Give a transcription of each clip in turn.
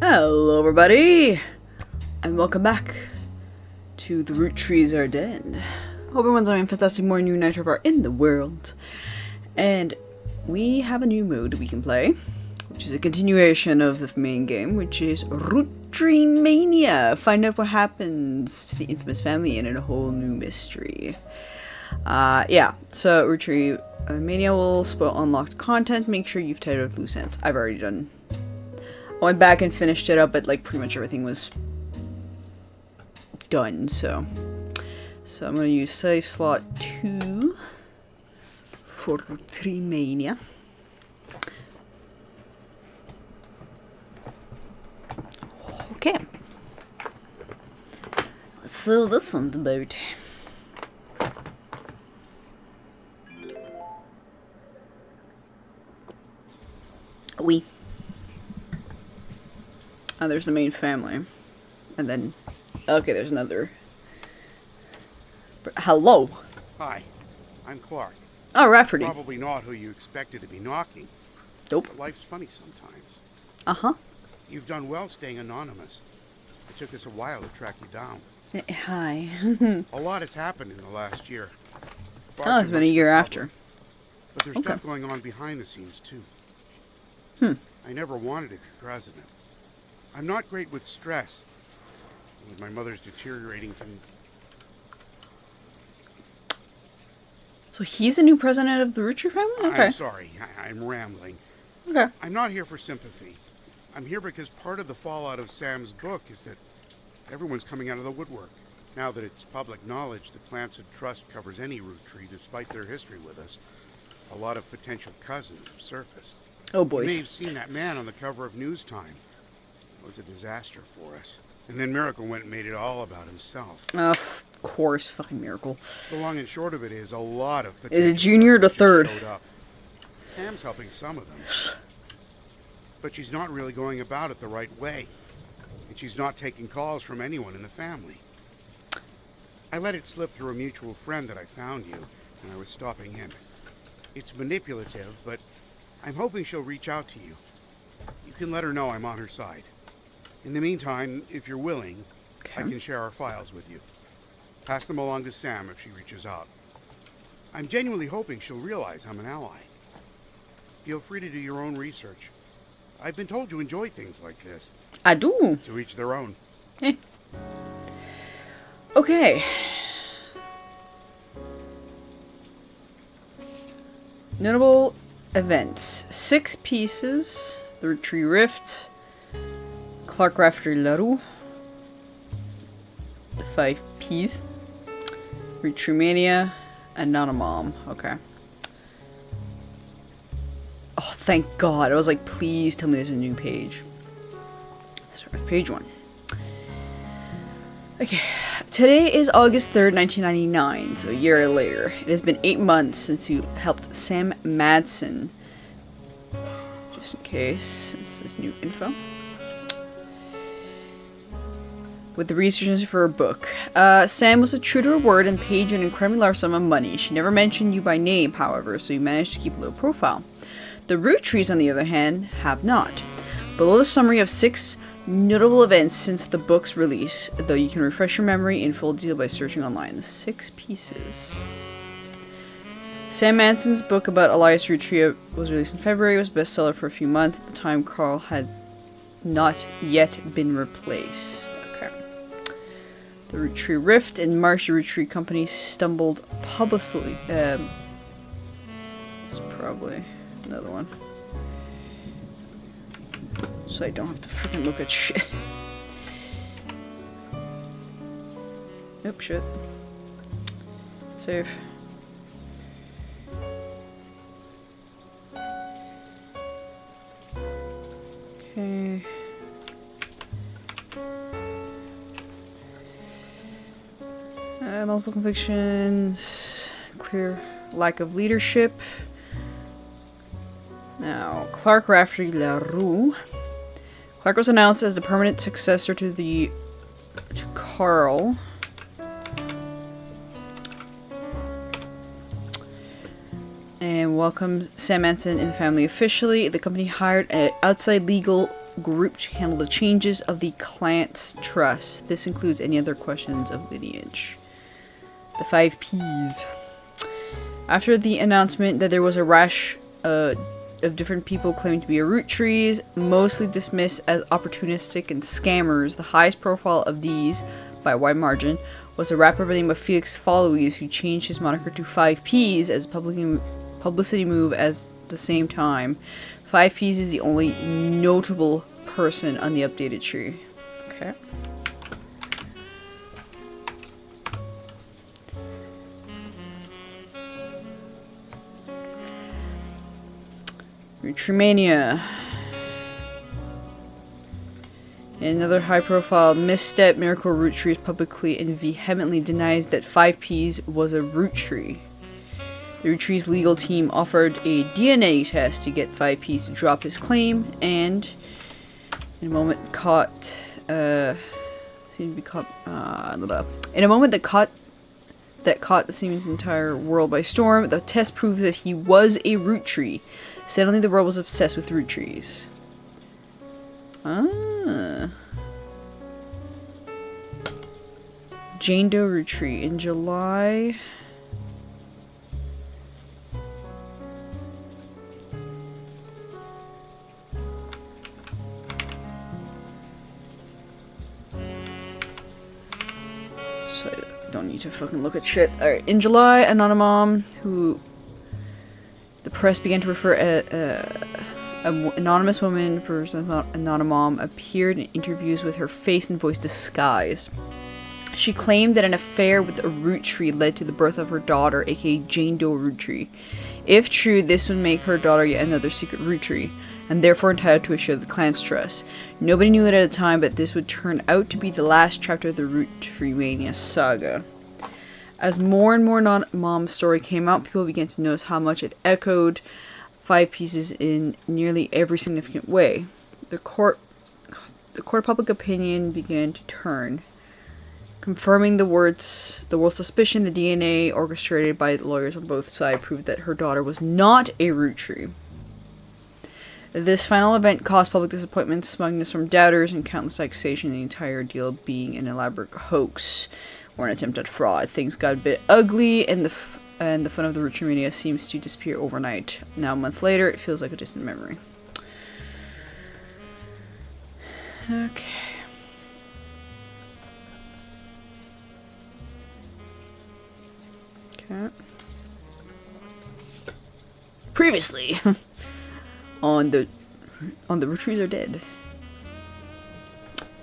Hello everybody, and welcome back to the Roottrees are dead. Hope everyone's having a fantastic morning, new night are in the world. And we have a new mode we can play, which is a continuation of the main game, which is Roottreemania. Find out what happens to the infamous family in a whole new mystery. Yeah, so Roottreemania will spoil unlocked content. Make sure you've tied up loose ends. I've already done. I went back and finished it up, but like pretty much everything was done, so I'm gonna use save slot 2 for Roottreemania. Okay. Let's see what this one's about. Oui. Oh, there's the main family. And then... Okay, there's another... Hello! Hi, I'm Clark. Oh, Rafferty. Probably not who you expected to be knocking. Nope. But life's funny sometimes. Uh-huh. You've done well staying anonymous. It took us a while to track you down. Hi. A lot has happened in the last year. Oh, it's been a year after. But there's stuff going on behind the scenes, too. I never wanted to be president. I'm not great with stress. With my mother's deteriorating condition. So he's the new president of the Roottrees family? Okay. I'm sorry, I'm rambling. Okay. I'm not here for sympathy. I'm here because part of the fallout of Sam's book is that everyone's coming out of the woodwork. Now that it's public knowledge that Plancid Trust covers any Roottrie despite their history with us, a lot of potential cousins have surfaced. Oh, boys. You may have seen that man on the cover of News Time. It was a disaster for us. And then Miracle went and made it all about himself. Of course, fucking Miracle. The long and short of it is a lot of potential... Is it junior to third? Sam's helping some of them. But she's not really going about it the right way. And she's not taking calls from anyone in the family. I let it slip through a mutual friend that I found you, and I was stopping him. It's manipulative, but I'm hoping she'll reach out to you. You can let her know I'm on her side. In the meantime, if you're willing, I can share our files with you. Pass them along to Sam if she reaches out. I'm genuinely hoping she'll realize I'm an ally. Feel free to do your own research. I've been told you enjoy things like this. I do. To each their own. Okay. Notable events. 6 pieces. The Roottrie Rift. Clark Rafferty LaRue. 5 P's. Roottreemania. And not a mom. Okay. Oh, thank God. I was like, please tell me there's a new page. Start with page 1. Okay. Today is August 3rd, 1999, so a year later. It has been 8 months since you helped Sam Madsen. Just in case, since this new info. With the research for her book. Sam was true to her word and paid you an incredibly large sum of money. She never mentioned you by name, however, so you managed to keep a low profile. The Roottrees, on the other hand, have not. Below the summary of 6 notable events since the book's release, though you can refresh your memory in full detail by searching online. The 6 pieces. Sam Manson's book about Elias Roottrie was released in February. It was a bestseller for a few months. At the time, Carl had not yet been replaced. Okay. The Roottrie Rift. In March, the Roottrie company stumbled publicly. It's probably another one. So I don't have to freaking look at shit. Nope, shit. Save. Okay. Multiple convictions. Clear lack of leadership. Now, Clark Rafferty LaRue. Clark was announced as the permanent successor to Carl. And welcomed Sam Manson in the family officially. The company hired an outside legal group to handle the changes of the client's trust. This includes any other questions of lineage. The 5 Ps. After the announcement that there was a rash of different people claiming to be a Roottrees, mostly dismissed as opportunistic and scammers, the highest profile of these, by a wide margin, was a rapper by the name of Felix Followies, who changed his moniker to 5 Ps as a publicity move at the same time. 5 Ps is the only notable person on the updated tree. Okay. Roottreemania. Another high-profile misstep, Miracle Roottrees publicly and vehemently denies that 5 Ps was a Roottree. The Roottrees legal team offered a DNA test to get 5 Ps to drop his claim, and in a moment that caught the seemingly entire world by storm, the test proved that he was a Roottree. Suddenly the world was obsessed with Roottrees. Jane Doe Roottrie in July. So I don't need to fucking look at shit. Alright, in July, Anonymom, who the press began to refer an anonymous woman, person as Anonymom, appeared in interviews with her face and voice disguised. She claimed that an affair with a Roottree led to the birth of her daughter, aka Jane Doe Roottrie. If true, this would make her daughter yet another secret Roottrie, and therefore entitled to a share of the clan's trust. Nobody knew it at the time, but this would turn out to be the last chapter of the Roottreemania saga. As more and more Mom's story came out, people began to notice how much it echoed 5 Pieces in nearly every significant way. The court of public opinion began to turn, confirming the world's suspicion. The DNA orchestrated by the lawyers on both sides proved that her daughter was not a Roottree. This final event caused public disappointment, smugness from doubters, and countless accusation, the entire deal being an elaborate hoax or an attempt at fraud. Things got a bit ugly, and the fun of the Roottreemania seems to disappear overnight. Now, a month later, it feels like a distant memory. Okay. Okay. Previously, on the Roottrees are dead.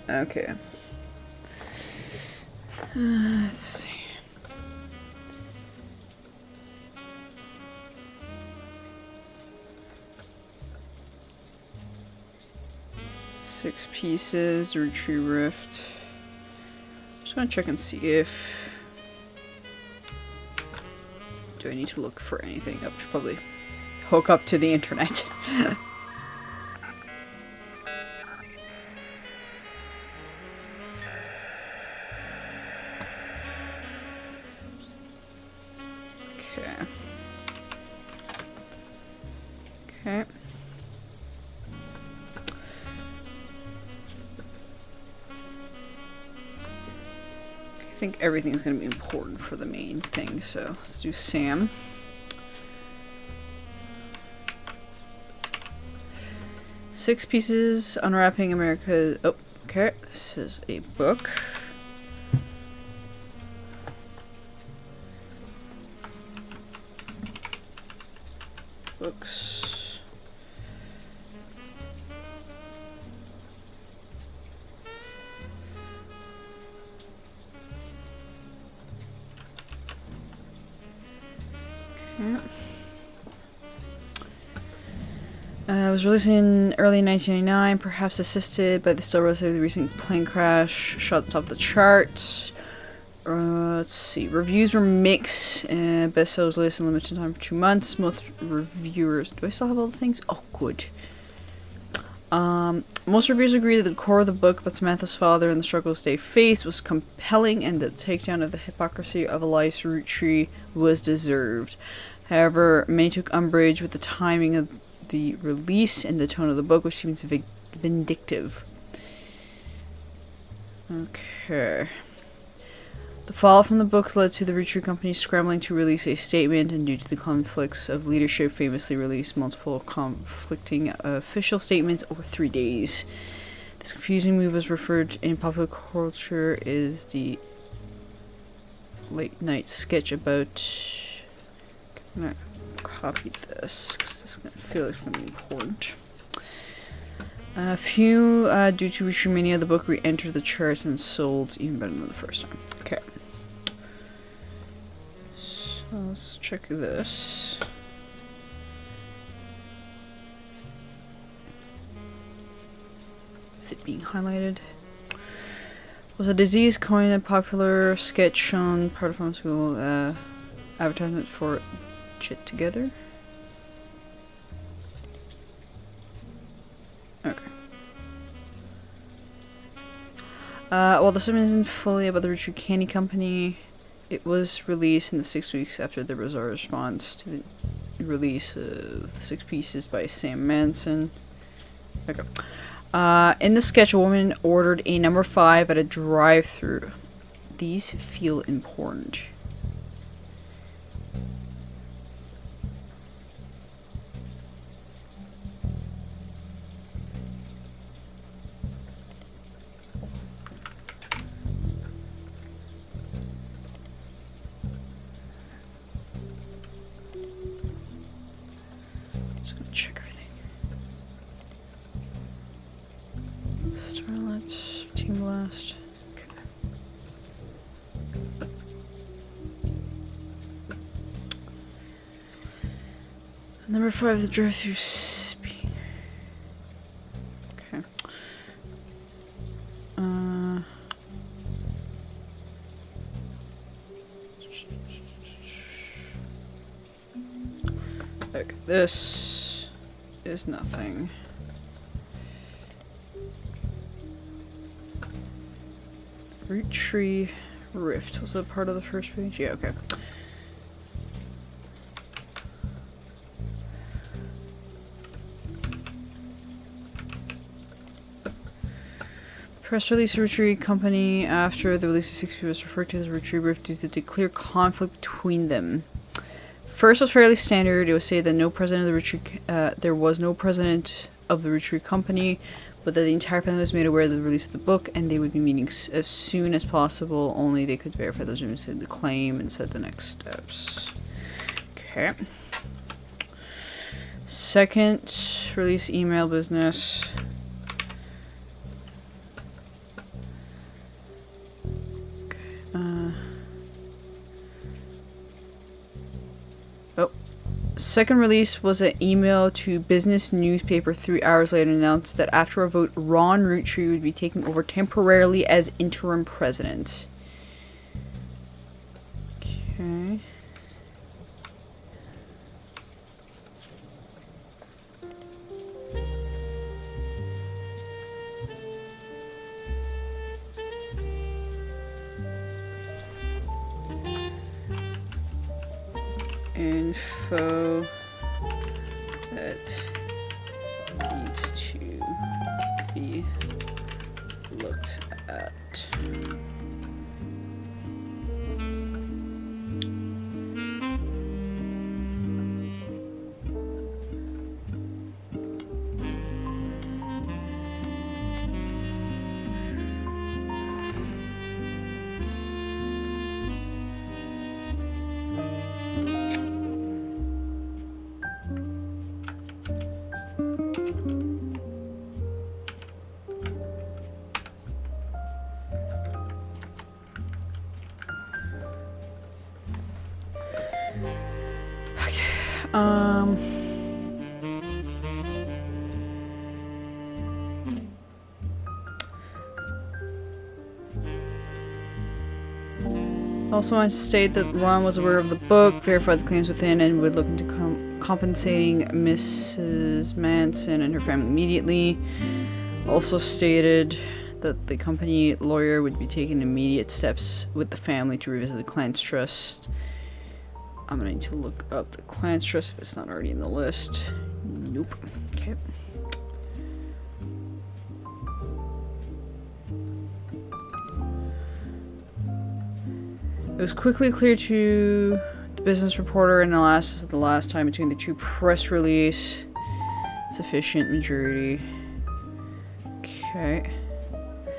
Okay. Let's see. Six pieces, Roottrie Rift. Just gonna check and see if... Do I need to look for anything? I should probably hook up to the internet. Okay. Okay. I think everything's going to be important for the main thing, so let's do Sam. Six pieces, Unwrapping America. Oh, okay. This is a book. Books. It was released in early 1999, perhaps assisted by the still relatively recent plane crash, shot at the top of the charts. Let's see, reviews were mixed, bestsellers list in limited time for 2 months. Most reviewers, do I still have all the things? Oh, good. Most reviewers agree that the core of the book about Samantha's father and the struggles they faced was compelling, and the takedown of the hypocrisy of Elias Roottree was deserved. However, many took umbrage with the timing of the release and the tone of the book, which seems vindictive. Okay. The fallout from the books led to the Roottrees company scrambling to release a statement, and due to the conflicts of leadership, famously released multiple conflicting official statements over 3 days. This confusing move is referred in popular culture as the late night sketch about... I'm gonna copy this because this is gonna feel like it's gonna be important. Due to Roottreemania, the book re-entered the charts and sold even better than the first time. Okay. So let's check this. With it being highlighted. Was a disease coined a popular sketch shown part of pharmaceutical advertisement for Get Together? Okay. While the statement isn't fully about the Roottrees Candy Company, it was released in the 6 weeks after there was a response to the release of the 6 pieces by Sam Manson. Okay. In the sketch, a woman ordered a number 5 at a drive-thru. These feel important. Check everything. Starlet, Team Blast. Okay. Number 5, the drive-thru speaker. Okay. Okay, this is nothing. Roottrees Rift. Was that part of the first page? Yeah, okay. Press release Roottrees Company after the release of 6 people was referred to as Roottrees Rift due to the clear conflict between them. First was fairly standard. It was said that no president of the Roottrees, there was no president of the Roottrees Company, but that the entire family was made aware of the release of the book, and they would be meeting as soon as possible. Only they could verify the legitimacy of the claim and set the next steps. Okay. Second, release email business. Second release was an email to business newspaper 3 hours later announced that after a vote, Ron Roottrees would be taking over temporarily as interim president. Okay. Info that needs to be looked at. Also wanted to state that Ron was aware of the book, verified the claims within, and would look into compensating Mrs. Manson and her family immediately. Also stated that the company lawyer would be taking immediate steps with the family to revisit the Clan's Trust. I'm gonna need to look up the Clan's Trust if it's not already in the list. Nope. Okay. It was quickly clear to the business reporter and Alas the last time between the two press release. Sufficient majority. Okay.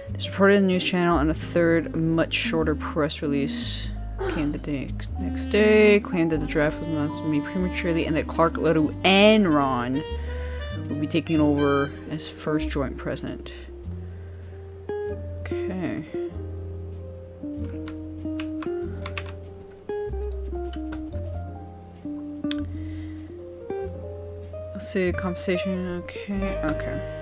This reported in the news channel, and a third, much shorter press release came the next day, claimed that the draft was announced to me prematurely, and that Clark, Leto, and Ron would be taking over as first joint president. Okay. Let's see, compensation, okay, okay.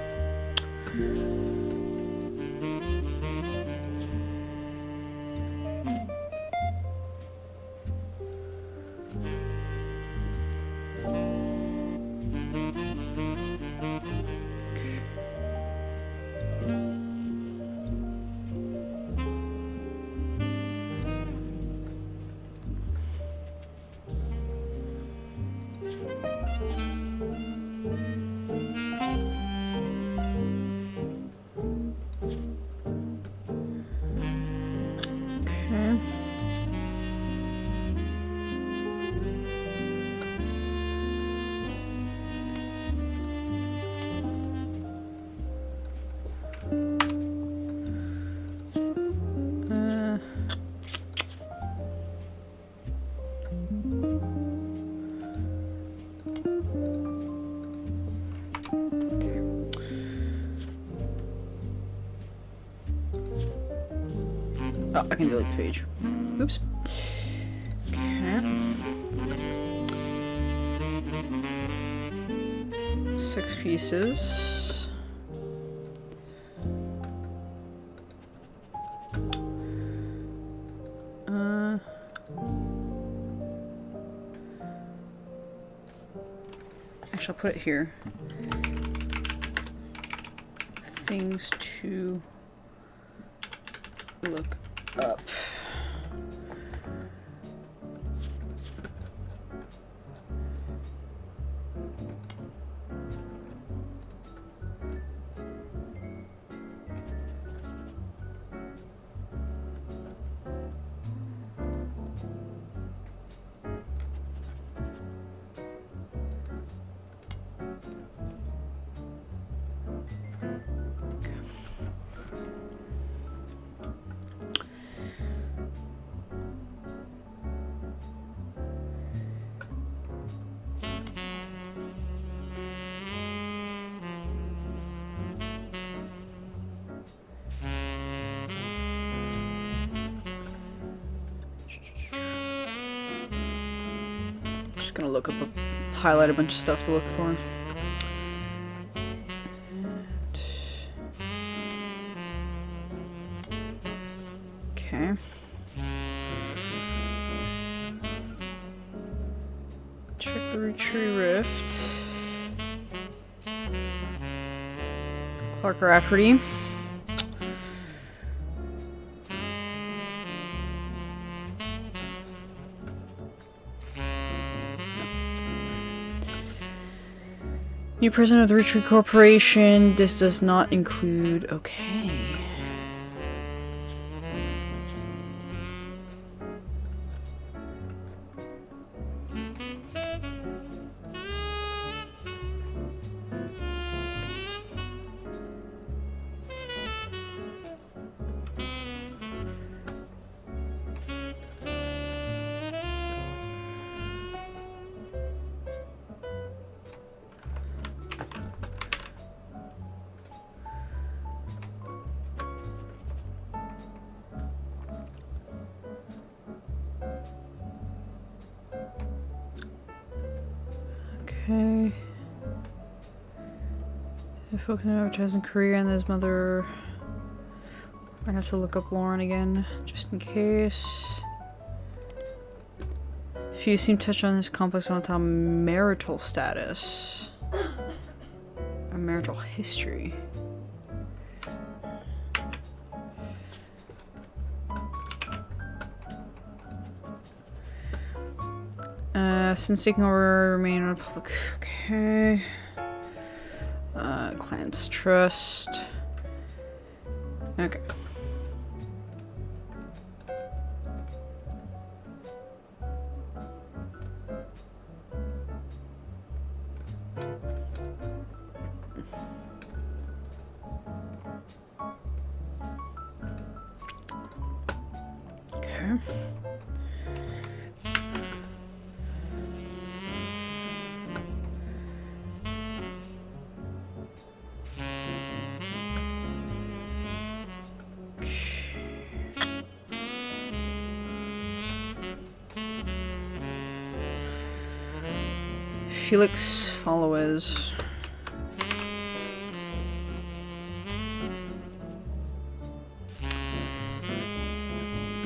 Oh, I can delete the page. Oops. Okay. 6 pieces. Actually, I'll put it here. Things to look up. Just gonna look up, highlight a bunch of stuff to look for. Okay. Check the Roottrees rift. Clark Rafferty. New president of the Roottrees Corporation. This does not include. Okay. Okay. Focus on advertising career and his mother. I have to look up Lauren again, just in case. Few seem to touch on this complex on top marital status. Or marital history. Since taking over, remain in Republic. Okay. Client's trust. Okay. Okay. Felix followers.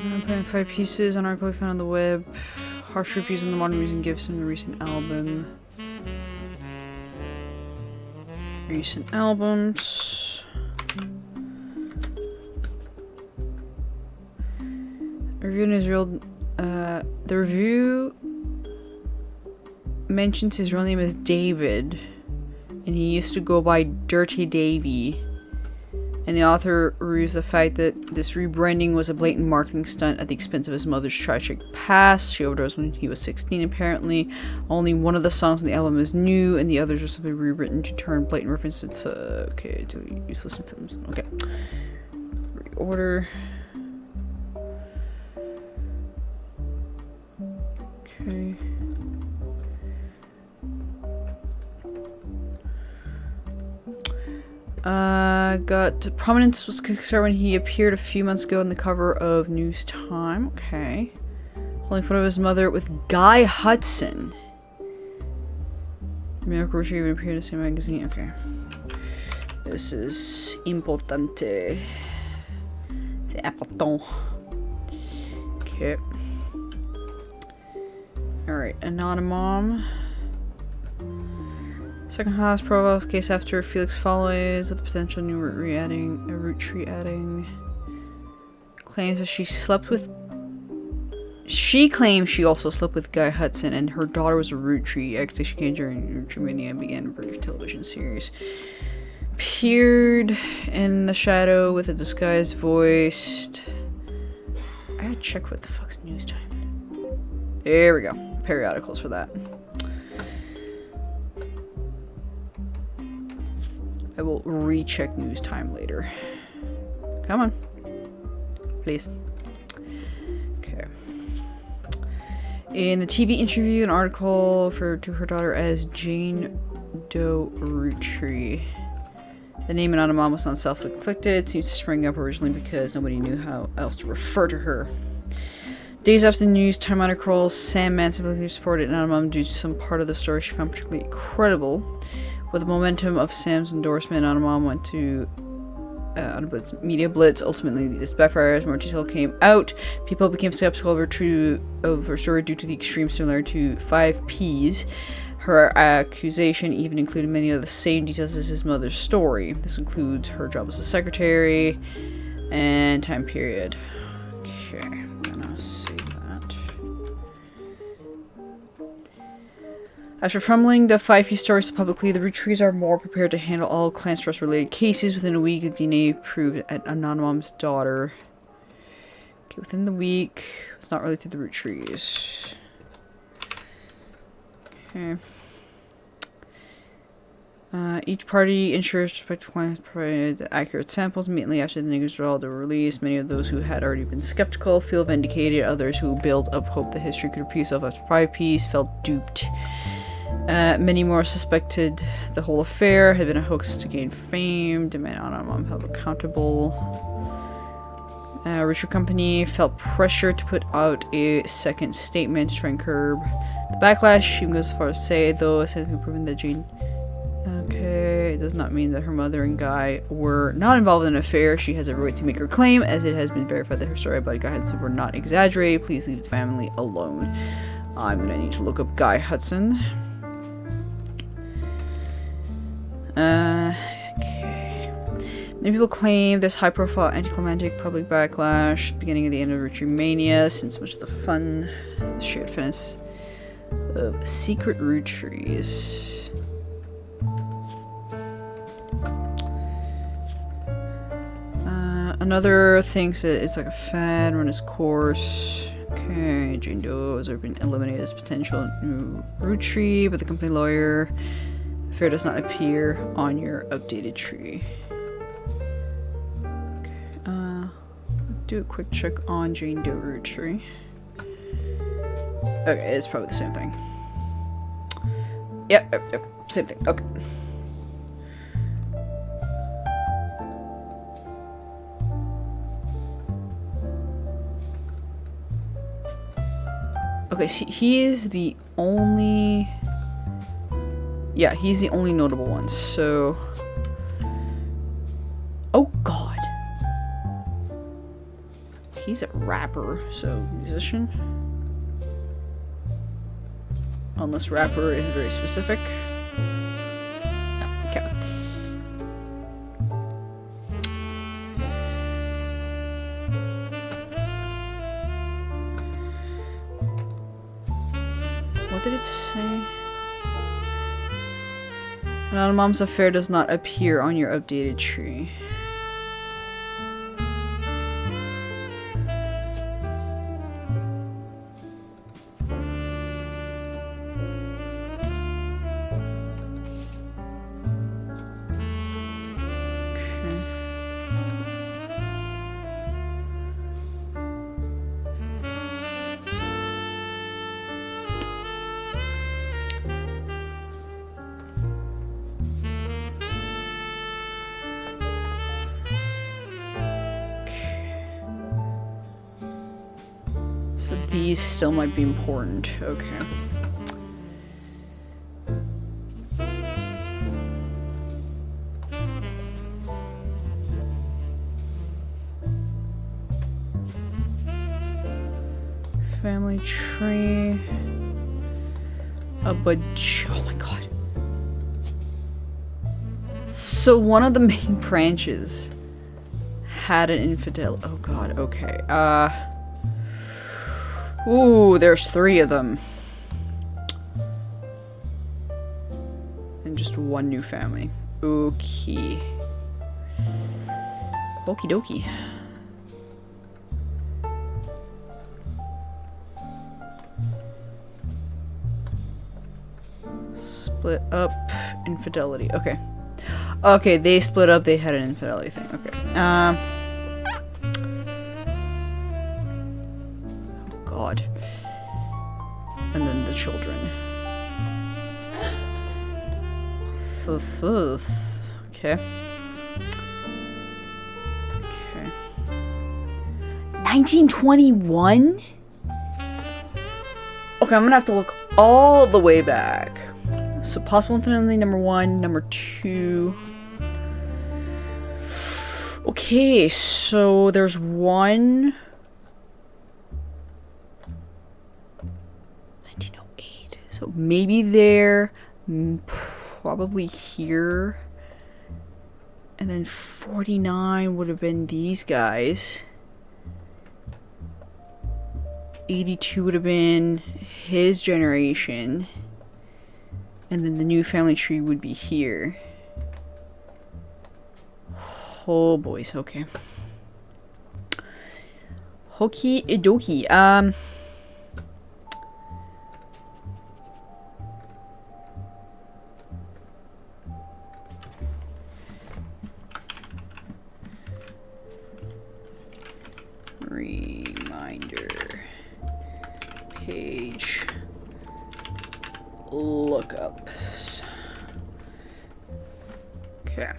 I'm putting 5 pieces on an article we found on the web. Harsh reviews on the modern music gives him the recent album. Recent albums. Review in Israel. The review mentions his real name as David, and he used to go by Dirty Davy. And the author reviews the fact that this rebranding was a blatant marketing stunt at the expense of his mother's tragic past. She overdosed when he was 16, apparently. Only one of the songs on the album is new, and the others are simply rewritten to turn blatant references to useless films. Okay. Reorder. Okay. Got prominence was kickstarted when he appeared a few months ago on the cover of News Time. Okay. Holding photo of his mother with Guy Hudson. Miracle Roottrees even appeared in the same magazine. Okay. This is importante. C'est important. Okay. Alright, Anonymom. Second highest profile case after Felix follows with the potential new Roottrees adding. Claims that she slept with. She claims she also slept with Guy Hudson, and her daughter was a Roottrees. Actually, she came during Roottreemania and began a brief television series. Appeared in the shadow with a disguised voice. I gotta check what the fuck's News Time. There we go. Periodicals for that. I will recheck News Time later. Come on. Please. Okay. In the TV interview, an article referred to her daughter as Jane Doe Roottrees. The name Anonymom was not self-inflicted. It seems to spring up originally because nobody knew how else to refer to her. Days after the News Time article, Sam Manson supported Anonymom due to some part of the story she found particularly credible. With the momentum of Sam's endorsement, Anonymom went to on a media blitz. Ultimately, this backfires. More detail came out. People became skeptical of her story due to the extreme similarity to 5P's. Her accusation even included many of the same details as his mother's story. This includes her job as a secretary and time period. Okay, I'm gonna save that. After fumbling the 5P stories publicly, the Roottrees are more prepared to handle all clan stress-related cases. Within a week, the DNA proved at Anonymom's daughter. Okay, within the week, it's not related to the Roottrees. Okay. Each party ensures respective clients provide accurate samples immediately after the negative results were released. Many of those who had already been skeptical feel vindicated. Others who built up hope that history could repeat itself after 5Ps felt duped. Many more suspected the whole affair had been a hoax to gain fame, demand Anonymom held accountable. Richard Company felt pressure to put out a second statement to try and curb the backlash. Even goes as far as say, though, it has been proven that Jane... Okay, it does not mean that her mother and Guy were not involved in an affair. She has a right to make her claim, as it has been verified that her story about Guy Hudson were not exaggerated. Please leave the family alone. I'm gonna need to look up Guy Hudson. Okay. Many people claim this high-profile anticlimactic public backlash beginning at the end of Roottreemania, since much of the fun, the shared finesse of secret Roottrees. Another thinks that it's like a fad, run its course. Okay, Jane Doe has been eliminated as potential new Roottrees, but the company lawyer affair does not appear on your updated tree. Okay, do a quick check on Jane Doe Roottrie. Okay, it's probably the same thing. Yep, same thing. Okay. Okay, so he is the only... Yeah, he's the only notable one, so... Oh, God. He's a rapper, so musician. Unless rapper is very specific. No, okay. What did it say? An mom's affair does not appear on your updated tree. These still might be important. Okay. Family tree. A budge. Oh my god. So one of the main branches had an infidel. Oh god, okay. Ooh, there's 3 of them. And just one new family. Okay. Okie dokie. Split up. Infidelity. Okay. Okay, they split up. They had an infidelity thing. Okay. God. And then the children. Okay. Okay. 1921? Okay, I'm gonna have to look all the way back. So possible infinity number 1, number 2. Okay, so there's 1. 1908. So maybe there, probably here. And then 49 would have been these guys. 82 would have been his generation. And then the new family tree would be here. Oh, boys. Okay. Hokey dokie. Reminder. Page. Lookups. Okay.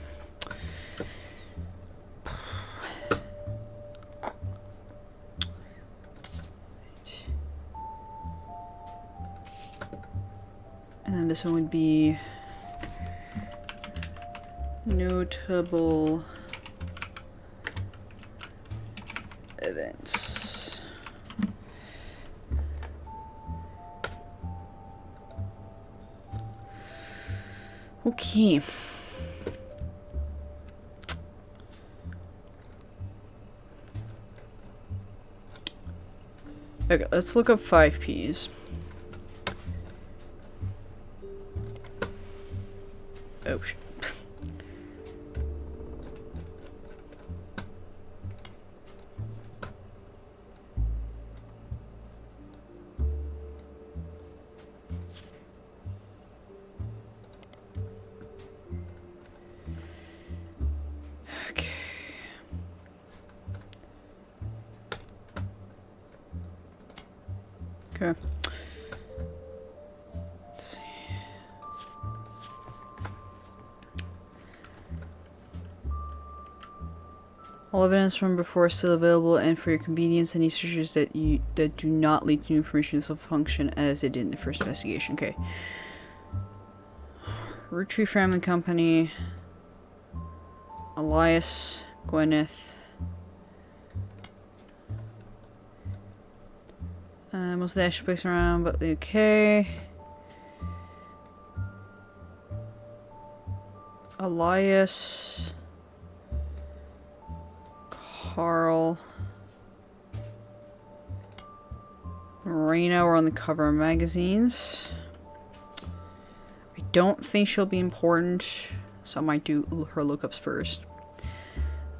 And then this one would be notable events. Okay. Okay, let's look up 5Ps. Oh shit. Okay. Let's see. All evidence from before is still available, and for your convenience, any searches that do not lead to new information will function as it did in the first investigation. Okay. Roottrees Family Company. Elias, Gwyneth. Most of the action place around, but okay. Elias. Carl. Marina were on the cover of magazines. I don't think she'll be important, so I might do her lookups first.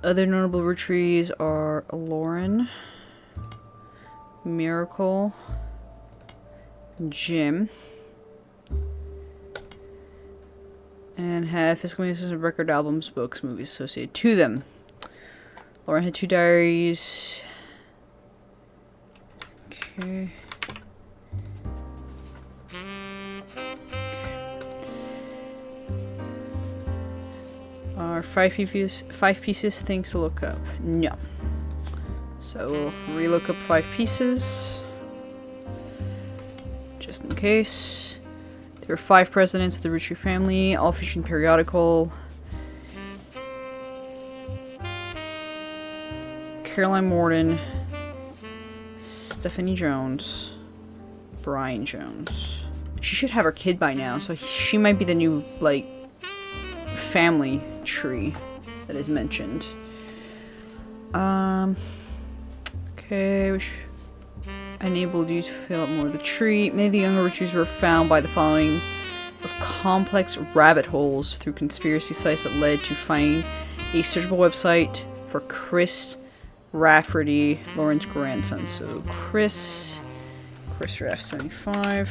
Other notable Roottrees are Lauren, Miracle, Jim, and have physical music, record albums, books, movies associated to them. Lauren had 2 diaries. Okay. Are 5 pieces things to look up? No. So we'll relook up 5 pieces. Just in case. There are 5 presidents of the Roottrees family, all featuring periodical. Caroline Morden, Stephanie Jones, Brian Jones. She should have her kid by now, so she might be the new, like, family tree that is mentioned. Okay, which enabled you to fill out more of the tree. Many of the younger Roottrees were found by the following of complex rabbit holes through conspiracy sites that led to finding a searchable website for Chris Rafferty, Lauren's grandson. So Chris Raff 75.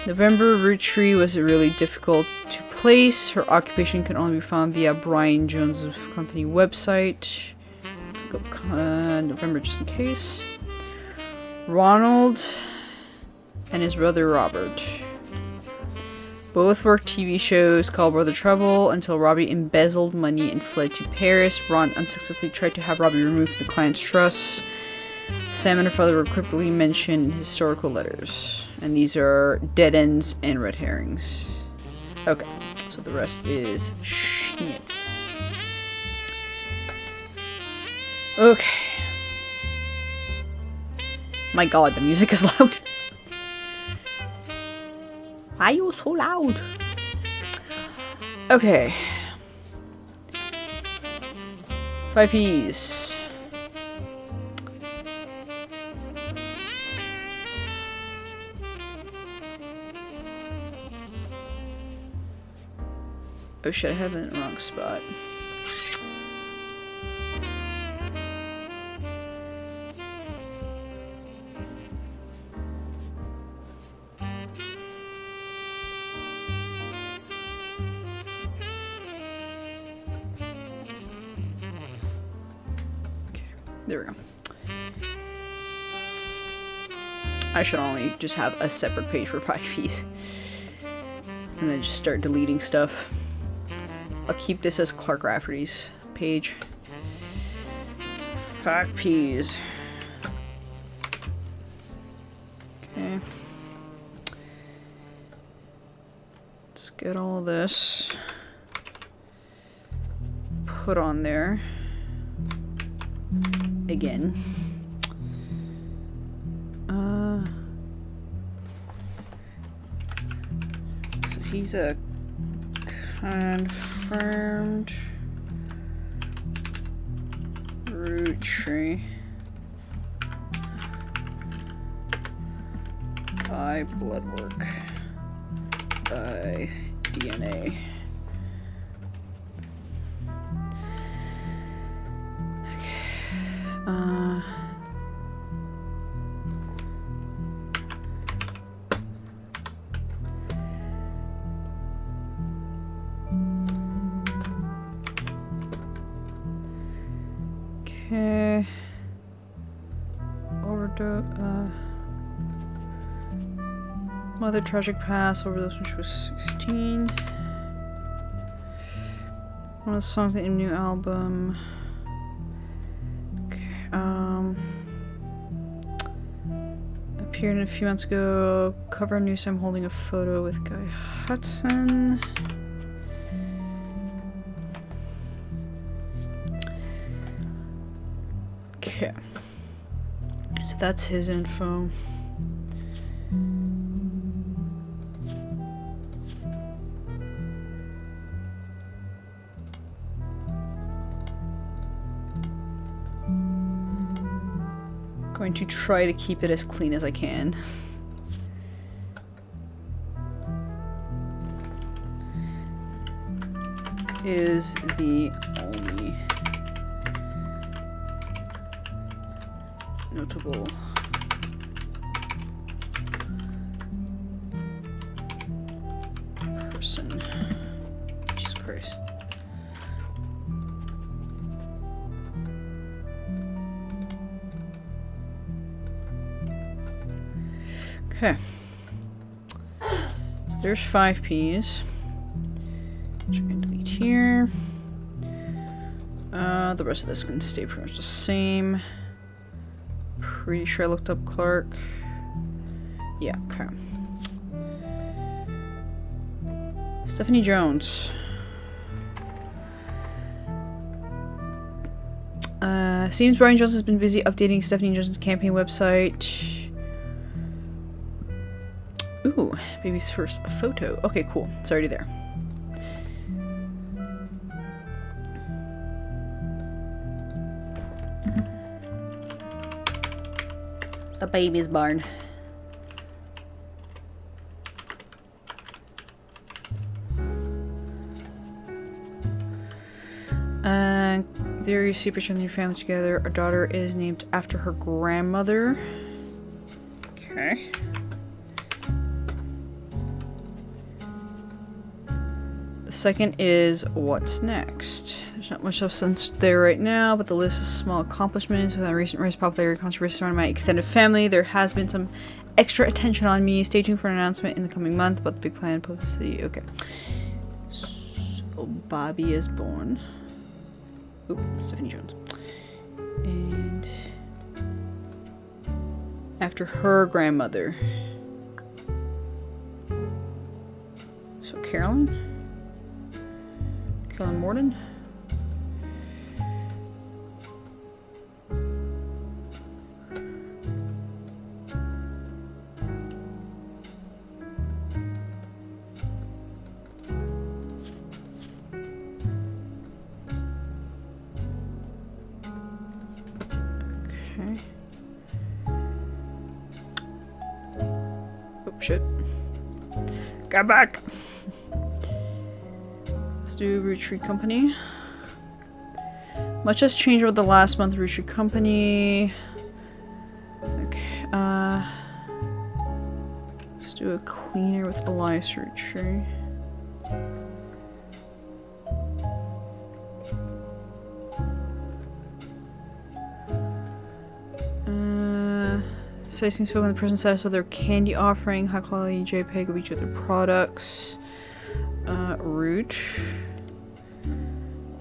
November Roottree was really difficult to place. Her occupation could only be found via Brian Jones' company website. Let's go November just in case. Ronald and his brother Robert. Both worked TV shows called Brother Trouble until Robbie embezzled money and fled to Paris. Ron unsuccessfully tried to have Robbie removed from the client's trust. Sam and her father were cryptically mentioned in historical letters. And these are dead ends and red herrings. Okay, so the rest is schnitz. Okay. My god, the music is loud. Why are you so loud? Okay. 5 Ps. Oh shit, I have it in the wrong spot. There we go. I should only just have a separate page for 5 Ps. And then just start deleting stuff. I'll keep this as Clark Rafferty's page. So 5 Ps. Okay. Let's get all this put on there. Again. So he's a confirmed Roottrie by blood work, by DNA. Okay. photo. Mother tragic pass over this when she was 16. One of the songs in the new album. Okay, appeared a few months ago. Cover news. I'm holding a photo with Guy Hudson. Okay, so that's his info. Going to try to keep it as clean as I can. Is the only notable person. Jesus Christ. Okay. So there's 5 Ps. Which I'm going to delete here. The rest of this can stay pretty much the same. Pretty sure I looked up Clark. Yeah, okay. Stephanie Jones. Seems Brian Jones has been busy updating Stephanie Jones' campaign website. Ooh, baby's first photo. Okay, cool. It's already there. The baby's born. There you see a picture of your family together. Our daughter is named after her grandmother. Okay. The second is what's next. There's not much substance there right now, but the list is small accomplishments. With our recent rise popularity controversy around my extended family, there has been some extra attention on me. Stay tuned for an announcement in the coming month about the big plan publicity. Okay. So Bobby is born. Oop, Stephanie Jones. And after her grandmother. So Carolyn Morden. Okay. Oh shit. Got back. Do Roottrees Company. Much has changed over the last month. Roottrees Company. Okay, let's do a cleaner with Elias Roottrees. Sizing spoke on the present status of their candy offering, high quality JPEG of each of their products. Root.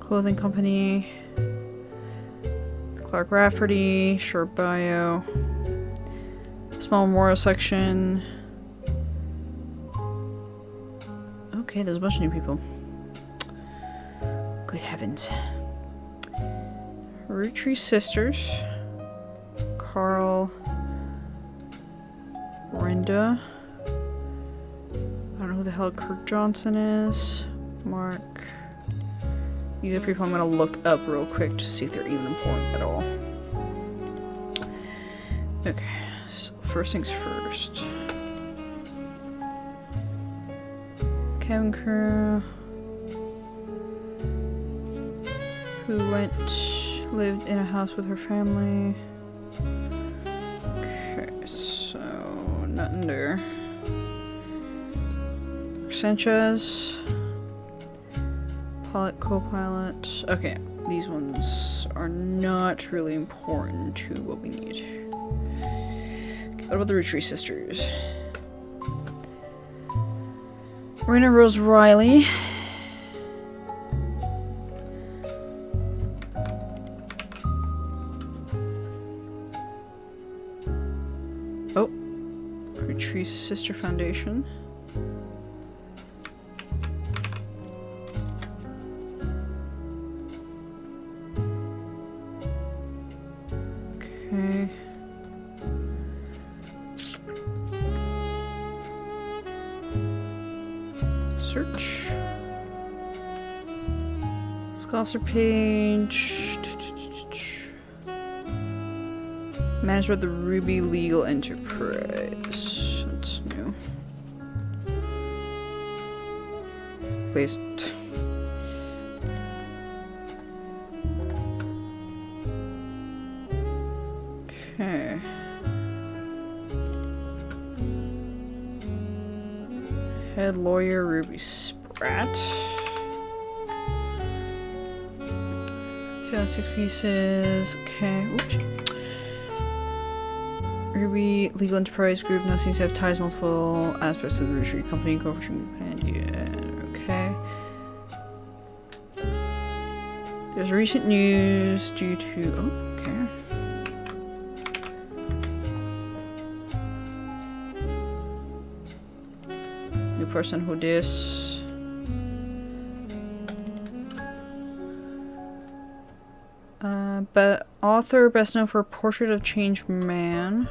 Clothing company. Clark Rafferty. Short bio. Small memorial section. Okay, there's a bunch of new people. Good heavens. Roottrees sisters. Carl. Brenda. I don't know who the hell Kirk Johnson is. Mark. These are people I'm gonna look up real quick to see if they're even important at all. Okay, so first things first. Cabin crew. Who lived in a house with her family. Okay, so nothing there. Sanchez. Pilot, co-pilot. Okay, these ones are not really important to what we need. What about the Roottrees sisters? Raina Rose Riley. Oh. Roottrees Sister Foundation. Okay. Search. Scholar page. Managed by the Ruby Legal Enterprise. That's new. Please. Okay. Head lawyer Ruby Spratt. 6 pieces. Okay. Oops. Ruby Legal Enterprise Group now seems to have ties to multiple aspects of the Roottrees Company Corporation. Okay. There's recent news due to. Oh, okay. New person who this. But author best known for Portrait of Changed Man.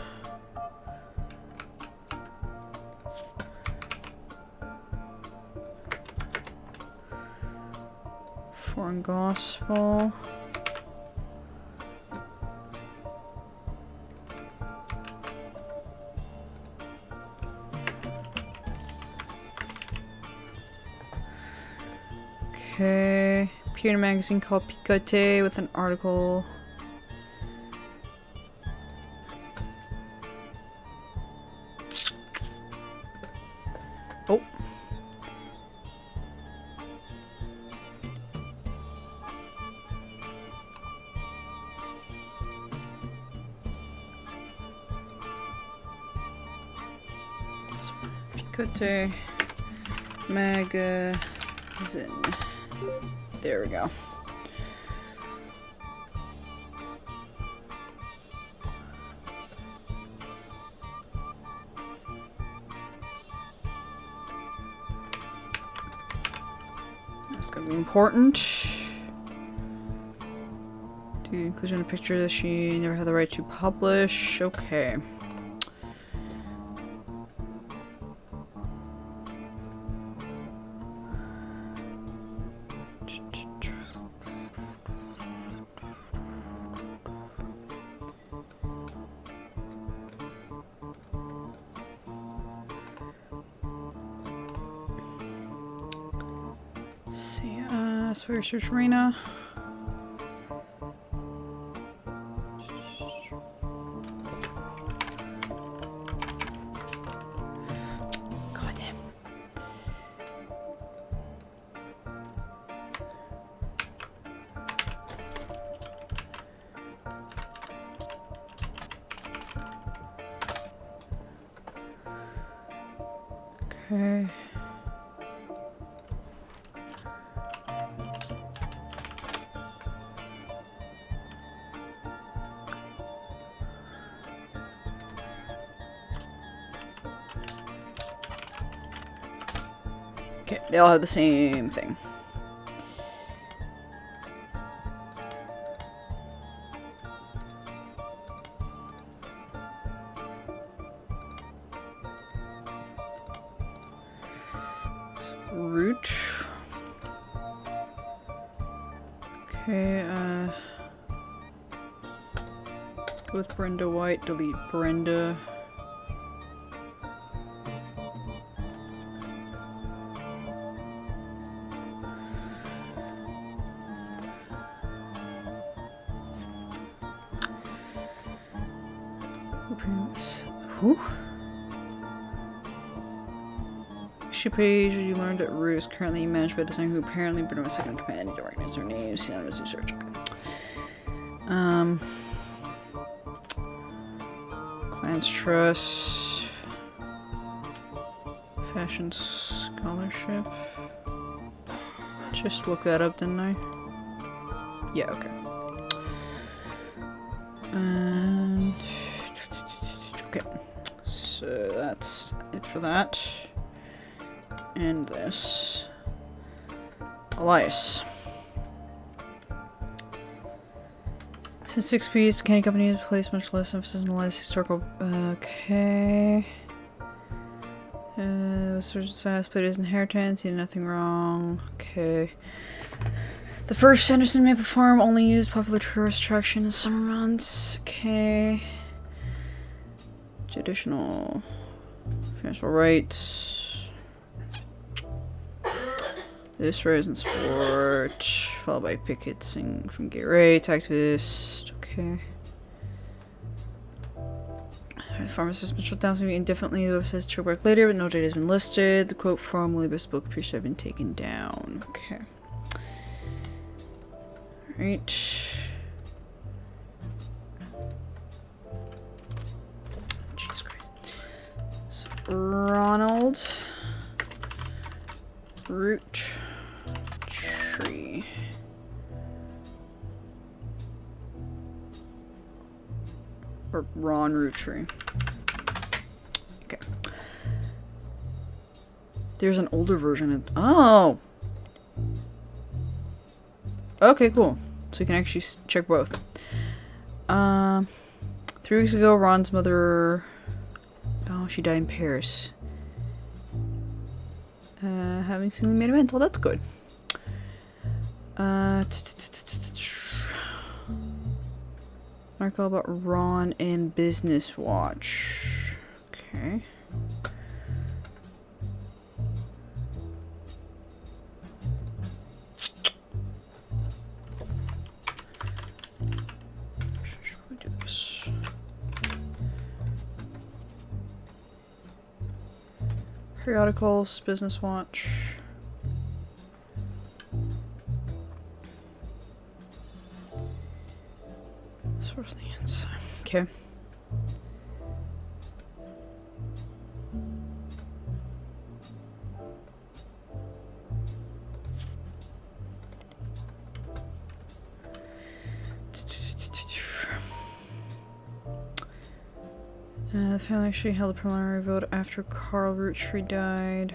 Foreign Gospel. Okay. Appeared in a magazine called Picote with an article. Oh. Picote magazine. There we go. That's gonna be important. The inclusion of a picture that she never had the right to publish. Okay. For research arena. God damn. Okay. Okay, they all have the same thing. Root. Okay, let's go with Brenda White, delete Brenda. Who? Issue page you learned at Root is currently managed by a designer who apparently been a second command to recognize their names. See on search. Clan Clans Trust. Fashion Scholarship. Just look that up, didn't I? Yeah, okay. And okay. So that's it for that. And this. Elias. Since 6Ps, the candy company has placed much less emphasis on Elias' historical. Okay. Certain size, but his inheritance, he did nothing wrong. Okay. The first Sanderson maple farm only used popular tourist attraction in summer months. Okay. Traditional financial rights. This rise in sport, followed by pickets from gay rights activists. Okay. Pharmacist been shut down indefinitely. The website says to back later, but no date has been listed. The quote from William's book appears to have been taken down. Okay. Alright. Jesus Christ. So, Ronald. Roottrees. Or Ron Roottrees. Okay. There's an older version of. Oh! Okay, cool. So you can actually check both. 3 weeks ago, Ron's mother. Oh, she died in Paris. Having seemingly made a mental, that's good. Article about Ron and Business Watch. Okay. Should we do this? Periodicals, Business Watch. Source lands. Okay. The family actually held a preliminary vote after Carl Roottrees died.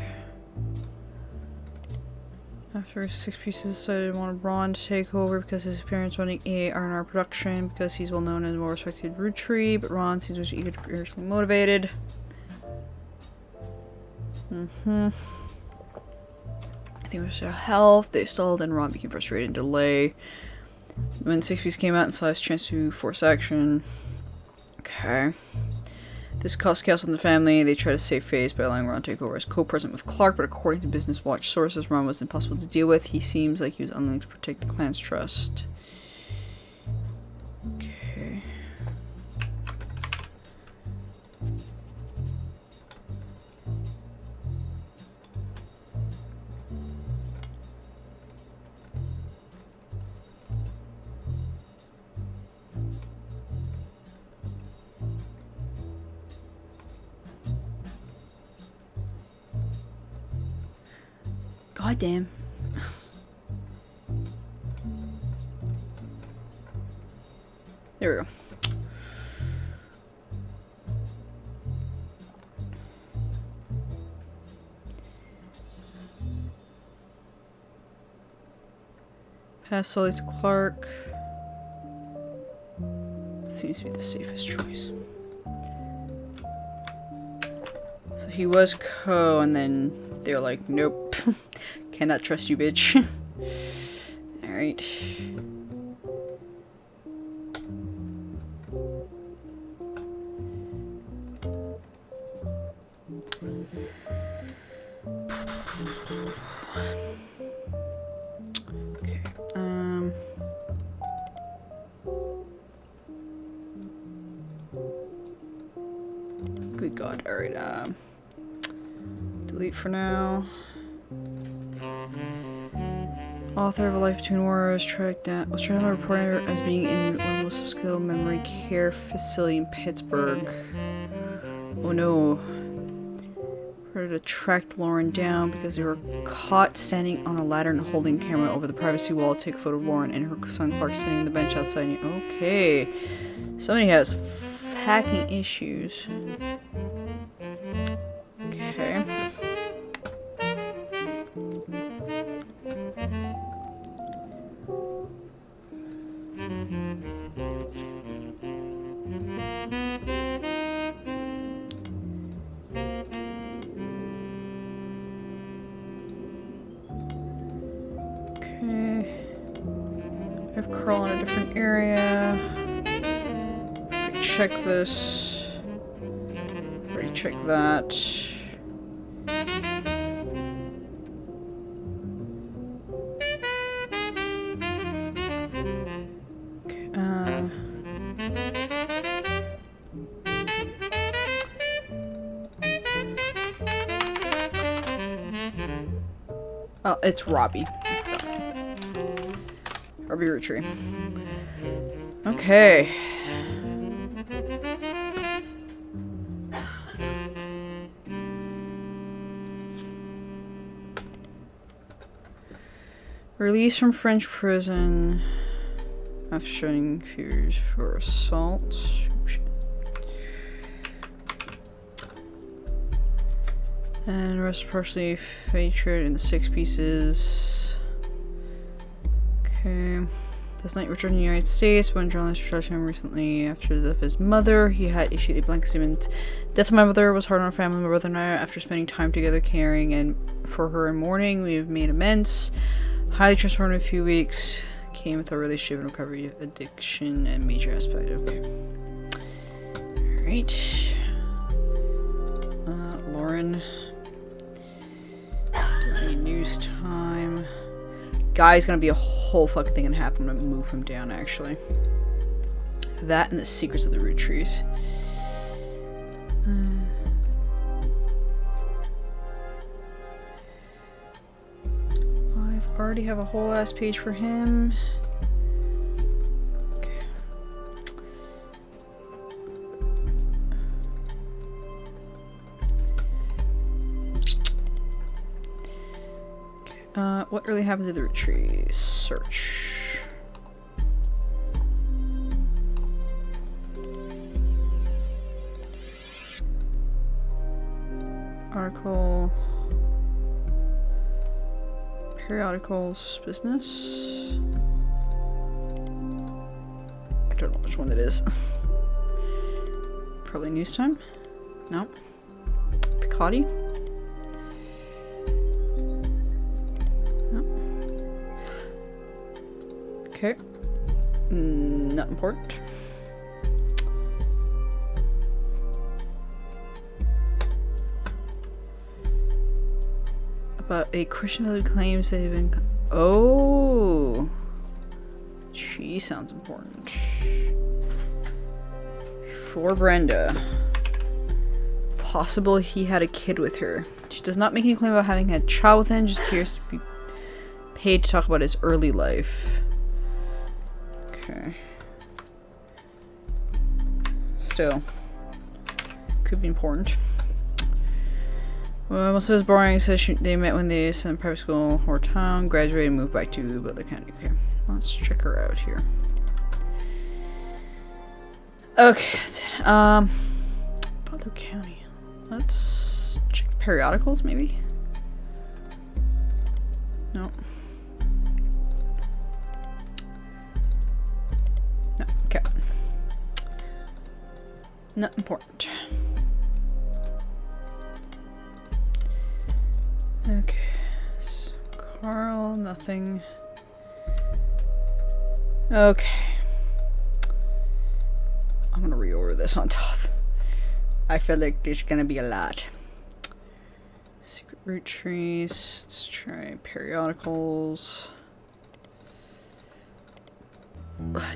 After 6 Pieces decided they wanted Ron to take over because his parents running R&R production, because he's well known and more respected Roottrees, but Ron seems to be eager to be personally motivated. I think it was their health. They stalled and Ron became frustrated and delay. When 6 Pieces came out and saw his chance to force action. Okay. This caused chaos in the family. They tried to save face by allowing Ron to take over as co-president with Clark, but according to Business Watch sources, Ron was impossible to deal with. He seems like he was unwilling to protect the clan's trust. Okay. God damn. There we go. Pass solely to Clark. Seems to be the safest choice. So he was co, and then they're like, nope. Cannot trust you, bitch. Alright. Okay, good God, alright, delete for now. Author of A Life Between Wars was tracked down by a reporter as being in one of the most upscale memory care facility in Pittsburgh. Oh no. Order to track Lauren down because they were caught standing on a ladder and holding a camera over the privacy wall to take a photo of Lauren and her son Clark sitting on the bench outside. Okay. Somebody has hacking issues. Okay. I have Carl in a different area. Check this. Already check that. Okay, oh, it's Robbie. Robbie Roottrees. Okay. Released from French prison after showing fears for assault. And rest partially featured in the 6 pieces. Okay. This night returned to the United States when journalists trashed him recently after the death of his mother. He had issued a blanket statement. Death of my mother was hard on our family. My brother and I, after spending time together caring and for her in mourning, we have made amends. Highly transformed in a few weeks. Came with our relationship and recovery, addiction, and major aspect. Okay. Alright. Lauren. Any news time? Guy's gonna be a whole fucking thing and happen. I'm gonna move him down, actually. That and the secrets of the Roottrees. I already have a whole ass page for him. Okay. What really happened to the Roottrees? Search. Article. Periodicals business. I don't know which one it is. Probably news time? No. Picotti? No. Okay. Not important. About a Christian who claims they've been. Oh, she sounds important. For Brenda. Possible he had a kid with her. She does not make any claim about having had a child with him, just appears to be paid to talk about his early life. Okay. Still. Could be important. Well, most of his boring says they met when they sent private school or town, graduated and moved back to Butler County. Okay, let's check her out here. Okay, that's it. Butler County. Let's check the periodicals, maybe? No. No, okay. Not important. Okay, so Carl, nothing. Okay. I'm gonna reorder this on top. I feel like there's gonna be a lot. Secret Roottrees. Let's try periodicals.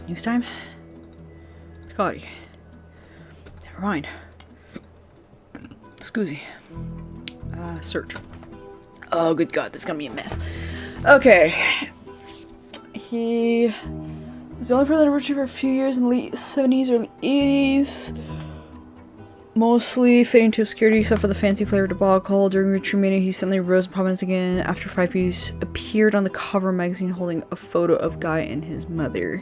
News time? God. Never mind. Scoozy. Search. Oh, good God, this is gonna be a mess. Okay. He was the only president of Roottrees for a few years in the late 70s, early 80s. mostly fading to obscurity except for the fancy flavored debacle. During Roottreemania, he suddenly rose in prominence again after 5Ps appeared on the cover of a magazine holding a photo of Guy and his mother.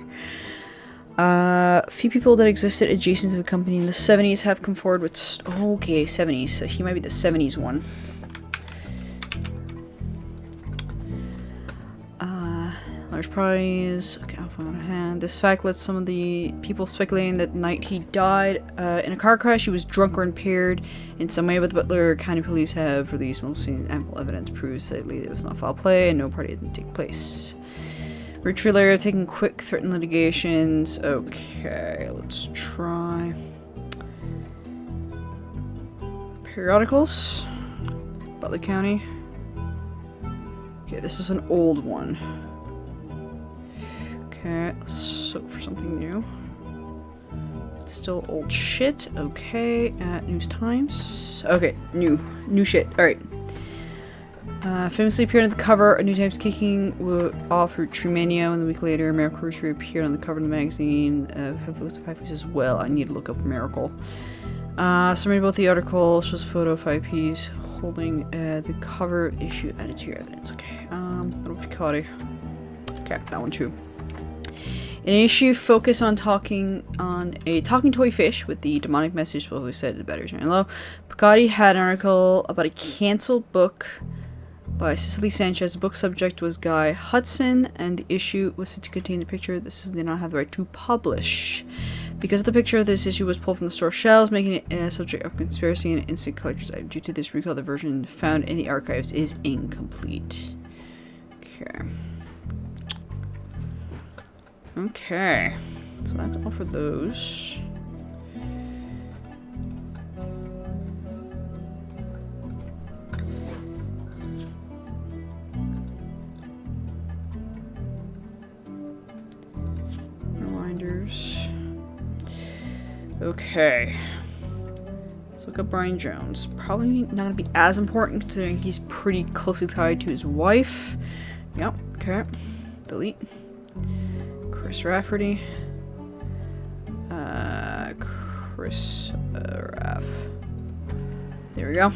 Few people that existed adjacent to the company in the 70s have come forward with... okay, 70s, so he might be the 70s one. Large parties. Okay, I'll find hand. This fact led some of the people speculating that the night he died in a car crash, he was drunk or impaired in some way, but the Butler County Police have released mostly ample evidence proves that it was not foul play and no party didn't take place. Roottrees taking quick threatened litigations. Okay, let's try. Periodicals. Butler County. Okay, this is an old one. Okay, let's look for something new. It's still old shit. Okay, News Times. Okay, new shit. Alright. Famously appeared on the cover of New Times kicking off Roottreemania, and a week later, Miracle Roottrees appeared on the cover of the magazine of Five Ps as well. I need to look up Miracle. Summary about the article shows a photo of 5Ps holding the cover issue added to your evidence. Okay, little Picotti. Okay, that one too. An issue focused on a talking toy fish with the demonic message supposedly said about returning low. Picotti had an article about a cancelled book by Cicely Sanchez. The book subject was Guy Hudson, and the issue was said to contain the picture that Cicely did not have the right to publish. Because of the picture, this issue was pulled from the store shelves, making it a subject of conspiracy and instant collector's item. Due to this recall, the version found in the archives is incomplete. Okay. Okay, so that's all for those. Reminders. Okay. Let's look up Brian Jones. Probably not going to be as important considering he's pretty closely tied to his wife. Yep, okay. Delete. Chris Rafferty. Chris Raff. There we go.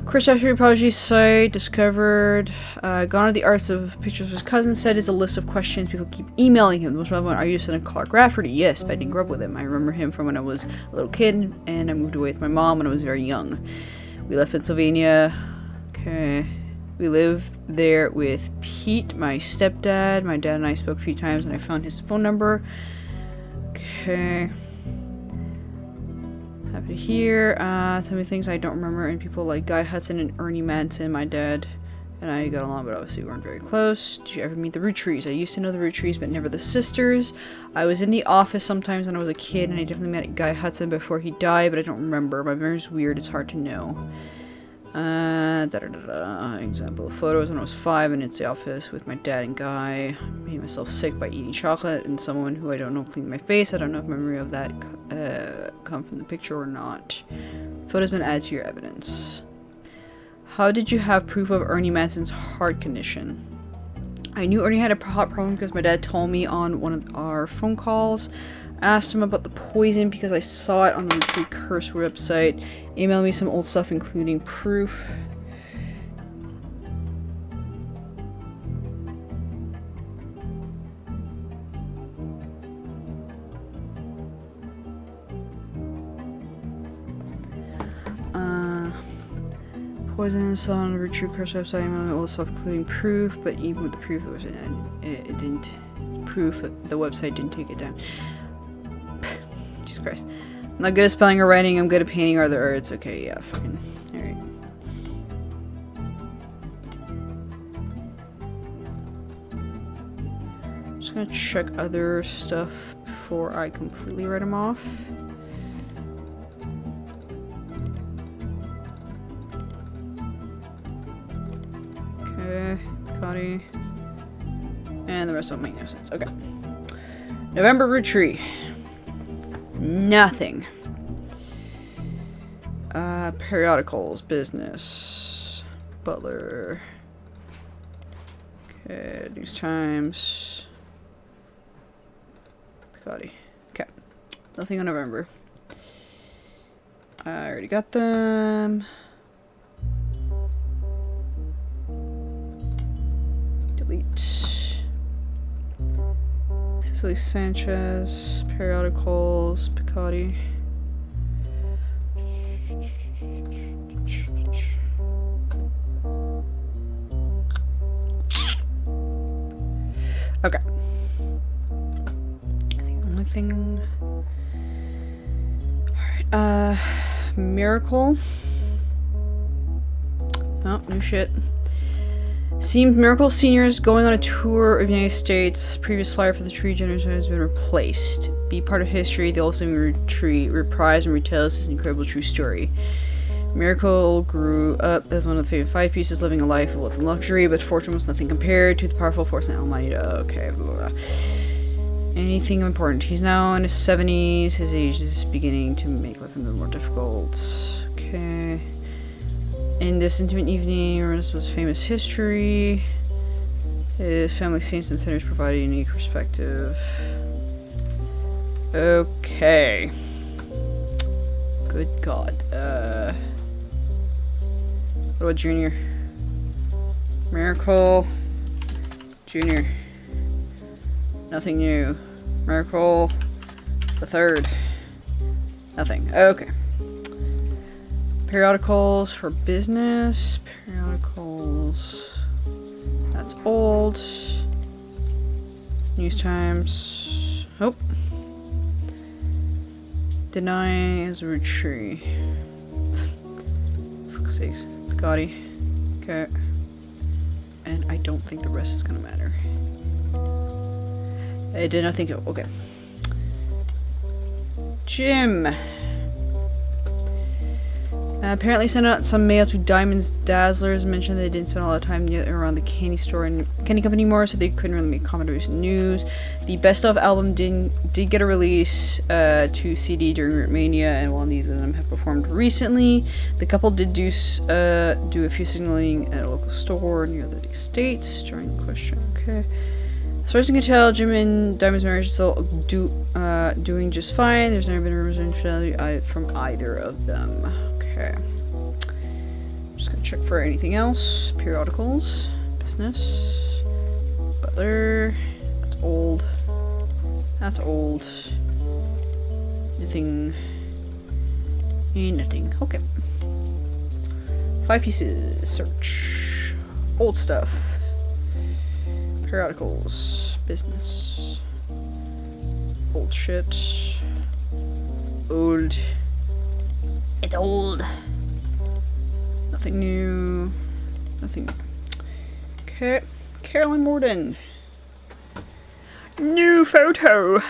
Chris Rafferty apology site discovered. Gone are the arts of pictures of his cousin. Said is a list of questions people keep emailing him. The most relevant, are you son of Clark Rafferty? Yes, but I didn't grow up with him. I remember him from when I was a little kid, and I moved away with my mom when I was very young. We left Pennsylvania. Okay. We lived there with Pete, my stepdad. My dad and I spoke a few times and I found his phone number. Okay. Happy to hear. Some of the things I don't remember, and people like Guy Hudson and Ernie Madsen. My dad and I got along, but obviously we weren't very close. Did you ever meet the Roottrees? I used to know the Roottrees, but never the sisters. I was in the office sometimes when I was a kid, and I definitely met Guy Hudson before he died, but I don't remember. My memory's weird, it's hard to know. Example of photos when I was 5 and it's the office with my dad and Guy. Made myself sick by eating chocolate and someone who I don't know cleaned my face. I don't know if memory of that come from the picture or not. Photos been added to your evidence. How did you have proof of Ernie Madsen's heart condition? I knew Ernie had a heart problem because my dad told me on one of our phone calls. Asked him about the poison because I saw it on the Roottrees Curse website. Emailed me some old stuff including proof. Poison saw on the Roottrees Curse website. Emailed me old stuff including proof, but even with the proof it didn't. Proof the website didn't take it down. Jesus Christ. I'm not good at spelling or writing, I'm good at painting or other arts. Okay, yeah, fucking. Alright. Just gonna check other stuff before I completely write them off. Okay, Cotty. And the rest of them make no sense. Okay. November Roottrees. Nothing. Periodicals, business, Butler. Okay, News Times. Picotti. Okay. Nothing on November. I already got them. Delete. Cecily Sanchez, periodicals, Picotti. Okay. I think the only thing. Alright, Miracle. Oh, new shit. Seems Miracle Senior is going on a tour of the United States. Previous flyer for the tree generation has been replaced. Be part of history. The also Roottrees reprise and retells his incredible true story. Miracle grew up as one of the favorite 5 pieces, living a life of wealth and luxury, but fortune was nothing compared to the powerful force and Almighty. Okay, blah, blah, blah. Anything important? He's now in his 70s. His age is beginning to make life a little more difficult. Okay. In this intimate evening, this was famous history. His family scenes and centers provide a unique perspective. Okay. Good God. What about Junior? Miracle. Junior. Nothing new. Miracle. The third. Nothing. Okay. Periodicals for business. Periodicals. That's old. News Times. Oh. Deny as a Roottrees. Fuck's sakes. Gotti. Okay. And I don't think the rest is gonna matter. I did not think it. Okay. Jim. Apparently sent out some mail to Diamond's Dazzlers, mentioned they didn't spend a lot of time around the candy store and candy company anymore, so they couldn't really make comment on recent news. The Best Of album did get a release to CD during Roottreemania, and while neither of them have performed recently, the couple did do a few signaling at a local store near the States during the question. Okay. As far as I can tell, Jim and Diamond's marriage is still doing just fine. There's never been rumors of infidelity from either of them. Okay. I'm just gonna check for anything else. Periodicals. Business. Butler. That's old. That's old. Nothing. Nothing. Okay. 5 pieces. Search. Old stuff. Periodicals. Business. Old shit. Old. It's old. Nothing new. Nothing. Okay. Carolyn Morden. New photo.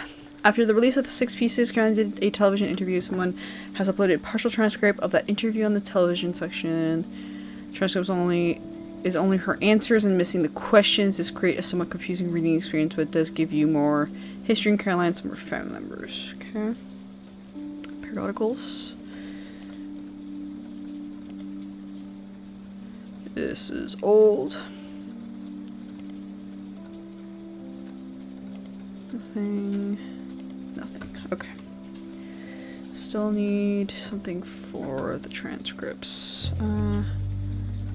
After the release of the 6 pieces, Carolyn did a television interview. Someone has uploaded a partial transcript of that interview on the television section. Transcript is only her answers and missing the questions. This creates a somewhat confusing reading experience, but it does give you more history in Caroline and some of her family members. Okay. Periodicals. This is old. Nothing. Nothing. Okay. Still need something for the transcripts.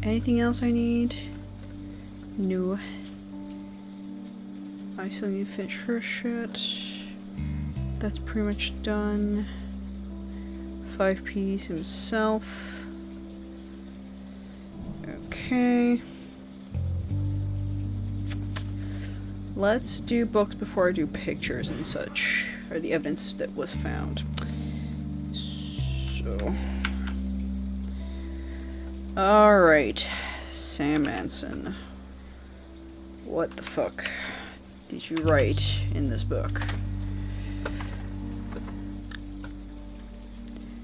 Anything else I need? No. I still need to finish her shit. That's pretty much done. 5P's himself. Okay. Let's do books before I do pictures and such, or the evidence that was found. So. Alright. Sam Manson. What the fuck did you write in this book?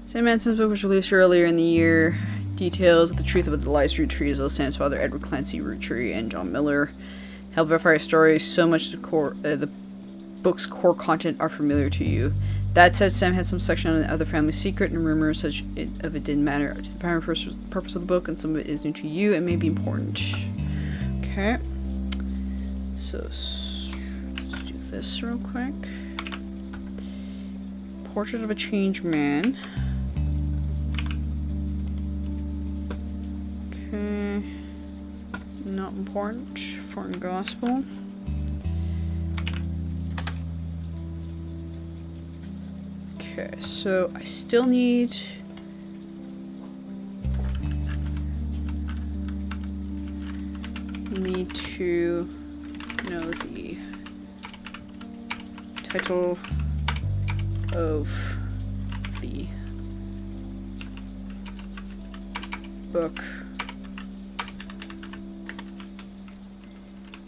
Sam Manson's book was released earlier in the year. Details of the truth about the lives of Roottrees, as Sam's father Edward Clancy Roottrees and John Miller help verify a story so much the book's core content are familiar to you. That said, Sam had some section on other family secret and rumors such of it didn't matter to the primary purpose of the book, and some of it is new to you and may be important. Okay. So, let's do this real quick. Portrait of a Changed Man. important. Foreign gospel. Okay, so I still need to know the title of the book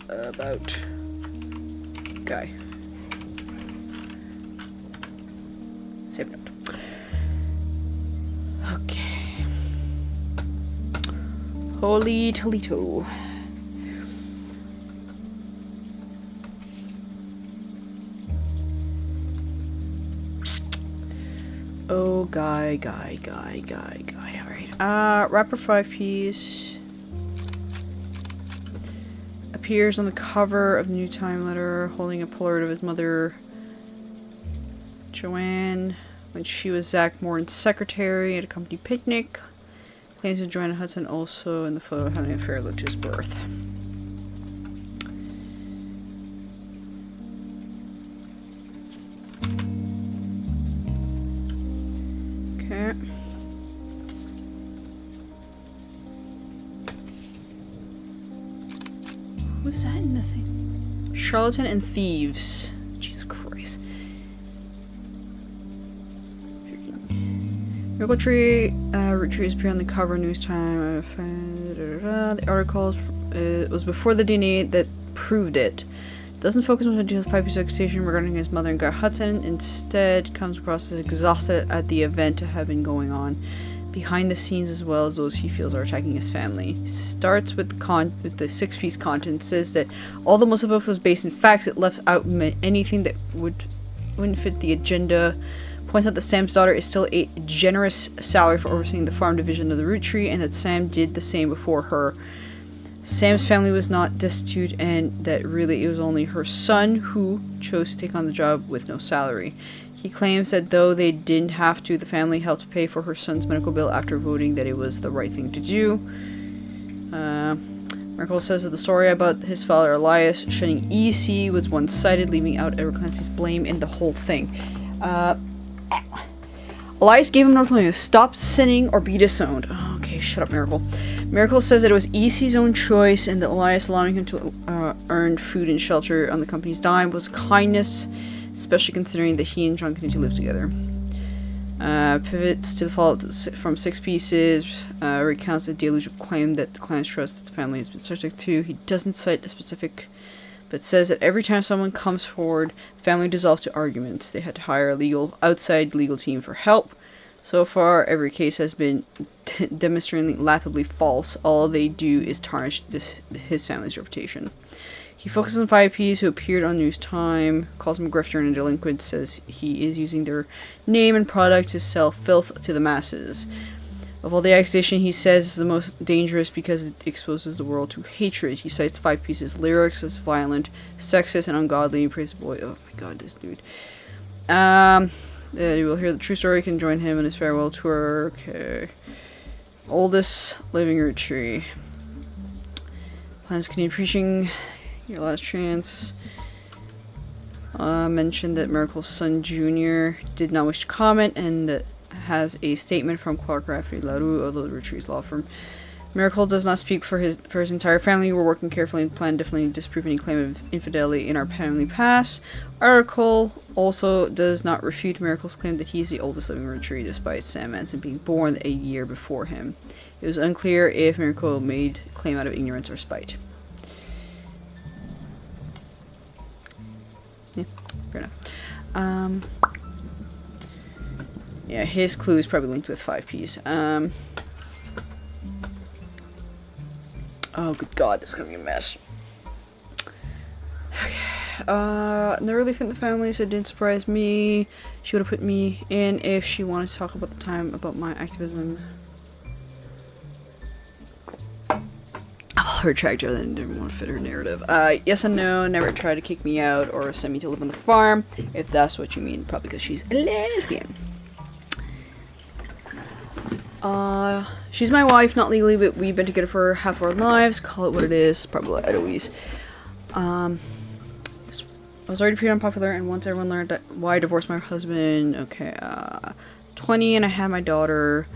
about guy. Save note. Okay. Holy Toledo. Oh, guy. Alright. Rapper 5Ps appears on the cover of the New Time letter holding a Polaroid of his mother, Joanne, when she was Zach Morton's secretary at a company picnic. Claims that Joanna Hudson also in the photo having an affair led to his birth. Okay. Who's that? Nothing. Charlatan and thieves. Jesus Christ. Miracle Tree, Roottrees appear on the cover, News Time. The article was before the DNA that proved it. Doesn't focus much on Jill's 5P accusation regarding his mother and Guy Hudson. Instead, comes across as exhausted at the event to have been going on behind the scenes, as well as those he feels are attacking his family. Starts with the 6-piece content. Says that although most of the book was based in facts, it left out anything that wouldn't fit the agenda. Points out that Sam's daughter is still a generous salary for overseeing the farm division of the Root Tree, and that Sam did the same before her. Sam's family was not destitute, and that really it was only her son who chose to take on the job with no salary. He claims that though they didn't have to, the family helped pay for her son's medical bill after voting that it was the right thing to do. Merkel says that the story about his father Elias shunning EC was one-sided, leaving out Edward Clancy's blame in the whole thing. Elias gave him an ultimatum: stop sinning or be disowned. Oh, okay, shut up, Miracle. Miracle says that it was EC's own choice, and that Elias allowing him to earn food and shelter on the company's dime was kindness, especially considering that he and John continued to live together. Pivots to the fallout from 6 Pieces, recounts a deluge of claim that the clan's trust that the family has been subject to. He doesn't cite a specific, but says that every time someone comes forward, the family dissolves to arguments. They had to hire a outside legal team for help. So far, every case has been demonstratingly laughably false. All they do is tarnish his family's reputation. He focuses on 5Ps who appeared on News Time, calls him a grifter and a delinquent, says he is using their name and product to sell filth to the masses. Of all the accusation, he says is the most dangerous because it exposes the world to hatred. He cites 5P's lyrics as violent, sexist, and ungodly. He praises the boy. Oh my god, this dude. You will hear the true story. You can join him on his farewell tour. Okay. Oldest living root tree. Plans to continue preaching. Your last chance. Mentioned that Miracle's son Jr. did not wish to comment, and that has a statement from Clark Rafferty LaRue of the Roottrees law firm. Miracle does not speak for his entire family. We're working carefully and plan definitely to disprove any claim of infidelity in our family past. Article also does not refute Miracle's claim that he is the oldest living Rootree, despite Sam Manson being born a year before him. It was unclear if Miracle made claim out of ignorance or spite. Yeah, fair enough. Yeah, his clue is probably linked with 5Ps. Oh, good god, this is gonna be a mess. Okay. Never really fit the family, so it didn't surprise me. She would have put me in if she wanted to talk about the time about my activism. I'll retract her, then didn't want to fit her narrative. Yes and no, never tried to kick me out or send me to live on the farm, if that's what you mean. Probably because she's a lesbian. She's my wife, not legally, but we've been together for half our lives. Call it what it is. Probably what I'd always. I was already pretty unpopular, and once everyone learned why I divorced my husband, okay, 20, and I had my daughter.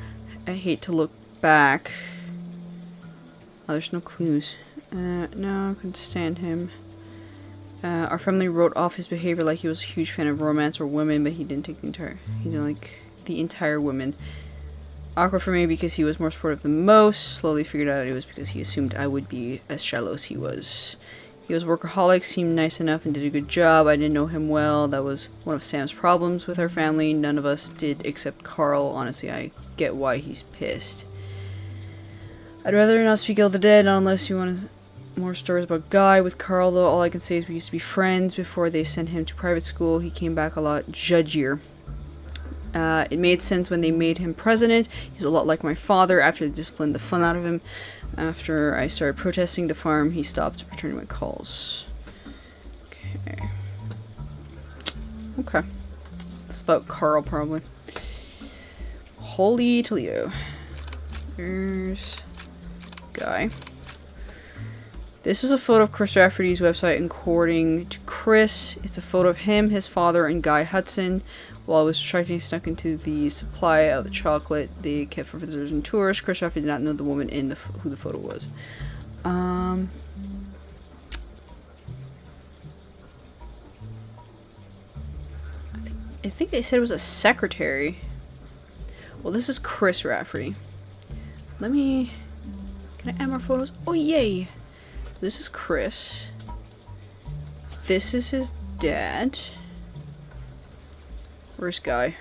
I hate to look back. Oh, there's no clues. No, I couldn't stand him. Our family wrote off his behavior like he was a huge fan of romance or women, but he didn't take he didn't like the entire women. Awkward for me because he was more supportive than most. Slowly figured out it was because he assumed I would be as shallow as he was. He was a workaholic, seemed nice enough, and did a good job. I didn't know him well. That was one of Sam's problems with our family. None of us did except Carl. Honestly, I get why he's pissed. I'd rather not speak ill of the dead, not unless you want more stories about Guy. With Carl, though, all I can say is we used to be friends before they sent him to private school. He came back a lot judgier. It made sense when they made him president. He was a lot like my father. After they disciplined the fun out of him, after I started protesting the farm, he stopped returning my calls. Okay. Okay. It's about Carl, probably. Holy Toledo. There's Guy. This is a photo of Chris Rafferty's website. According to Chris, it's a photo of him, his father, and Guy Hudson. While I was trying snuck into the supply of chocolate they kept for visitors and tourists. Chris Rafferty did not know the woman in who the photo was. I think they said it was a secretary. Well, this is Chris Rafferty. Let me... Can I add more photos? Oh, yay! This is Chris. This is his dad. Where's Guy?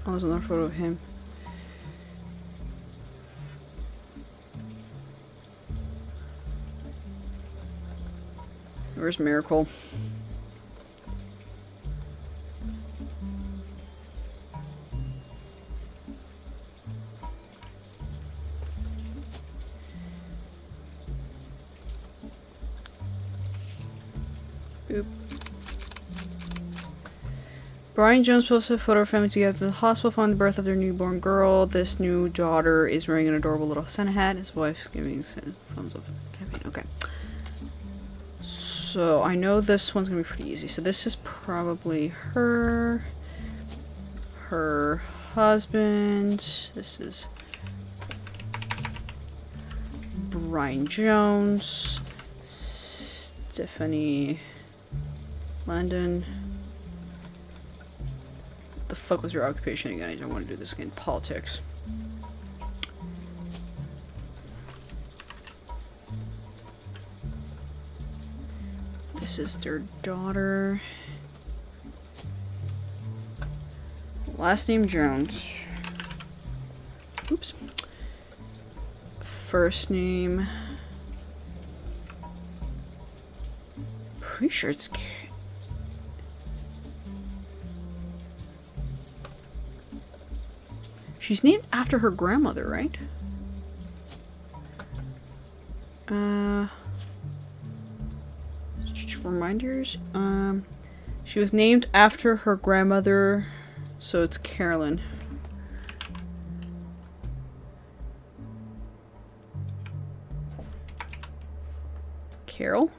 Oh, there's another photo of him. Where's Miracle? Boop. Brian Jones posted a photo of family together at the hospital following the birth of their newborn girl. This new daughter is wearing an adorable little Santa hat. His wife's giving thumbs up campaign. Okay. So I know this one's gonna be pretty easy. So this is probably her husband. This is Brian Jones, Stephanie Landon. What the fuck was your occupation again? I don't want to do this again. Politics. This is their daughter. Last name Jones. Oops. First name. Pretty sure it's she's named after her grandmother, right? Reminders. She was named after her grandmother, so it's Carolyn. Carol?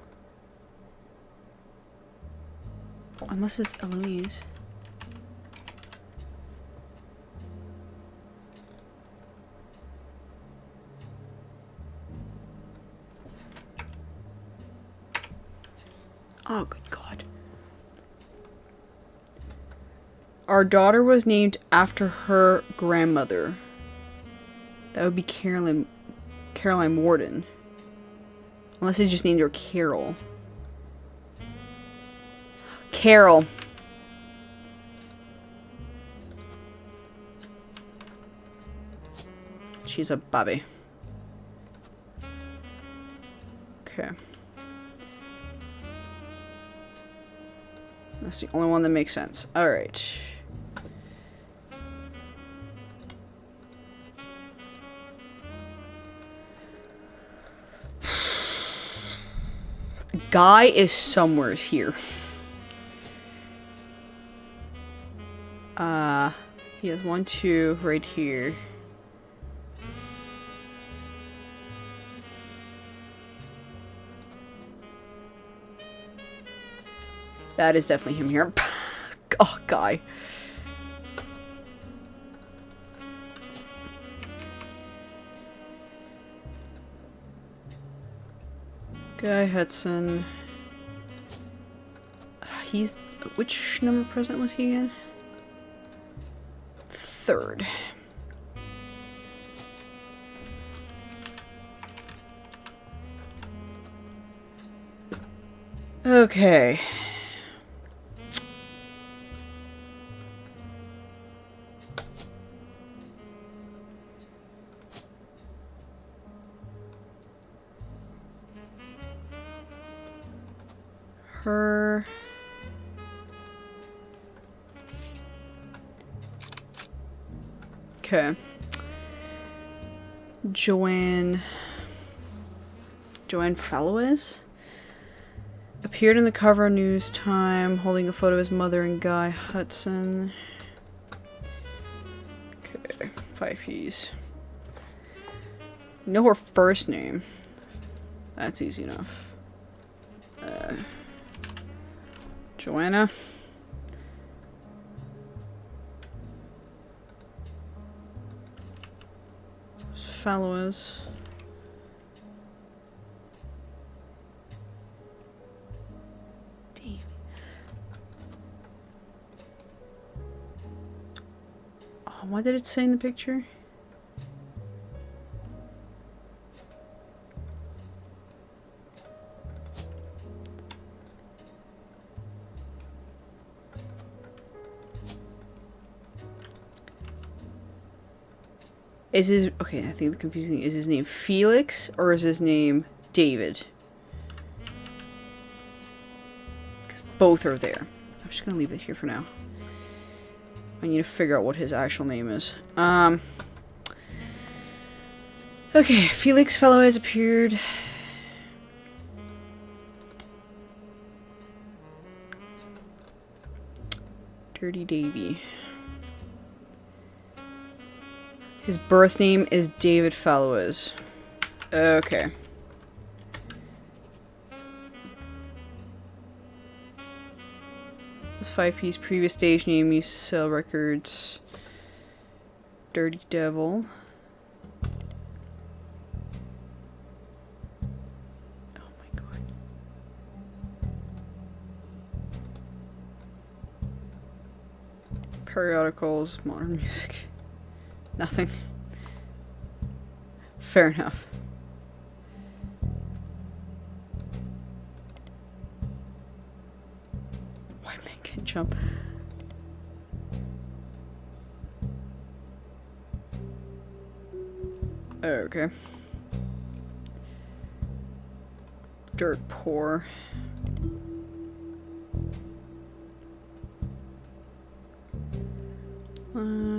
Unless it's Eloise. Oh, good God. Our daughter was named after her grandmother. That would be Caroline Warden. Unless they just named her Carol. Carol. She's a Bobby. Okay. That's the only one that makes sense. Alright. Guy is somewhere here. he has 1, 2 right here. That is definitely him here. Oh, guy. Guy Hudson. He's... Which number president was he again? 3rd. Okay. Her... Okay. Joanne Fallowes appeared in the cover of News Time holding a photo of his mother and Guy Hudson. Okay, 5 P's. Know her first name. That's easy enough. Joanna. Fallowes. Damn. Oh, what did it say in the picture? Is his... Okay, I think the confusing thing is his name Felix or is his name David? Because both are there. I'm just gonna leave it here for now. I need to figure out what his actual name is. Okay, Felix Fallowes appeared. Dirty Davy. His birth name is David Fallowes. Okay. His 5-piece previous stage name used to sell records. Dirty Devil. Oh my god. Periodicals, modern music. Nothing. Fair enough. White man can jump. Okay. Dirt poor.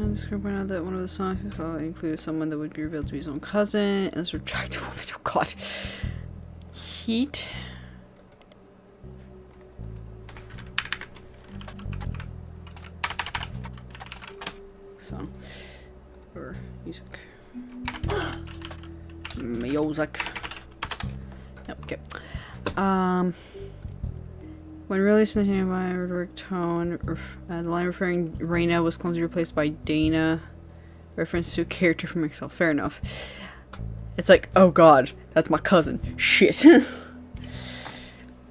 This group pointed out that one of the songs included someone that would be revealed to be his own cousin, and this attractive woman. Oh god. Heat. So. Or music. Music. Okay. When released in the by rhetoric tone, the line referring Raina was clumsily replaced by Dana, reference to a character from Excel. Fair enough. It's like, oh god, that's my cousin. Shit.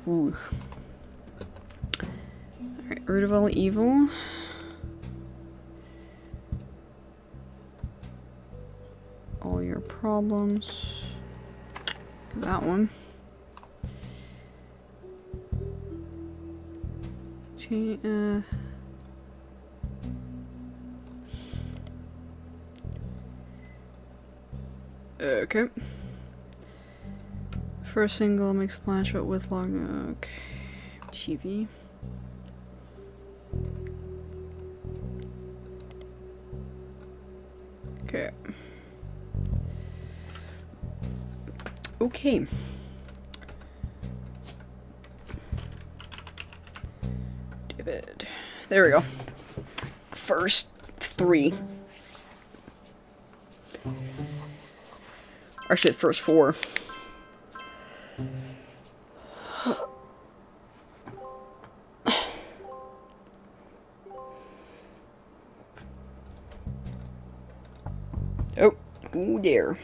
Ooh. Alright, root of all evil. All your problems. That one. Okay. First single makes splash, but with long. Okay. TV. Okay. Okay. David. There we go. first 3. Or shit, first 4. Oh, ooh there.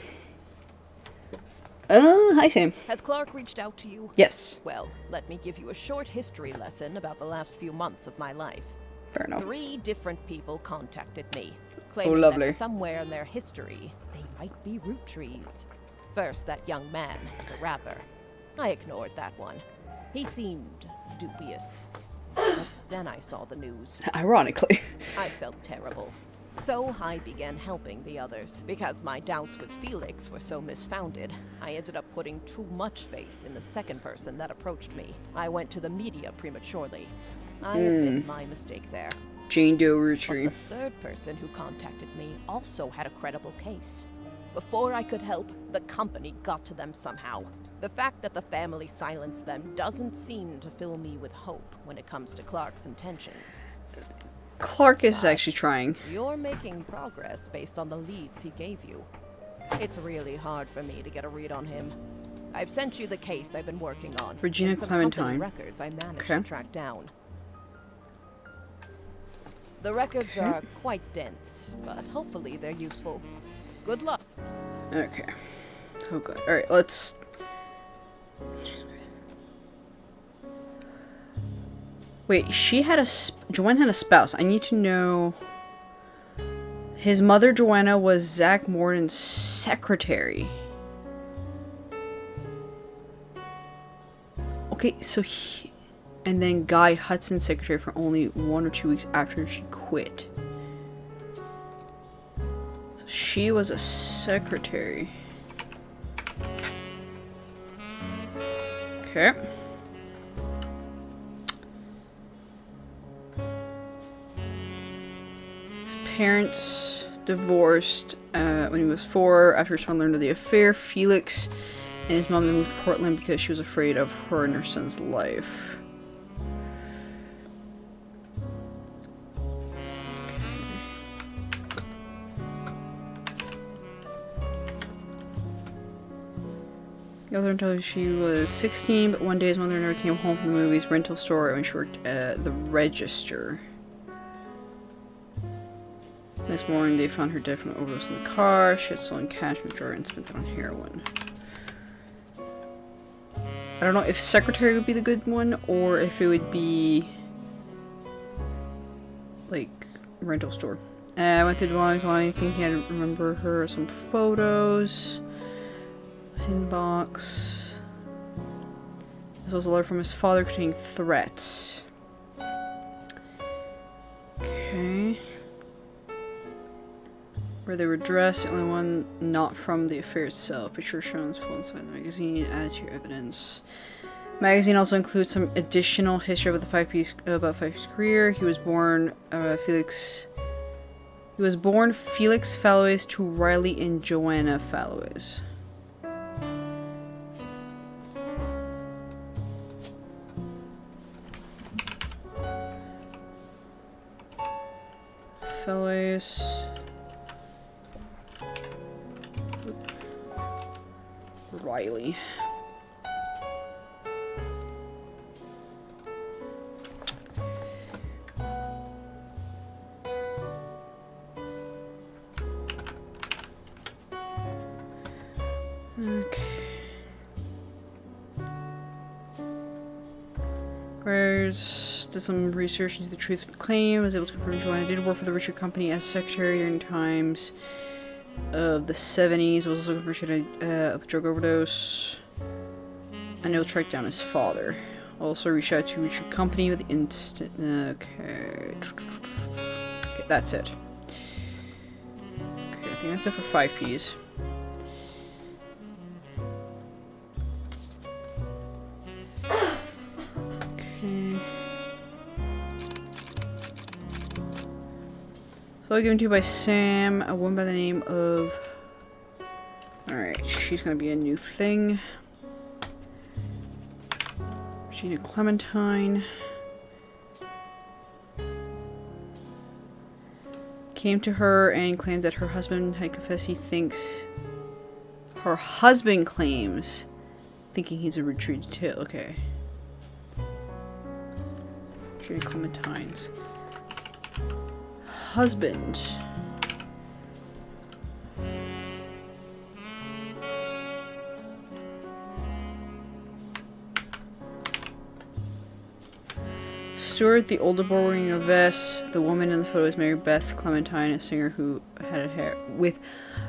Hi Sam. Has Clark reached out to you? Yes. Well, let me give you a short history lesson about the last few months of my life. Fair enough. 3 different people contacted me, Oh, claiming lovely. that somewhere in their history, they might be Roottrees. First, that young man, the rapper. I ignored that one. He seemed dubious. But then I saw the news. Ironically. I felt terrible. So I began helping the others. Because my doubts with Felix were so misfounded, I ended up putting too much faith in the second person that approached me. I went to the media prematurely. I admit my mistake there. Jane Doe But Rootree. the third person who contacted me also had a credible case. Before I could help, the company got to them somehow. The fact that the family silenced them doesn't seem to fill me with hope when it comes to Clark's intentions. Clark is actually trying. You're making progress based on the leads he gave you. It's really hard for me to get a read on him. I've sent you the case I've been working on. Regina and some company Clementine. records I managed Okay. to track down. The records are quite dense, but hopefully they're useful. Good luck. Okay. Oh god. Alright, let's... Wait, she had a... Joanna had a spouse. I need to know... His mother, Joanna, was Zach Morton's secretary. Okay, so he... And then Guy Hudson's secretary for only 1 or 2 weeks after she quit. So she was a secretary. Okay. His parents divorced when he was 4. After his son learned of the affair, Felix and his mom then moved to Portland because she was afraid of her and her son's life. The other until she was 16, but one day his mother never came home from the movie's rental store when she worked at the register. Next morning, they found her dead from an overdose in the car. She had stolen cash from the drawer and spent it on heroin. I don't know if secretary would be the good one, or if it would be like rental store. I went through the belongings. I think he had to remember her some photos. Inbox. This was a letter from his father containing threats. Okay. Where they were dressed, the only one not from the affair itself. Picture shown full inside the magazine. Added to your evidence. Magazine also includes some additional history about Five-Piece career. He was born Felix Fallows to Riley and Joanna Fallows. Fallows. Riley. Okay. Rose did some research into the truth of the claim. Was able to confirm Joanna did work for the Richard Company as secretary during times of the 70s. Was also convicted of a drug overdose. And he'll track down his father. Also reached out to Richard Company with the instant. Okay. Okay, that's it. Okay, I think that's it for 5Ps. So given to you by Sam, a woman by the name of... Alright, she's gonna be a new thing. Regina Clementine. came to her and claimed that her husband had confessed he thinks... Her husband claims thinking he's a Roottrees too. Okay. Judy Clementine's husband. Stuart, the older boy wearing a vest. The woman in the photo is Mary Beth Clementine, a singer who had hair with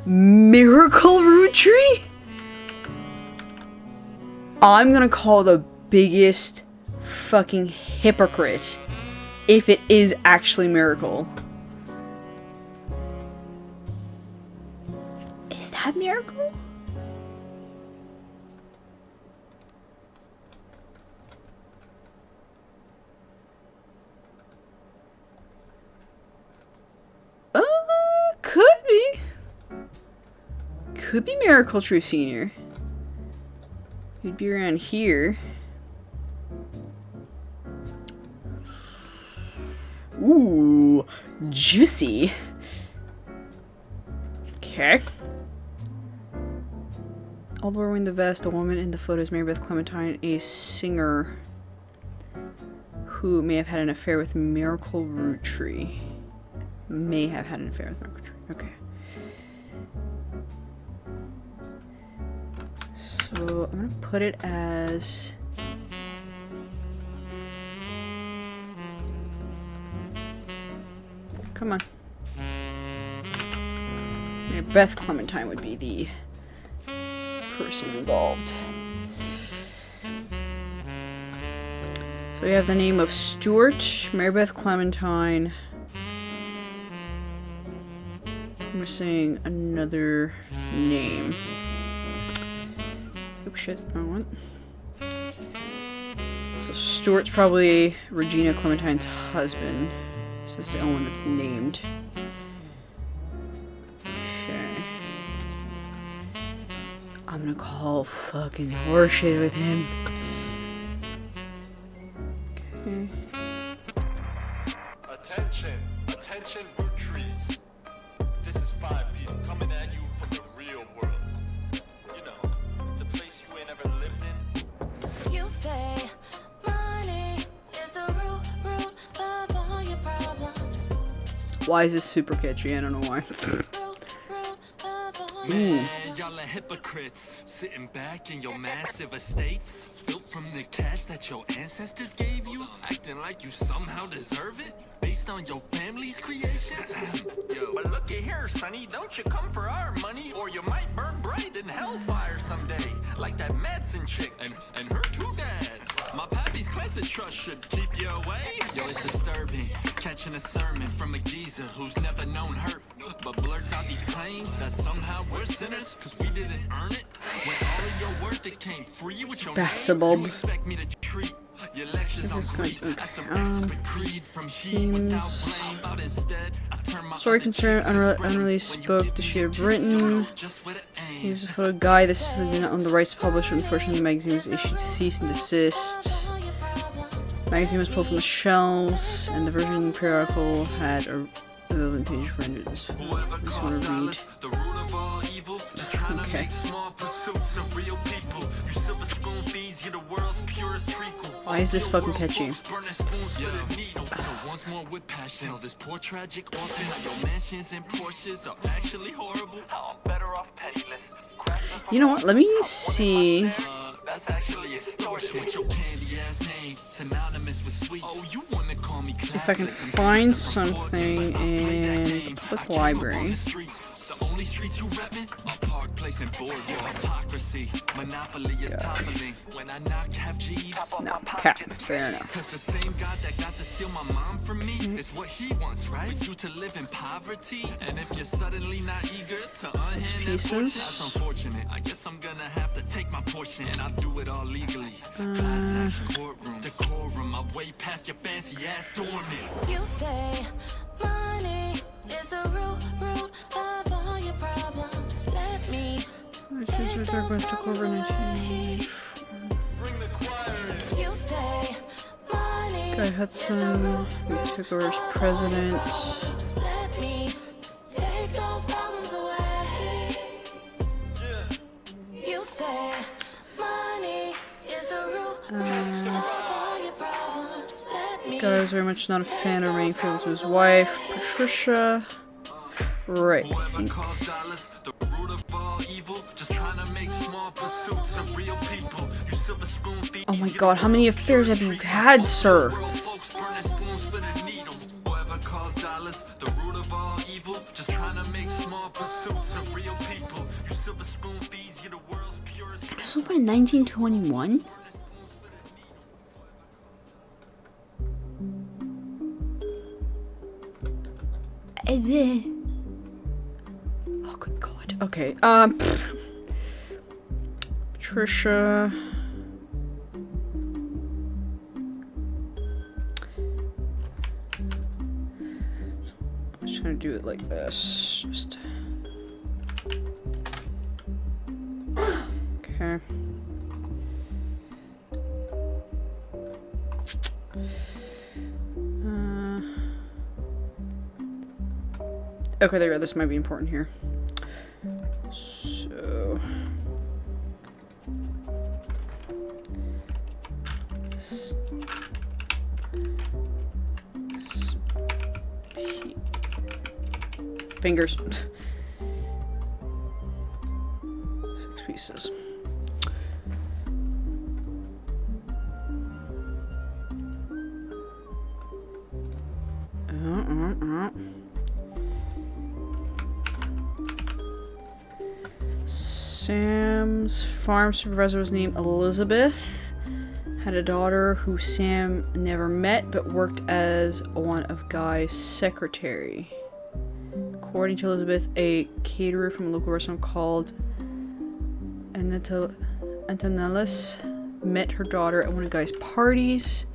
Miracle Roottrie? I'm gonna call the biggest fucking hypocrite if it is actually Miracle. Is that Miracle? Could be. Could be Miracle True Senior. He'd be around here. Ooh, juicy. Okay. All wearing the vest, the woman in the photo is Mary Beth Clementine, a singer who may have had an affair with Miracle Roottrie. May have had an affair with Miracle Roottrie. Okay. So I'm gonna put it as come on. Mary Beth Clementine would be the person involved. So we have the name of Stuart, Mary Beth Clementine. We're saying another name. Oops, shit, wrong one. So Stuart's probably Regina Clementine's husband. This is the only one that's named. Okay. I'm gonna call fucking horseshit with him. Okay. Attention, attention, Roottrees. This is 5-piece coming at you from the real world. You know, the place you ain't ever lived in. You say money is the root of all your problems. Why is this super catchy? I don't know why. Man, y'all are hypocrites, sitting back in your massive estates, built from the cash that your ancestors gave you, acting like you somehow deserve it, based on your family's creations. Yo. But looky here, sonny, don't you come for our money, or you might burn bright in hellfire someday, like that Madsen chick. And her two dads. My pappy's cleansing trust should keep you away. Yo, it's disturbing, catching a sermon from a geezer who's never known hurt, but blurts out these claims that somehow we're sinners, cause we didn't earn it. When all of your worth it came free with your name, you expect me to treat your lectures on greed as a respite creed from heat without blame, but instead I turn my Story concern, unreleased book that she had written. Here's a photo guy. This is on the rights to publish. Unfortunately, the magazine was issued cease and desist. The magazine was pulled from the shelves, and the version of the periodical had a relevant page rendered. This one to read. Okay. Why is this fucking catchy? You know what? Let me see. That's actually extortion with your candy ass name. Synonymous with sweets. Oh, you wanna call me class? If I can find something in the public library. The only streets you reppin' a Park Place and Boardwalk. Hypocrisy, monopoly is toppling. When I knock half G's. No, cap. Fair enough. Cause the same God that got to steal my mom from me is what he wants, right? For you to live in poverty. And if you're suddenly not eager to unhand that fortune, that's unfortunate. I guess I'm gonna have to take my portion, and I'll do it all legally. Class action courtroom, decorum. I'm way past your fancy ass dormant. You say money is the root of all your problems. Let me take those problems away. You say money Guy Hudson, who took over as president. let me Guy was very much not a fan of remaining faithful to his wife, Patricia. Right, I think. Oh my god, how many affairs have you had, sir? This opened in 1921? And then... Oh, good god. Okay, Patricia... I'm just gonna do it like this. Just... Okay. Okay, there we go. This might be important here. So... Fingers. 6 pieces. Sam's farm supervisor was named Elizabeth. Had a daughter who Sam never met but worked as one of Guy's secretary. According to Elizabeth, a caterer from a local restaurant called Antonellis met her daughter at one of Guy's parties,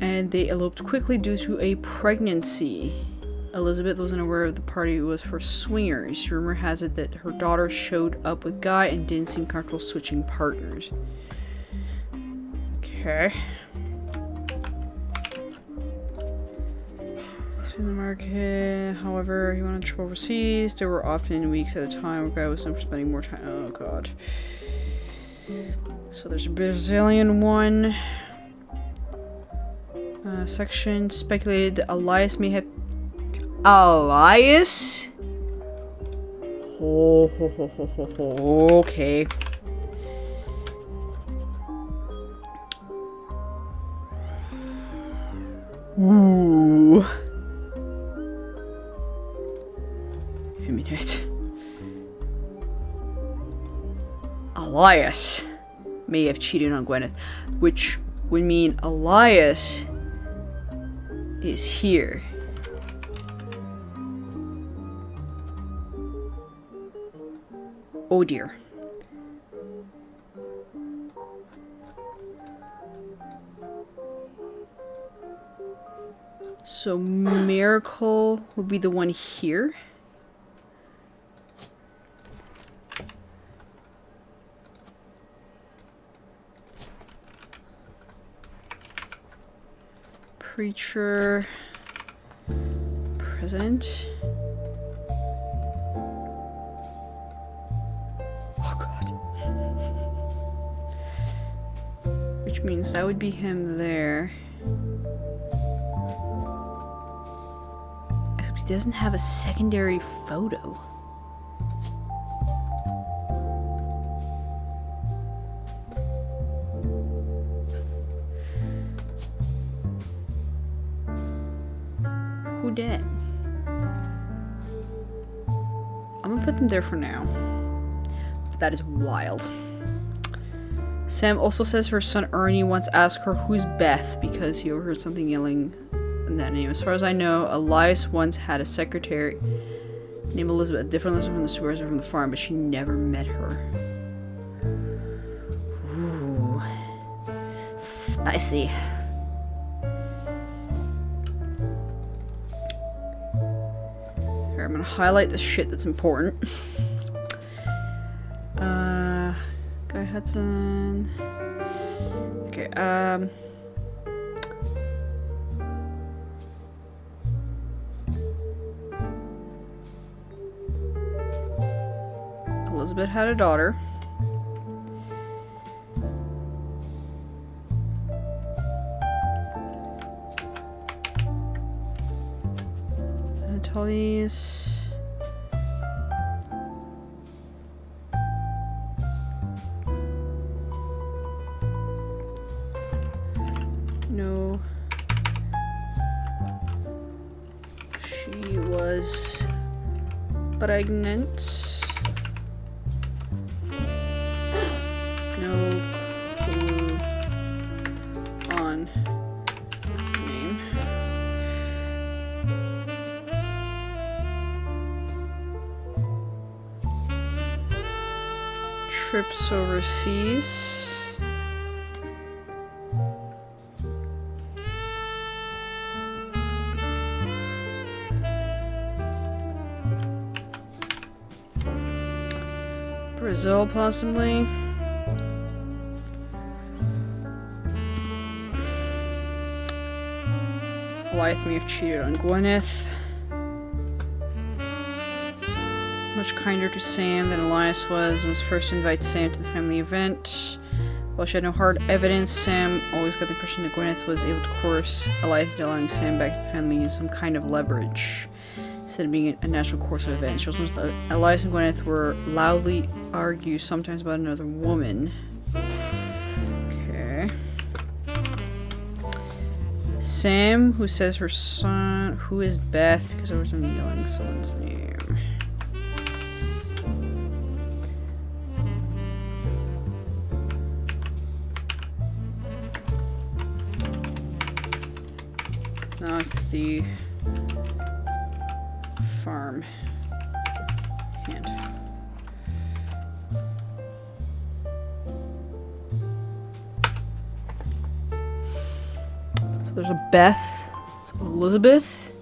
and they eloped quickly due to a pregnancy. Elizabeth wasn't aware the party was for swingers. Rumor has it that her daughter showed up with Guy and didn't seem comfortable switching partners. Okay. In the market, however, he wanted to go overseas. There were often weeks at a time where Guy was known for spending more time. Oh god. So there's a Brazilian one. Section speculated that Elias may have. Elias? Okay. Ooh. A minute. Elias may have cheated on Gwyneth, which would mean Elias is here. Oh dear. So Miracle would be the one here. Preacher. President. Oh god. Which means that would be him there. Except he doesn't have a secondary photo. Who did? I'm gonna put them there for now. But that is wild. Sam also says her son Ernie once asked her who's Beth because he overheard something yelling in that name. As far as I know, Elias once had a secretary named Elizabeth, a different Elizabeth from the supervisor from the farm, but she never met her. Ooh. Spicy. Here, I'm gonna highlight the shit that's important. Guy Hudson. Okay, Elizabeth had a daughter. Tully's. No. She was pregnant. No clue on name. Trips overseas. Brazil, possibly. Elias may have cheated on Gwyneth. Much kinder to Sam than Elias was first to invite Sam to the family event. While she had no hard evidence, Sam always got the impression that Gwyneth was able to coerce Elias into allowing Sam back to the family using some kind of leverage, instead of being a natural course of events. She also knows that Elias and Gwyneth were loudly argue sometimes about another woman. Okay. Sam, who says her son, who is Beth, because I was yelling someone's name. Not the farm hand. So there's a Beth, so Elizabeth.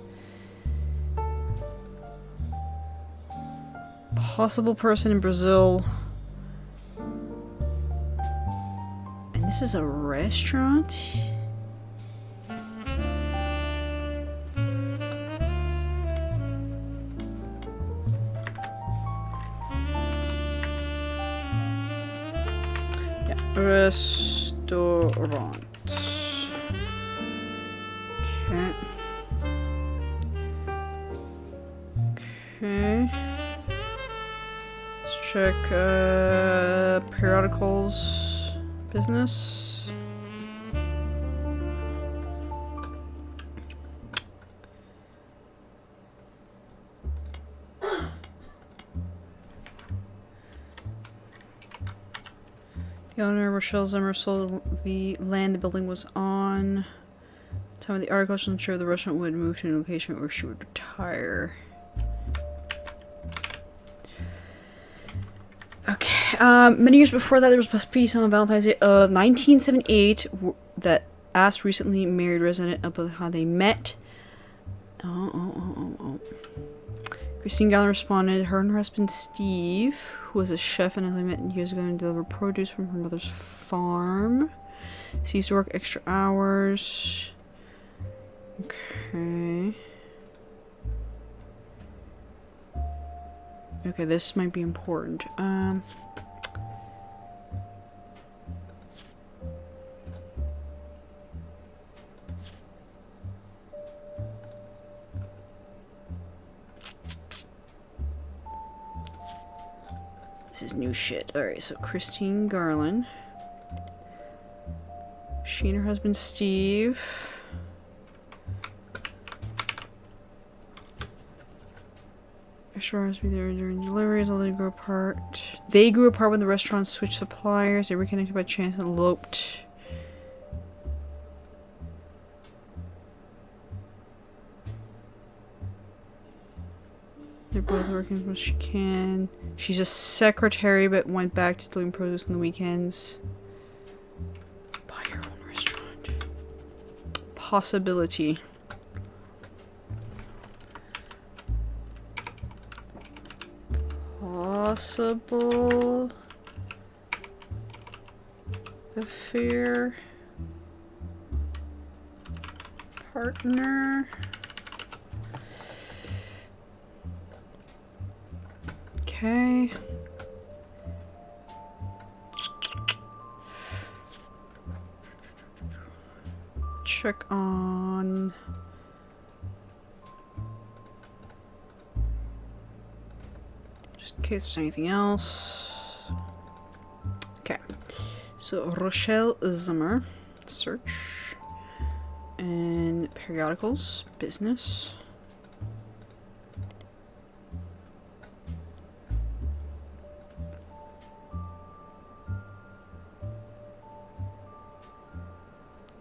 Possible person in Brazil. And this is a restaurant? Restaurant. Okay. Okay. Let's check periodicals business. The owner, Rochelle Zimmer, sold the land the building was on. At the time of the article, she wasn't sure the restaurant would move to a new location or she would retire. Okay. Many years before that, there was supposed to be some on Valentine's Day of 1978 that asked recently married resident about how they met. Christine Gallen responded, her and her husband Steve, who was a chef and as I met years ago and delivered produce from her mother's farm. She used to work extra hours. Okay. Okay, this might be important. This is new shit. Alright, so Christine Garland. She and her husband Steve. Extra hours be there during deliveries, although they grew apart. They grew apart when the restaurant switched suppliers. They reconnected by chance and eloped. They're both working as much as she can. She's a secretary, but went back to doing produce on the weekends. Buy your own restaurant. Possibility. Possible affair. Partner. Okay. Check on Just in case there's anything else. Okay. So Rochelle Zimmer, search. And periodicals, business.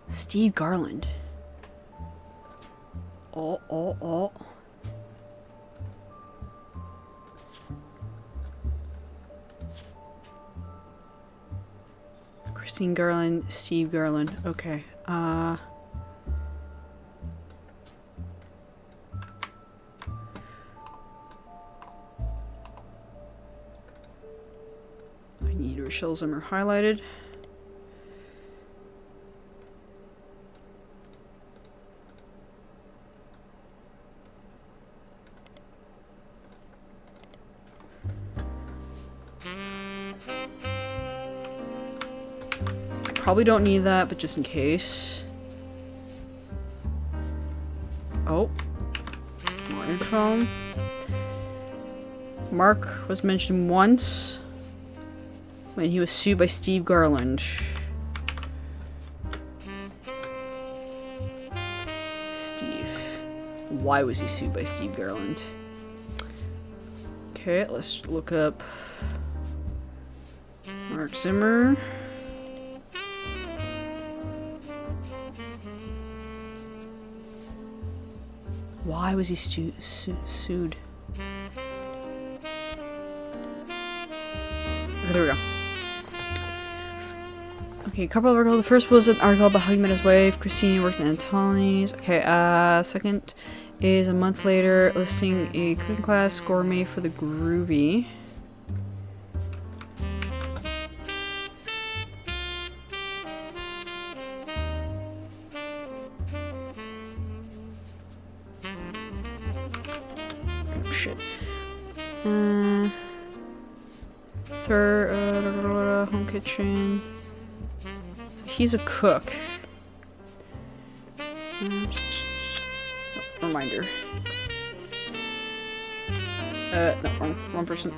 Steve Garland. Oh. Christine Garland, Steve Garland. Okay. I need Rochelle Zimmer highlighted. Probably don't need that, but just in case. Oh. More info. Mark was mentioned once when he was sued by Steve Garland. Steve. Why was he sued by Steve Garland? Okay, let's look up Mark Zimmer. Why was he sued? Okay, there we go. Okay, a couple of articles. The first was an article about how he met his wife, Christine, worked in Anthony's. Okay, second is a month later, listing a cooking class gourmet for the groovy. Shit. Third, home kitchen. So he's a cook. Oh, reminder. No, wrong person.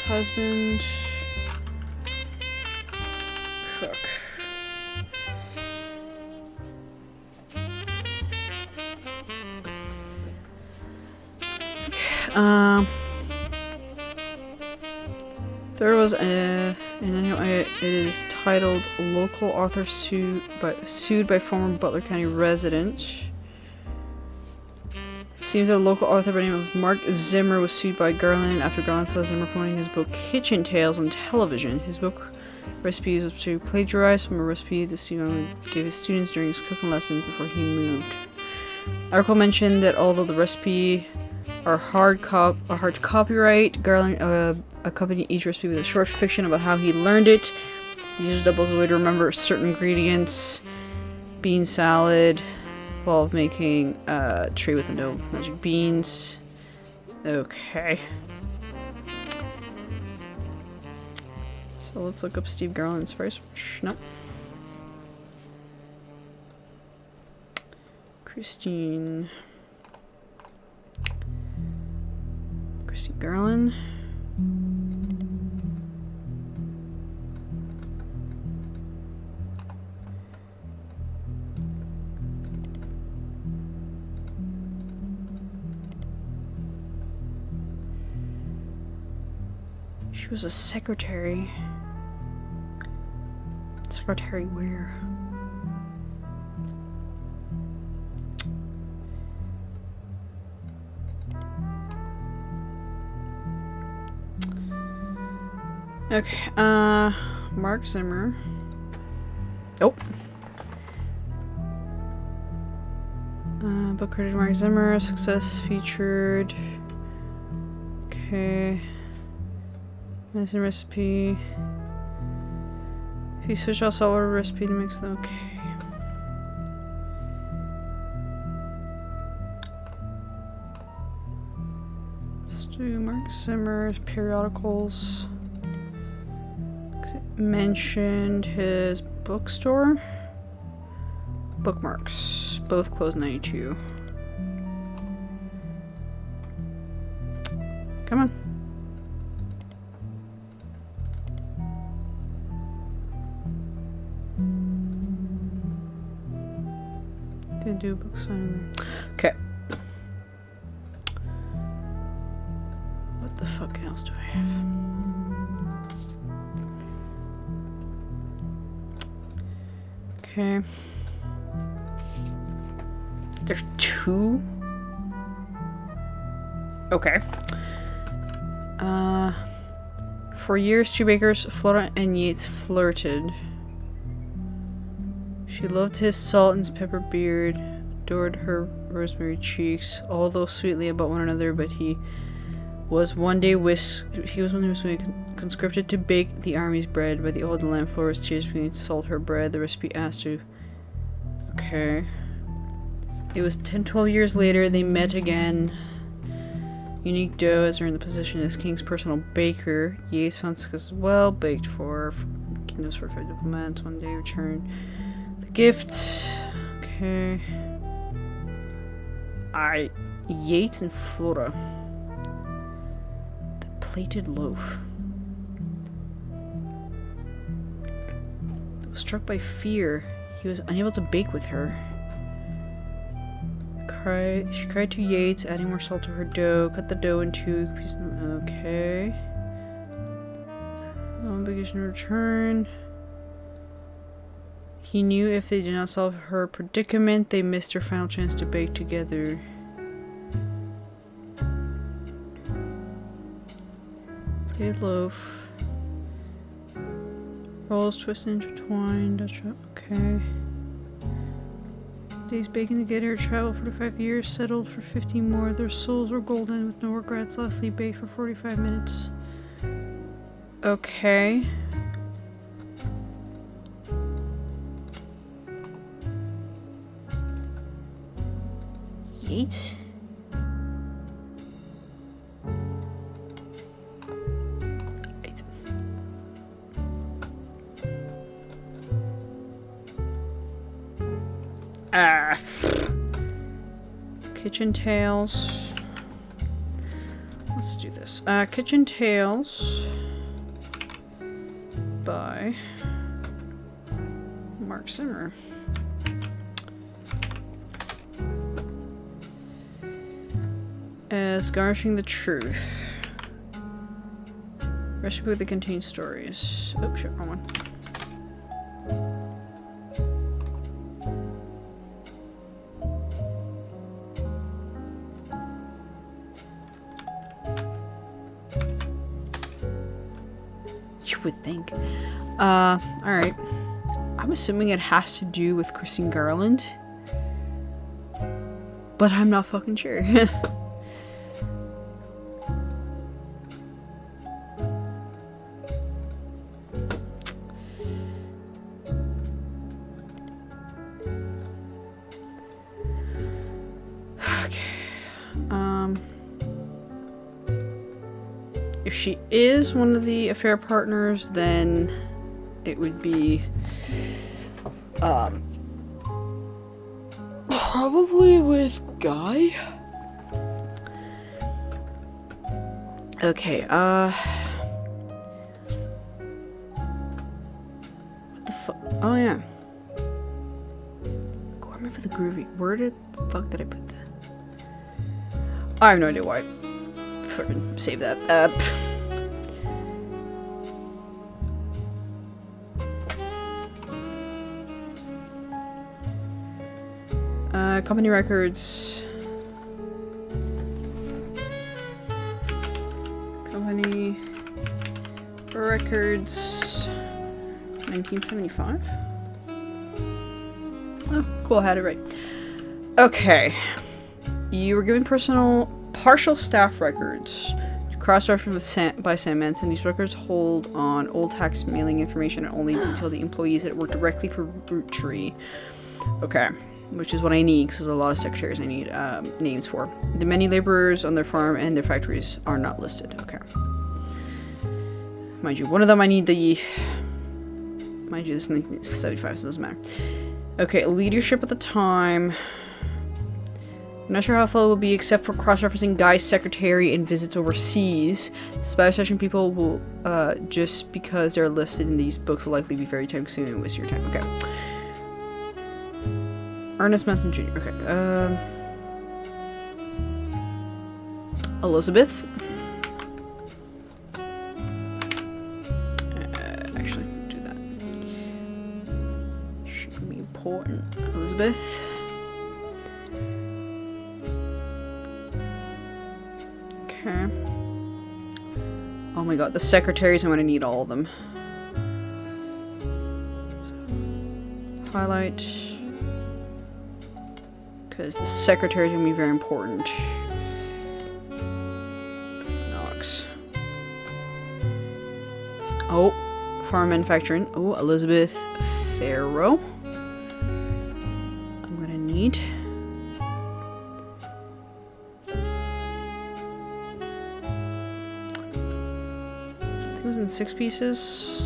Husband. Cook. Okay. There was it is titled "Local Author Sued by Former Butler County Resident." Seems that a local author by the name of Mark Zimmer was sued by Garland after Garland saw Zimmer promoting his book Kitchen Tales on television. His book recipes was to plagiarize from a recipe that Steve gave his students during his cooking lessons before he moved. Article mentioned that although the recipe are hard to copyright, Garland accompanied each recipe with a short fiction about how he learned it. These used doubles as a way to remember certain ingredients. Bean salad, while making a tray with no magic beans. Okay. So let's look up Steve Garland's price. Nope. Christine Garland. She was a secretary. Secretary where? Okay, Mark Zimmer. Oh. Book credit Mark Zimmer, success featured. Okay. Medicine recipe. If you switch out saltwater recipe to mix them, okay. Let's do Mark Zimmer's periodicals. Mentioned his bookstore. Bookmarks. Both closed 92. Come on. Did do book signing. Okay. What the fuck else do I have? Okay. There's 2. Okay. For years, two bakers, Flora and Yates, flirted. She loved his salt and pepper beard, adored her rosemary cheeks, all those sweetly about one another, but he was one day conscripted to bake the army's bread by the old lamb. Flora's tears began to salt her bread. The recipe asked to. Okay. It was 12 years later they met again. Unique dough as her in the position as King's personal baker. Yates found as well, baked for kingdoms for 5 diplomats. One day returned the gift. Okay. Yates and Flora. The plated loaf. Struck by fear, he was unable to bake with her. She cried to Yates, adding more salt to her dough. Cut the dough in 2 pieces. Okay. No obligation to return. He knew if they did not solve her predicament, they missed their final chance to bake together. Plated loaf. Rolls twisted, intertwined. Okay. Days baking together, traveled for 5 years, settled for 15 more. Their souls were golden with no regrets. Lastly, baked for 45 minutes. Okay. Yates? Kitchen Tales. Let's do this. Kitchen Tales by Mark Zimmer. As Garnishing the Truth. Recipe that contains stories. Oh shit, wrong one. Would think. Alright. I'm assuming it has to do with Christine Garland. But I'm not fucking sure. If she is one of the affair partners, then it would be probably with Guy. Okay, what the fuck? Oh yeah. Gorman for the Groovy. Where the fuck did I put that? I have no idea why. Save that. Company records. Company records. 1975. Oh, cool. I had it right. Okay. You were given partial staff records cross-referenced by Sam Manson. These records hold on old tax mailing information and only detail the employees that work directly for Roottrees. Okay, which is what I need because there's a lot of secretaries I need names for. The many laborers on their farm and their factories are not listed. Okay. Mind you, one of them I need the... Mind you, this is 75, so it doesn't matter. Okay, leadership at the time. I'm not sure how full it will be, except for cross-referencing Guy's secretary and visits overseas. Spy session people will, just because they're listed in these books, will likely be very time-consuming and waste your time. Okay. Ernest Manson Jr. Okay, Elizabeth. Actually, do that. Should be important. Elizabeth. Okay. Oh my god, the secretaries, I'm gonna need all of them. So, highlight. Because the secretaries are gonna be very important. Knox. Oh, farm manufacturing. Oh, Elizabeth Farrow. I'm gonna need. I think it was in 6 pieces.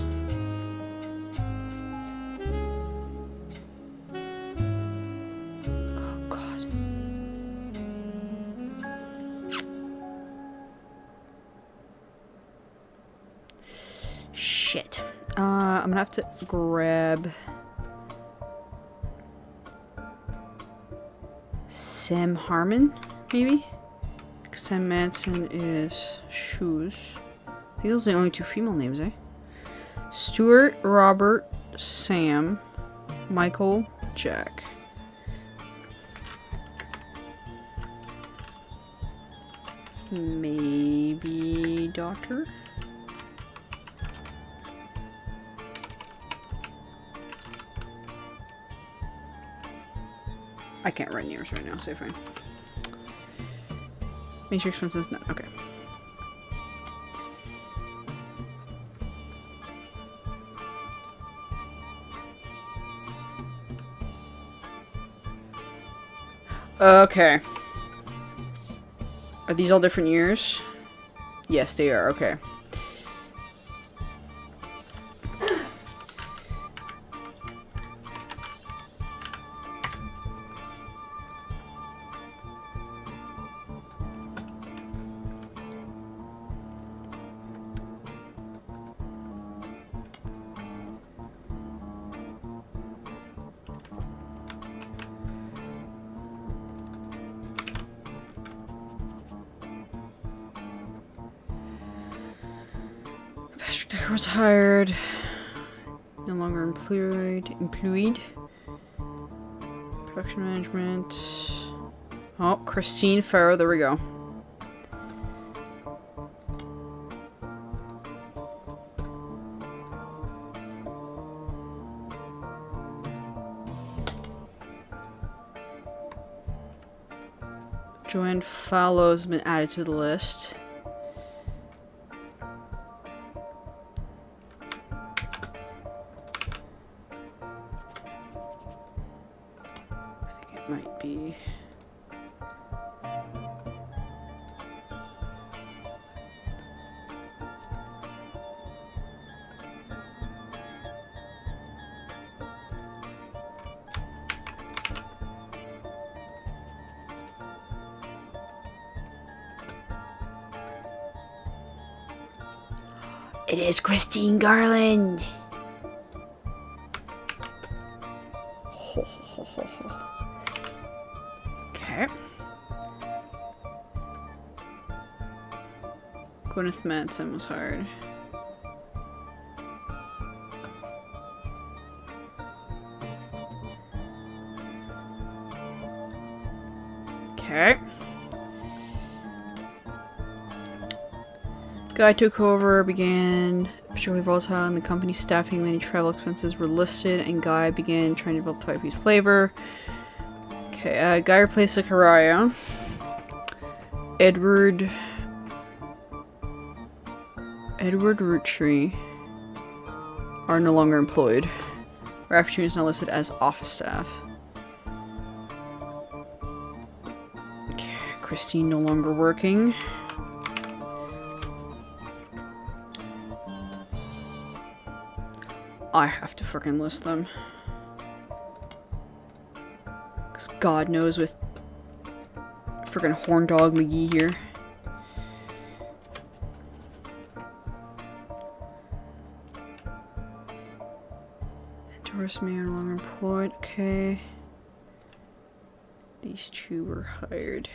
Oh god. Shit. I'm gonna have to grab Sam Harmon, maybe? Because Sam Manson is shoes. I think those are the only 2 female names, eh? Stuart, Robert, Sam, Michael, Jack. Maybe Doctor? I can't write names right now, so fine. Major expenses, no, okay. Okay. Are these all different years? Yes, they are, okay. Patrick Decker was hired. No longer employed. Production management. Oh, Christine Farrow. There we go. Joanne Fallow's been added to the list. Might be. It is Christine Garland. Okay. Gwyneth Madsen was hired. Okay. Guy took over, began particularly volatile, and the company staffing many travel expenses were listed, and Guy began trying to develop 5-piece flavor. Okay, Guy replaced Zachariah. Edward Roottrees are no longer employed. Our opportunity is now listed as office staff. Okay, Christine no longer working. I have to frickin' list them. Because God knows with frickin' Horn Dog McGee here. Doris May are no longer employed. Okay. These two were hired.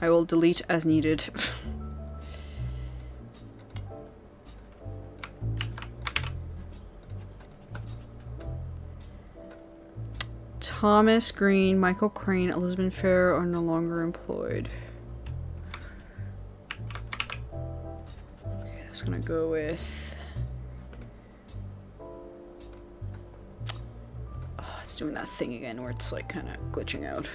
I will delete as needed. Thomas Green, Michael Crane, Elizabeth Farrow are no longer employed. Okay, that's gonna go with... Oh, it's doing that thing again where it's like kind of glitching out.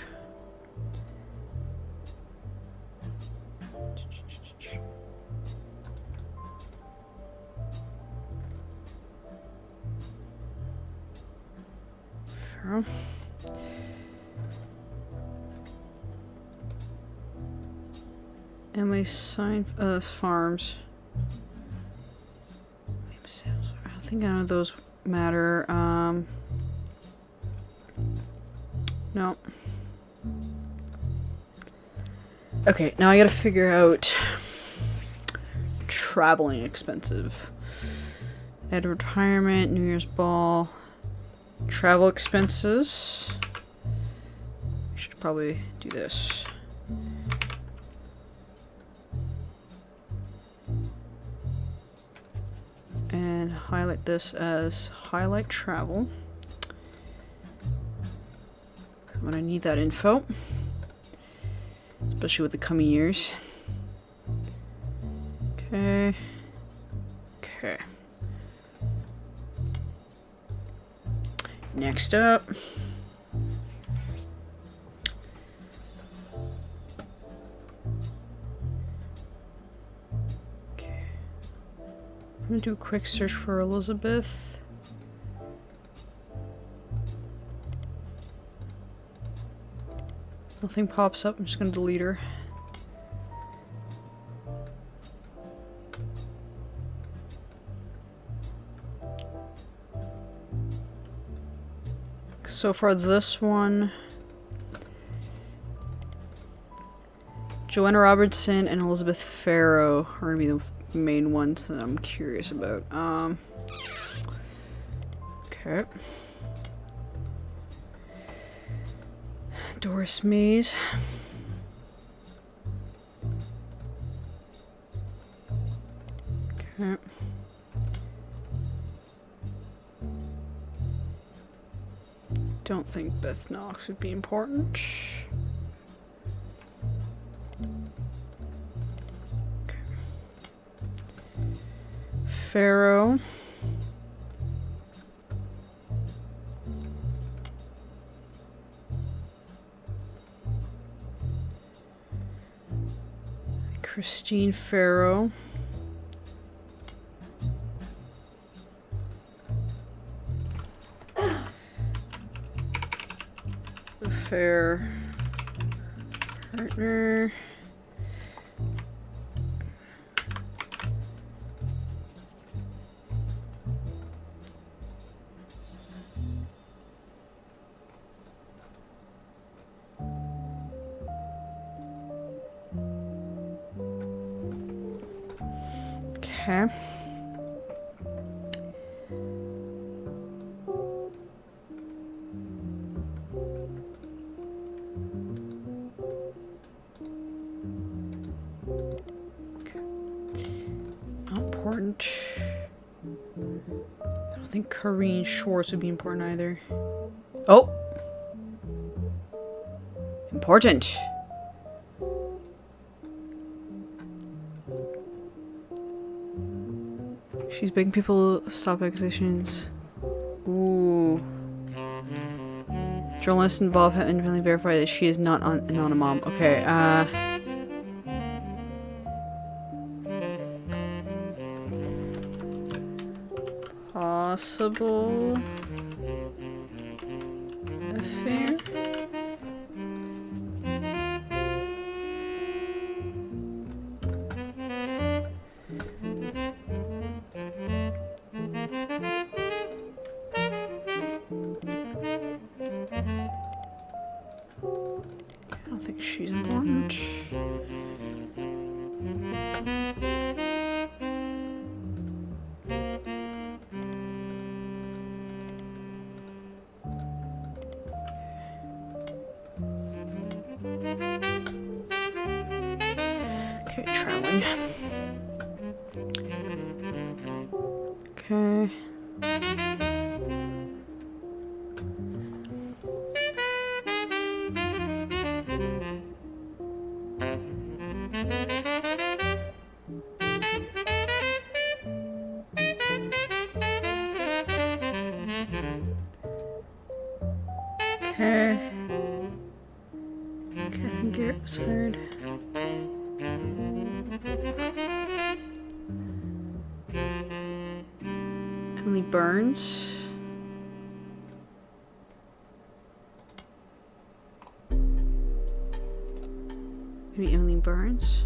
Farrow. Emily signed farms. I don't think none of those matter. No. Okay, now I gotta figure out traveling expensive. At retirement, New Year's ball, travel expenses. I should probably do this. And highlight this as highlight travel. I'm gonna need that info, especially with the coming years. Okay. Okay. Next up. I'm gonna do a quick search for Elizabeth. Nothing pops up, I'm just gonna delete her. So far this one, Joanna Robertson and Elizabeth Farrow are gonna be the main ones that I'm curious about. Okay. Doris Mays. Okay. Don't think Beth Knox would be important. Farrow. Christine Farrow. Affair partner. Okay. Not important. I don't think Corrine Schwartz would be important either. Oh! Important! She's begging people to stop accusations. Ooh. Journalists involved have independently verified that she is not an anonymous. Okay, possible affair? Okay. Catherine Garrett was hired. Emily Burns. Maybe Emily Burns.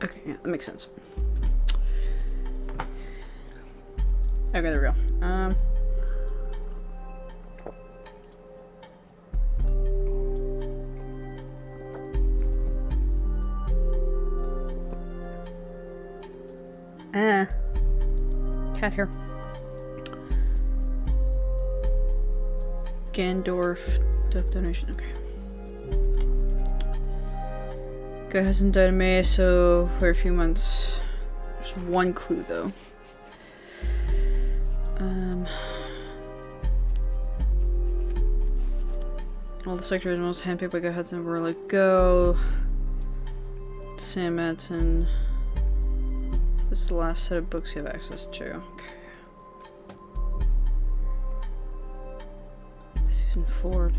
Okay, yeah, that makes sense. Okay, there we go. Cat hair. Gandorf donation. Okay. Guy hasn't died in May, so for a few months. There's one clue though. All the sectors most handpicked by Guy Hudson were let go. Sam Madsen. So this is the last set of books you have access to. Okay. Susan Ford.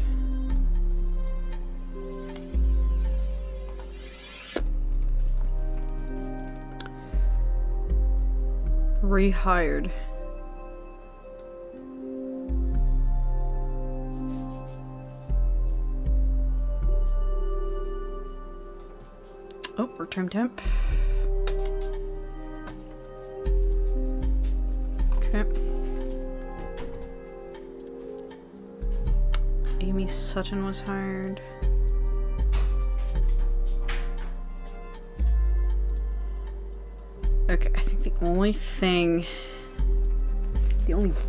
Rehired. Oh, return temp. Okay. Amy Sutton was hired. Okay, I think the only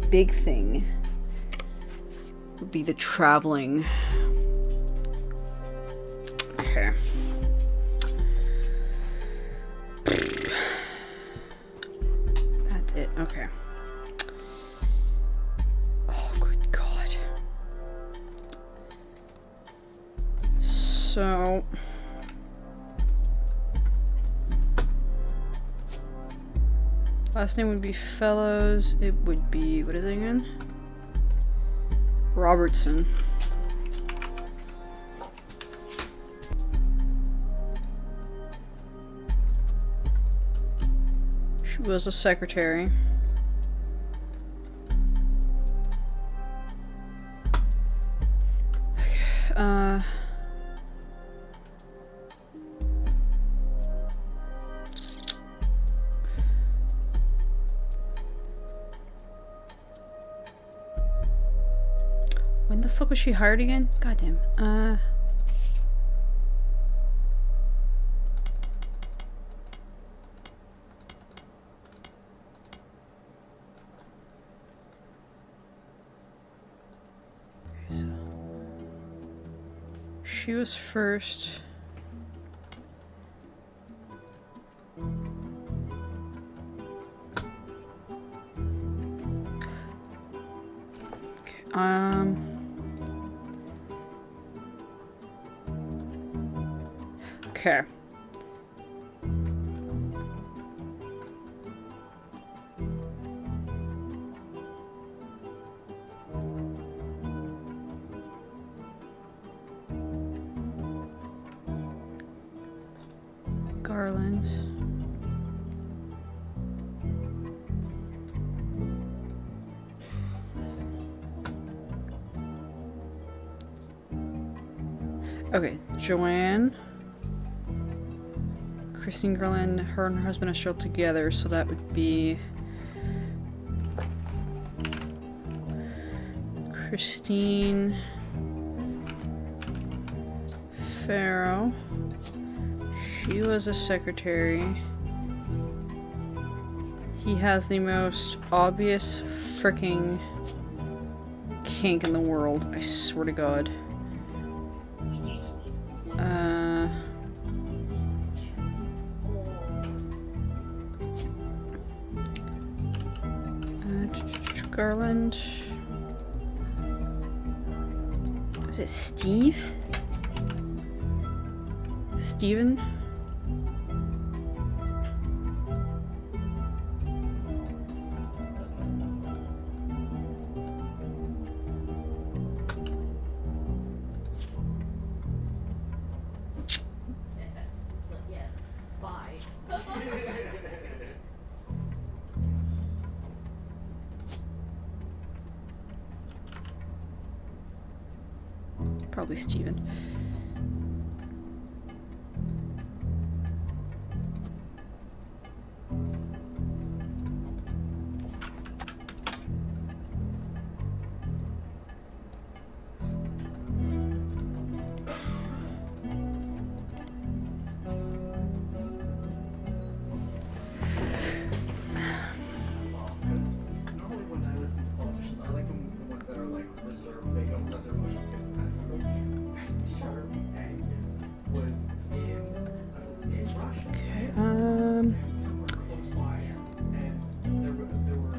big thing would be the traveling. Okay. That's it, okay. Oh, good God. So... last name would be Fellows. It would be, what is it again? Robertson. She was a secretary. Okay, when the fuck was she hired again? Goddamn. She was first. Okay, okay. Garland. Okay, Joanne. Christine Garland, her and her husband are still together, so that would be Christine Farrow. She was a secretary. He has the most obvious freaking kink in the world, I swear to God. Garland. Is it Steve? Steven? Probably Steven. Normally when I listen to politicians, I like them the ones that are like reserved. They don't let their emotions get the best of them. Charlie Angus was in Russia. Okay, Somewhere close by, and there were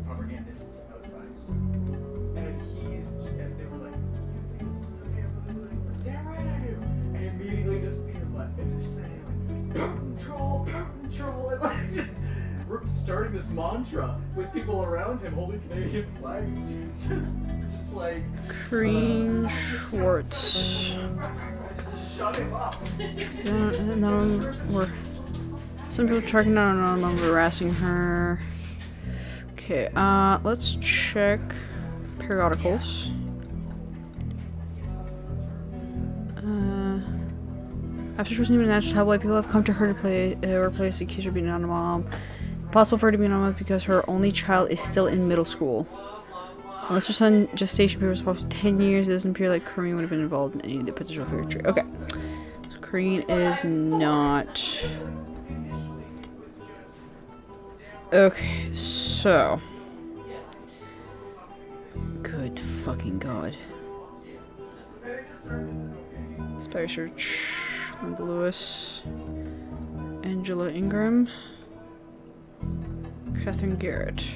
propagandists outside. And they were like, "You think this is okay?" He's like, "Damn right I do." And immediately just being like, and just saying like, "Power control," and like just starting this mantra with people around him holding Canadian flags. just like Green Schwartz. shut him up. Some people tracking down on them, harassing her. Okay, let's check periodicals. After she was named a national tabloid, people have come to her to replace the accused of being a mom. Possible for her to be anonymous because her only child is still in middle school. Unless her son gestation period was supposed to 10 years, it doesn't appear like Corrine would have been involved in any of the potential fair trade. Okay. So Corrine is not. Okay, so. Good fucking god. Spy search. Linda Lewis. Angela Ingram. Catherine Garrett.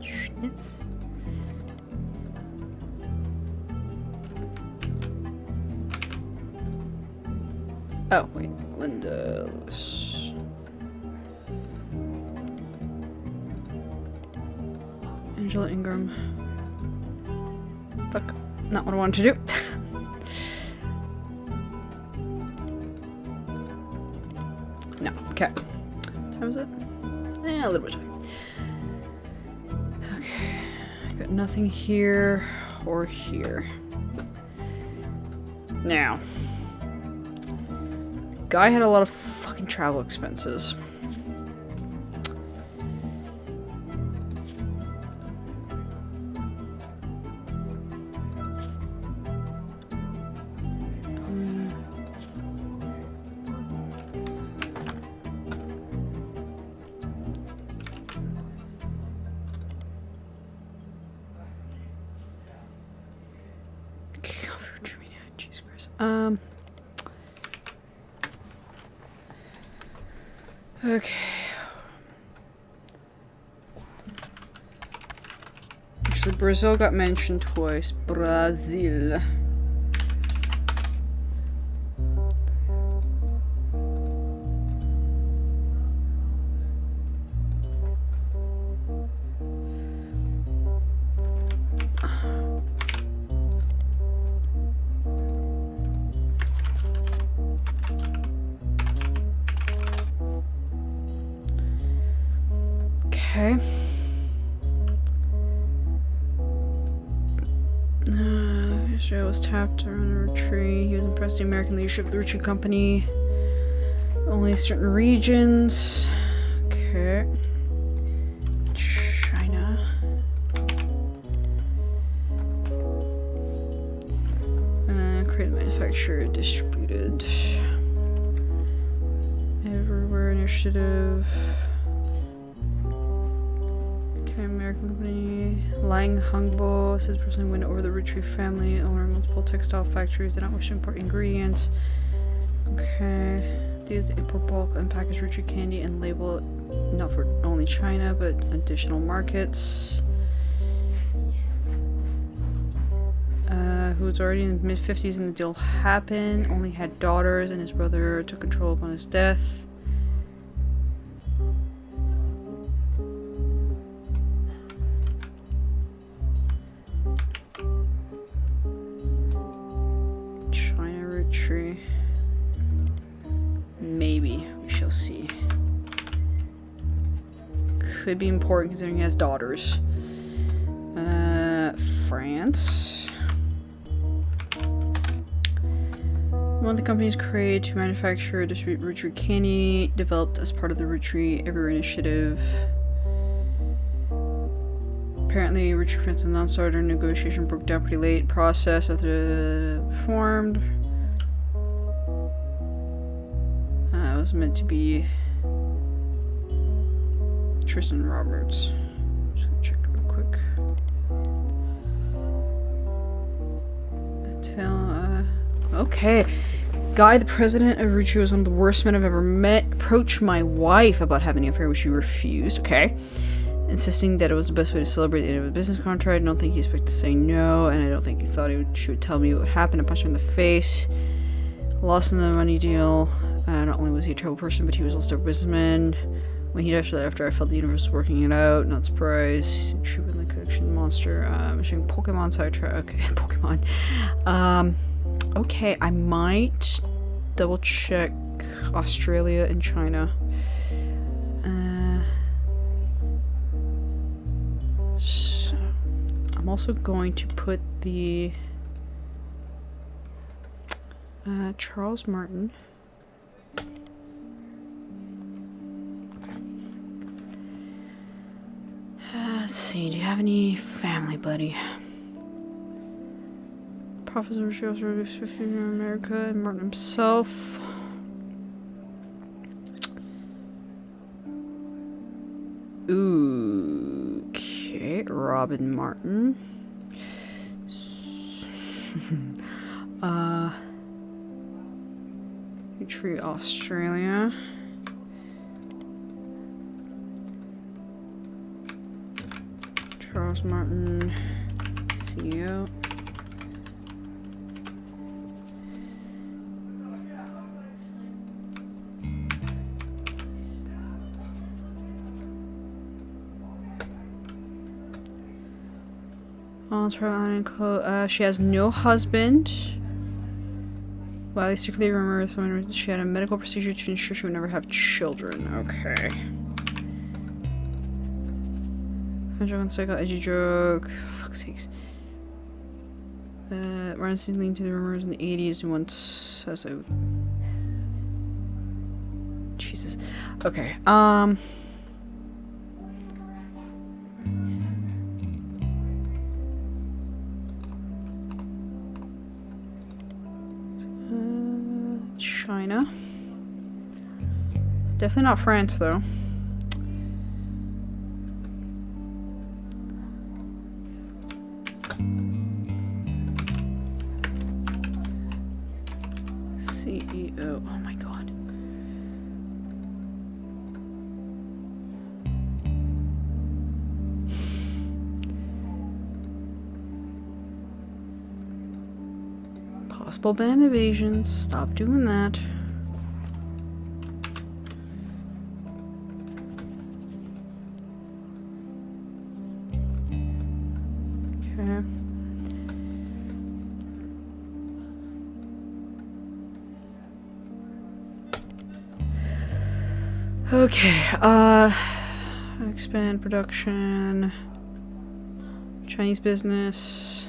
Schnitz. Oh, wait. Linda Lewis. Angela Ingram. Fuck. Not what I wanted to do. No. Okay. What time is it? A little bit of time. Okay. I got nothing here or here. Now. Guy had a lot of fucking travel expenses. Jesus Christ. Okay. Actually, Brazil got mentioned twice. Brazil. Okay. Israel was tapped around a Roottrees. He was impressed with the American leadership of the Roottrees Company. Only certain regions. Okay. China. Created, manufactured, distributed. Everywhere initiative. Okay, American company. Lang Hangbo says personally went over the Roottrees family owner multiple textile factories. Did not wish to import ingredients. Okay. These import bulk and package Roottrees candy and label it not for only China but additional markets. Who was already in the mid-50s and the deal happened. Only had daughters and his brother took control upon his death. China Roottrees. Maybe. We shall see. Could be important considering he has daughters. France. One of the companies created to manufacture and distribute Roottrees candy, developed as part of the Roottrees Everywhere initiative. Apparently, Roottrees France's non-starter negotiation broke down pretty late process after formed. It was meant to be Tristan Roberts. Just gonna check real quick. Okay. Guy, the president of Roottrees, was one of the worst men I've ever met. Approached my wife about having an affair, which she refused. Okay. Insisting that it was the best way to celebrate the end of a business contract. I don't think he expected to say no, and I don't think he thought she would tell me what happened. I punched her in the face. Lost in the money deal. Not only was he a terrible person, but he was also a businessman. When he died after, I felt the universe was working it out. Not surprised. Troop in the collection monster. Machine Pokemon sidetrack. Okay, Pokemon. Okay, I might double check Australia and China. So I'm also going to put the Charles Martin. Let's see, do you have any family, buddy? Professor Roottrees 50 in America and Martin himself. Ooh, okay, Robin Martin. Roottrees Australia. Charles Martin, CEO. She has no husband. While they secretly remember someone, she had a medical procedure to ensure she would never have children. Okay. Joke on cycle, edgy joke. Fuck's sakes. Martin seemed leaned to the rumors in the 80s and once as a Jesus. Okay. China. Definitely not France, though. CEO. Oh my god. Possible ban evasions. Stop doing that. Okay. Okay, expand production. Chinese business.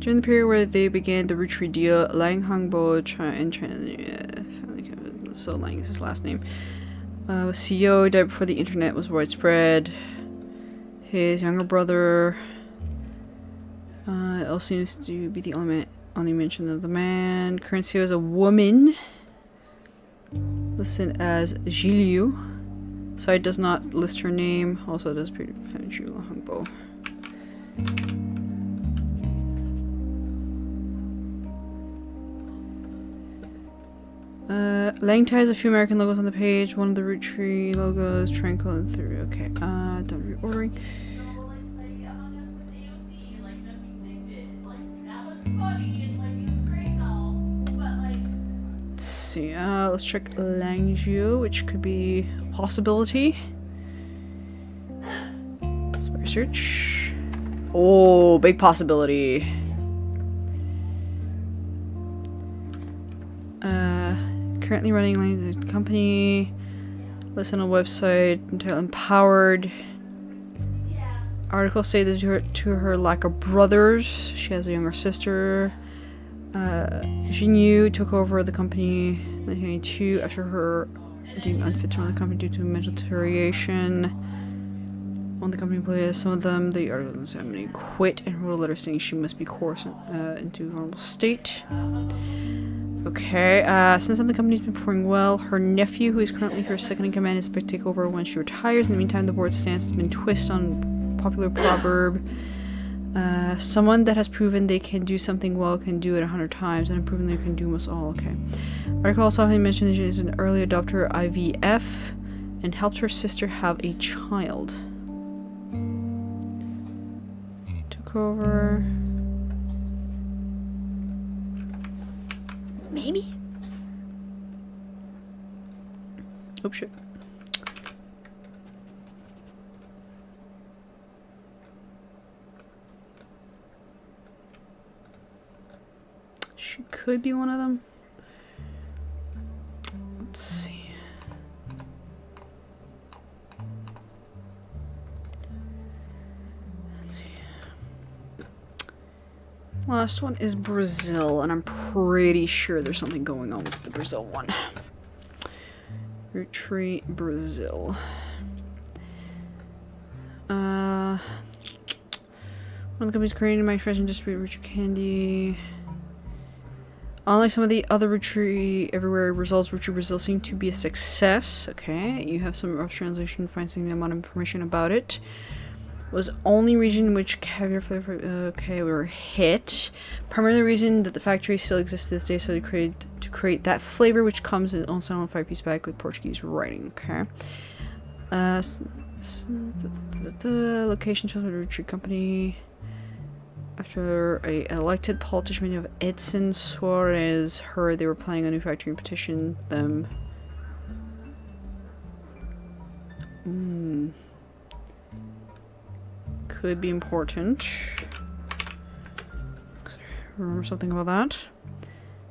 During the period where they began the Roottrees deal, Lang Hangbo in China, so Lang is his last name, was CEO, died before the internet was widespread. His younger brother also seems to be the only mention of the man. Current CEO is a woman, listed as Jiliu. Site does not list her name. Also does Hangbo. Lang ties a few American logos on the page. One of the Roottrees logos, Tranquil and 3. Okay, done reordering. Let's see, let's check Langzhou, which could be a possibility. Spy search. Oh, big possibility. Currently running the company. Listen on a website entitled Empowered. Articles say that to her lack of brothers, she has a younger sister. Jinyu took over the company in 1992 after her deemed unfit to run the company due to mental deterioration. On the company employees, some of them, the article examining quit and wrote a letter saying she must be coerced into a vulnerable state. Okay, since then the company's been performing well. Her nephew, who is currently her second-in-command, is expected to take over when she retires. In the meantime, the board's stance has been twisted on popular proverb. Someone that has proven they can do something well can do it 100 times, and proven they can do almost all. Okay. Article also mentioned that she is an early adopter IVF and helped her sister have a child. Took over. Maybe? Oh shit. She could be one of them. Let's see. Last one is Brazil, and I'm pretty sure there's something going on with the Brazil one. Roottrees, Brazil. One of the companies creating manufacturing and distribute Roottrees candy. Unlike some of the other Roottrees everywhere results, Roottrees Brazil seem to be a success. Okay, you have some rough translation, find some amount of information about it. Was only region in which caviar flavor. Okay, we were hit. Primarily the reason that the factory still exists to this day, so they create that flavor, which comes in on a 5-piece bag with Portuguese writing. Okay. Location chosen by the Roottrees company. After a elected politician of Edson Suarez heard they were planning a new factory and petitioned them. Could be important. Remember something about that.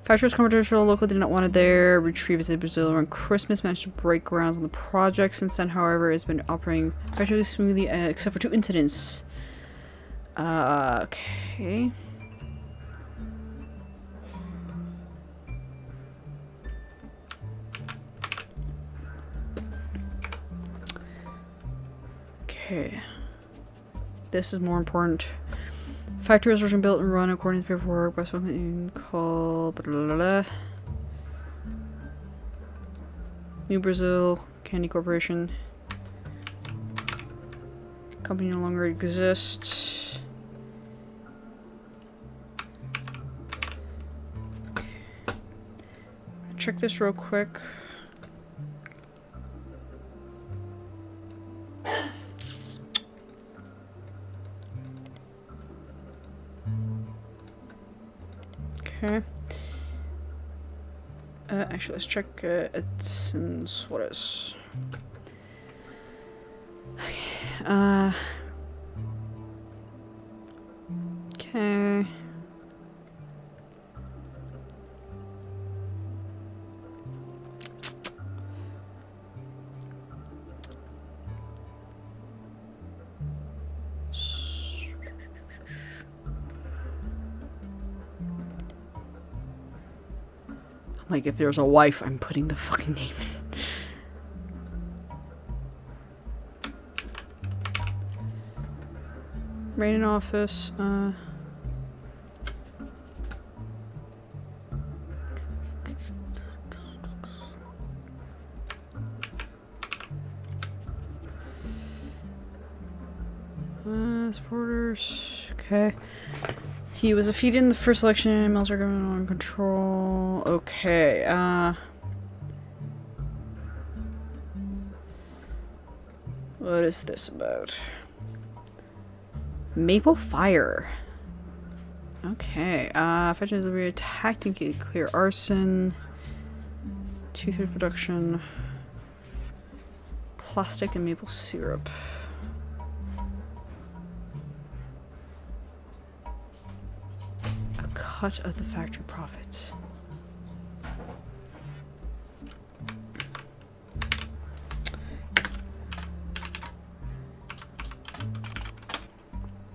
Factory was controversial. Local did not want it there. Roottrees visited Brazil around Christmas. Managed to break ground on the project. Since then, however, it's been operating relatively smoothly, except for 2 incidents. Okay. Okay. This is more important. Factory was originally built and run according to paperwork by something called New Brazil Candy Corporation. Company no longer exists. Check this real quick. Okay. Actually, let's check Edson Suarez. Okay. Okay. Like, if there's a wife, I'm putting the fucking name in. Right in office, supporters. Okay. He was defeated in the first election. Mills are government on control. Okay. What is this about? Maple fire. Okay. Fetching delivery, tactically clear arson. 2/3 production. Plastic and maple syrup. Cut of the factory profits.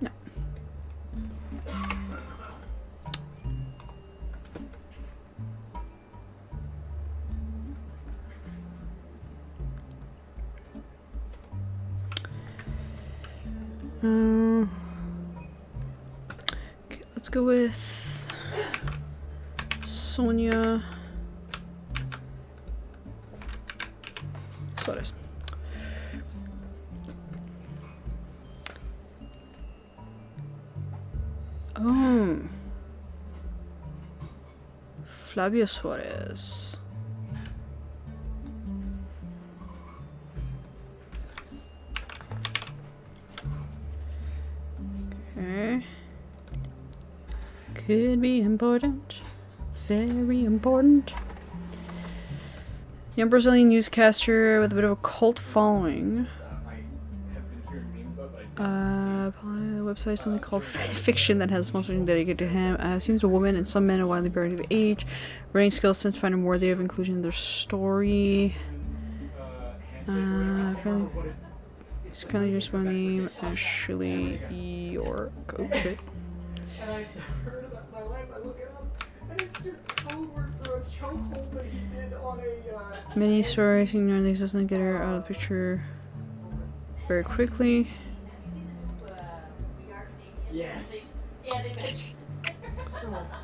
No. Okay, let's go with Sonia Suarez. Oh, Flavio Suarez. Okay, could be important. Very important. Young Brazilian newscaster with a bit of a cult following. The website something called fiction that has something dedicated to him. Seems a woman and some men of widely varied of age. Writing skills since find him worthy of inclusion in their story. He's currently just my name, Ashley York. Oh shit. And I heard about my life, I look it up, and it's just code word for a chokehold that he did on a, Many stories ignore the existence, get her out of the picture very quickly. Yes. So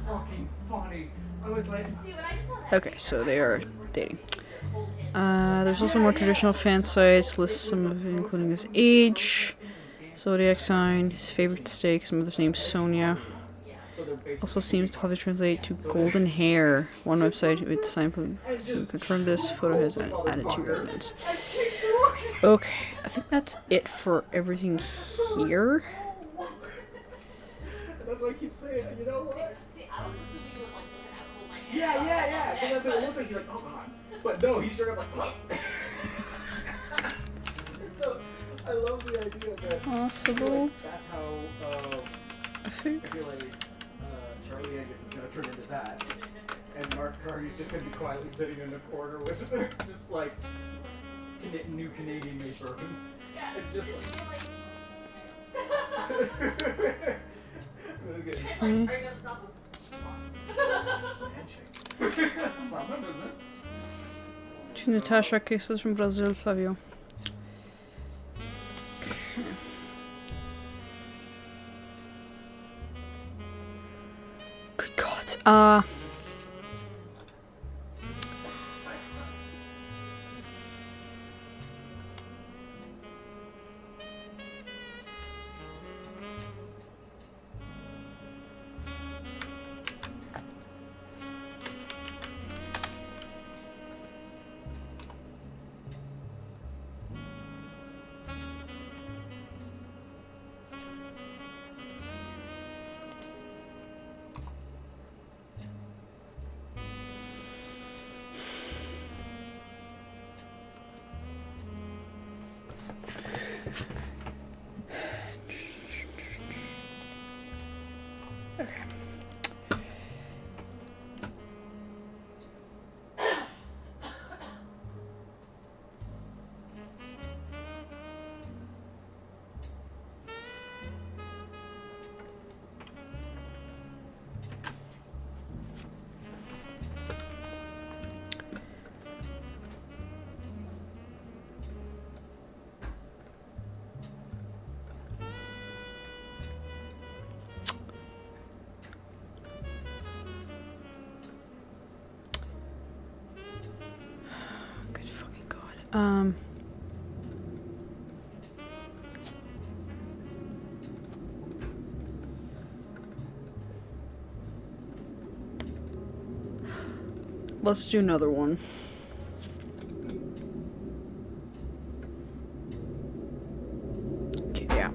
fucking funny. I was like, Okay, so they are dating. There's also more traditional fan sites, lists some of it, including his age, zodiac sign, his favorite steak, his mother's name Sonia. Also seems to probably translate to golden hair. One website with sign so confirm this photo has added to your evidence. Okay, I think that's it for everything here. that's why I keep saying, you know what? Yeah. Because that's what it looks like. He's like, oh god. But no, he's straight up like, so I love the idea that Possible. like, that's how I think. I feel like Charlie, I guess, is gonna turn into that, and Mark Carney's just gonna be quietly sitting in the corner with just like new Canadian made bourbon. It's just like. Are you gonna stop him? To Natasha, cases from Brazil, Flavio. Good God. Okay. Let's do another one. Okay, yeah.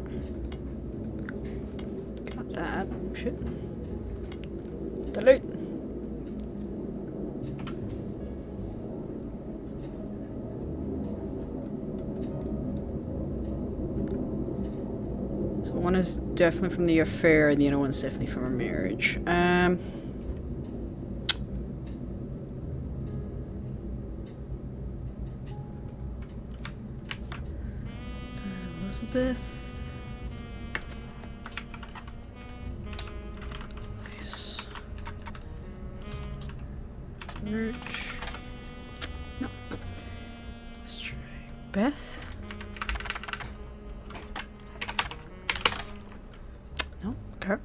Got that. Shit. Delete. So one is definitely from the affair, and the other one's definitely from her marriage. Elizabeth. Nice. Rich. No. Let's try Beth. No. Okay.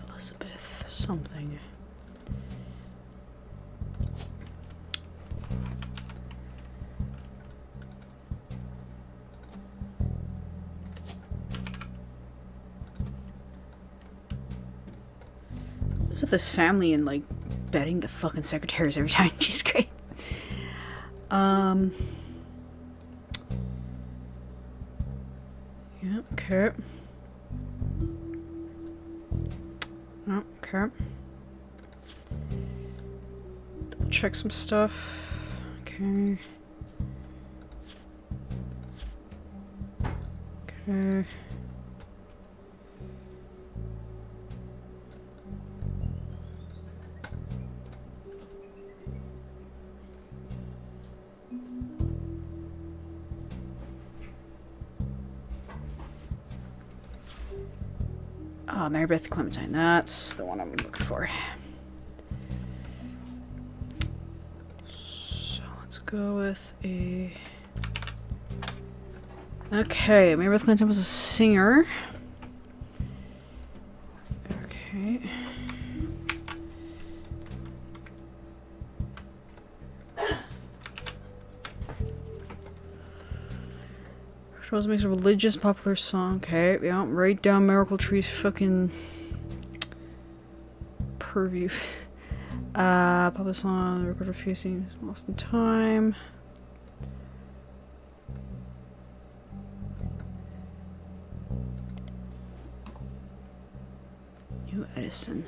Elizabeth something. What's with this family and like betting the fucking secretaries every time? She's great. Yeah, okay. Oh, okay. Double check some stuff. Okay. Okay. Mary Beth Clementine, that's the one I'm looking for. So let's go with a... Okay, Mary Beth Clementine was a singer. Okay. Rose makes a religious popular song. Okay, yeah, right down Miracle Tree's fucking purview. Popular song, record of few scenes, Lost in Time. New Edison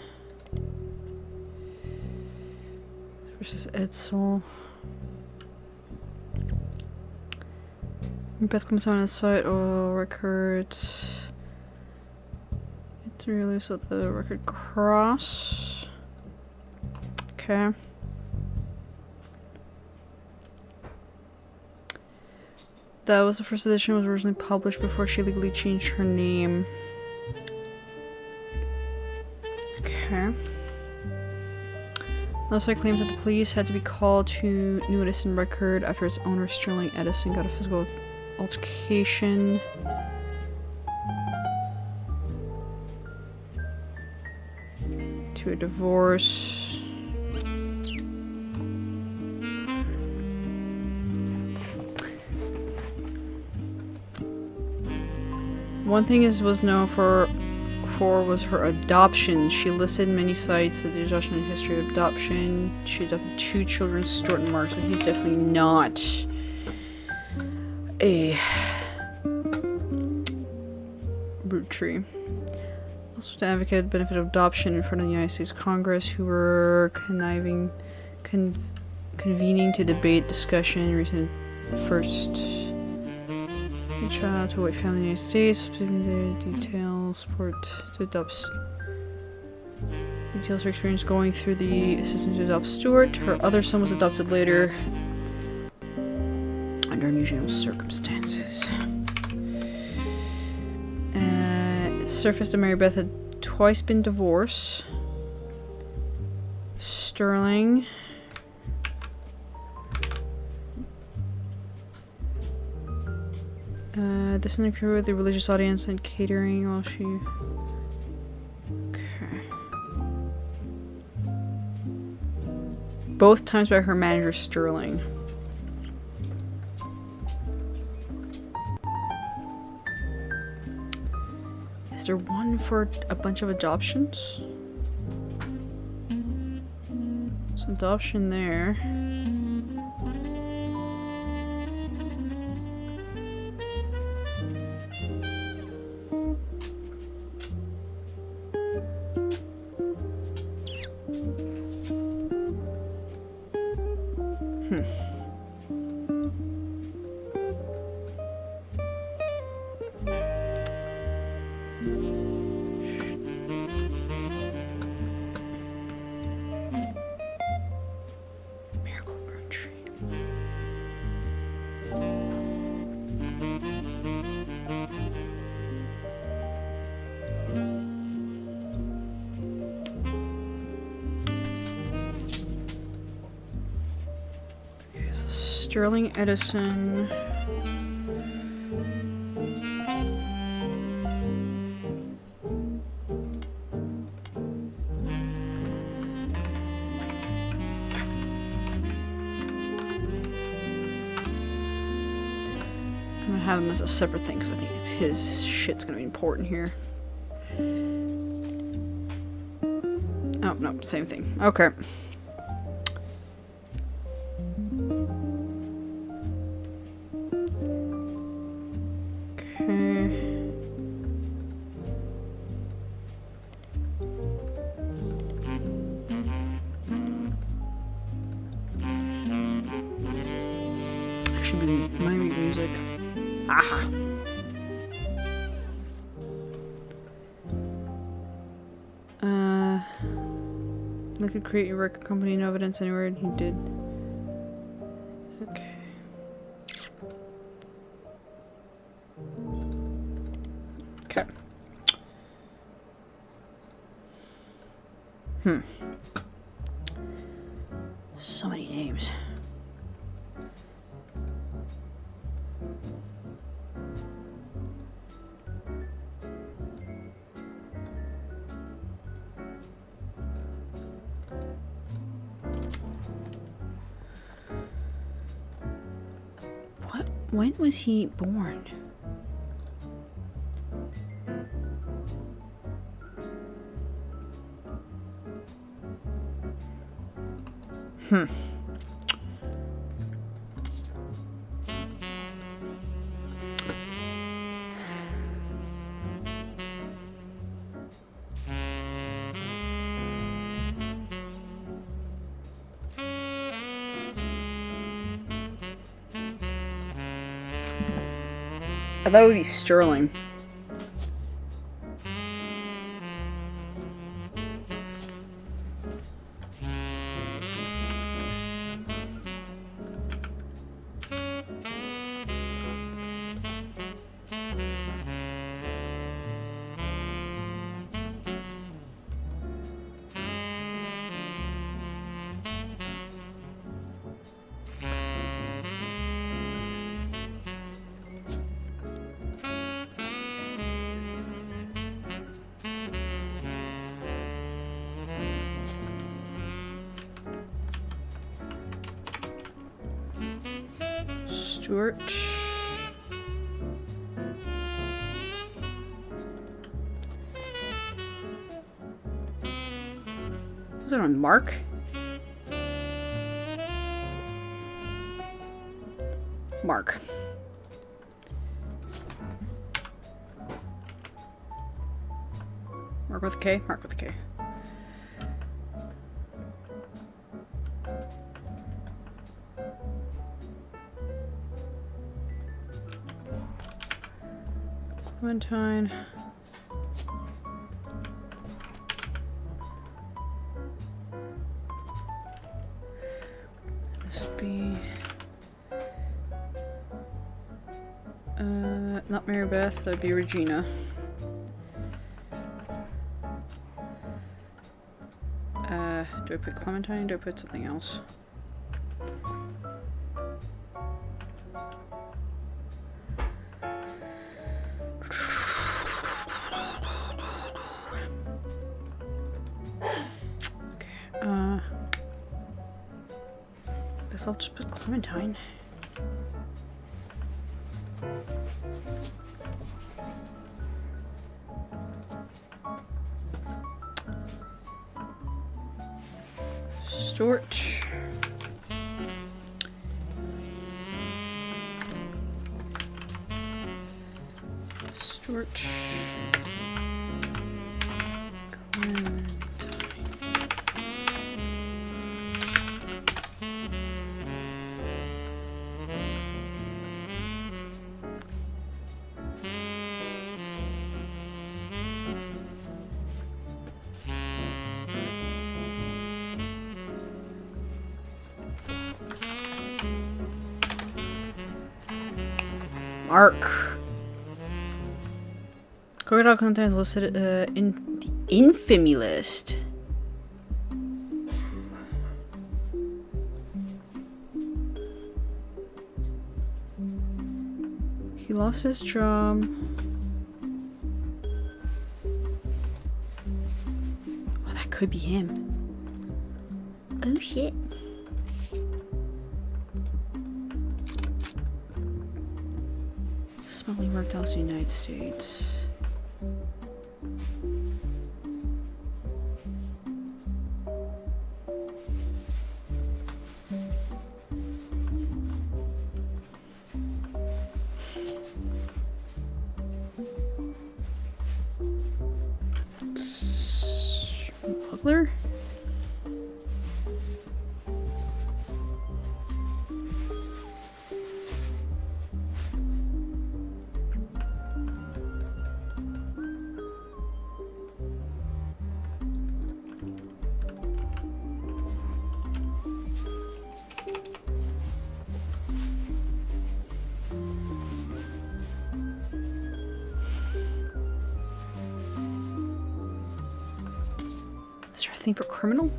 versus Edsel. Beth comes on the site or records. It's release of the record cross. Okay. That was the first edition, was originally published before she legally changed her name. Okay. No site claims that the police had to be called to New Edison Record after its owner Sterling Edison got a physical altercation. To a divorce. One thing was known for was her adoption. She listed many sites that the adoption and history of adoption. She adopted 2 children, Stuart and Mark, so he's definitely not a Roottrees. Also to advocate benefit of adoption in front of the United States Congress, who were convening to debate discussion recent first child to a white family in the United States, specifically their details, support to adopt details her experience going through the system to adopt Stuart. Her other son was adopted later under unusual circumstances. surfaced that Mary Beth had twice been divorced. Sterling. This interview with the religious audience and catering while she... Okay. Both times by her manager, Sterling. Is there one for a bunch of adoptions? There's an adoption there. Sterling Edison. I'm gonna have him as a separate thing because I think it's his shit's gonna be important here. Oh, no, same thing. Okay. Should be Miami music. Aha! They could create your record company, no evidence anywhere, and he did. Okay. Okay. So many names. When was he born? I thought it would be Sterling. Stewart. Was that on Mark? Mark. Mark with a K? Mark with a K. Clementine. This would be not Mary Beth, that'd be Regina. Do I put Clementine? Do I put something else? Okay, guess I'll just put Clementine. Stort. Stort. Clementine. Mark. Crocodile Clementine is listed in the infamy list. He lost his job. Oh, that could be him. Oh shit. Smuggling worked out in the United States. Smuggler? Is there a thing for criminal?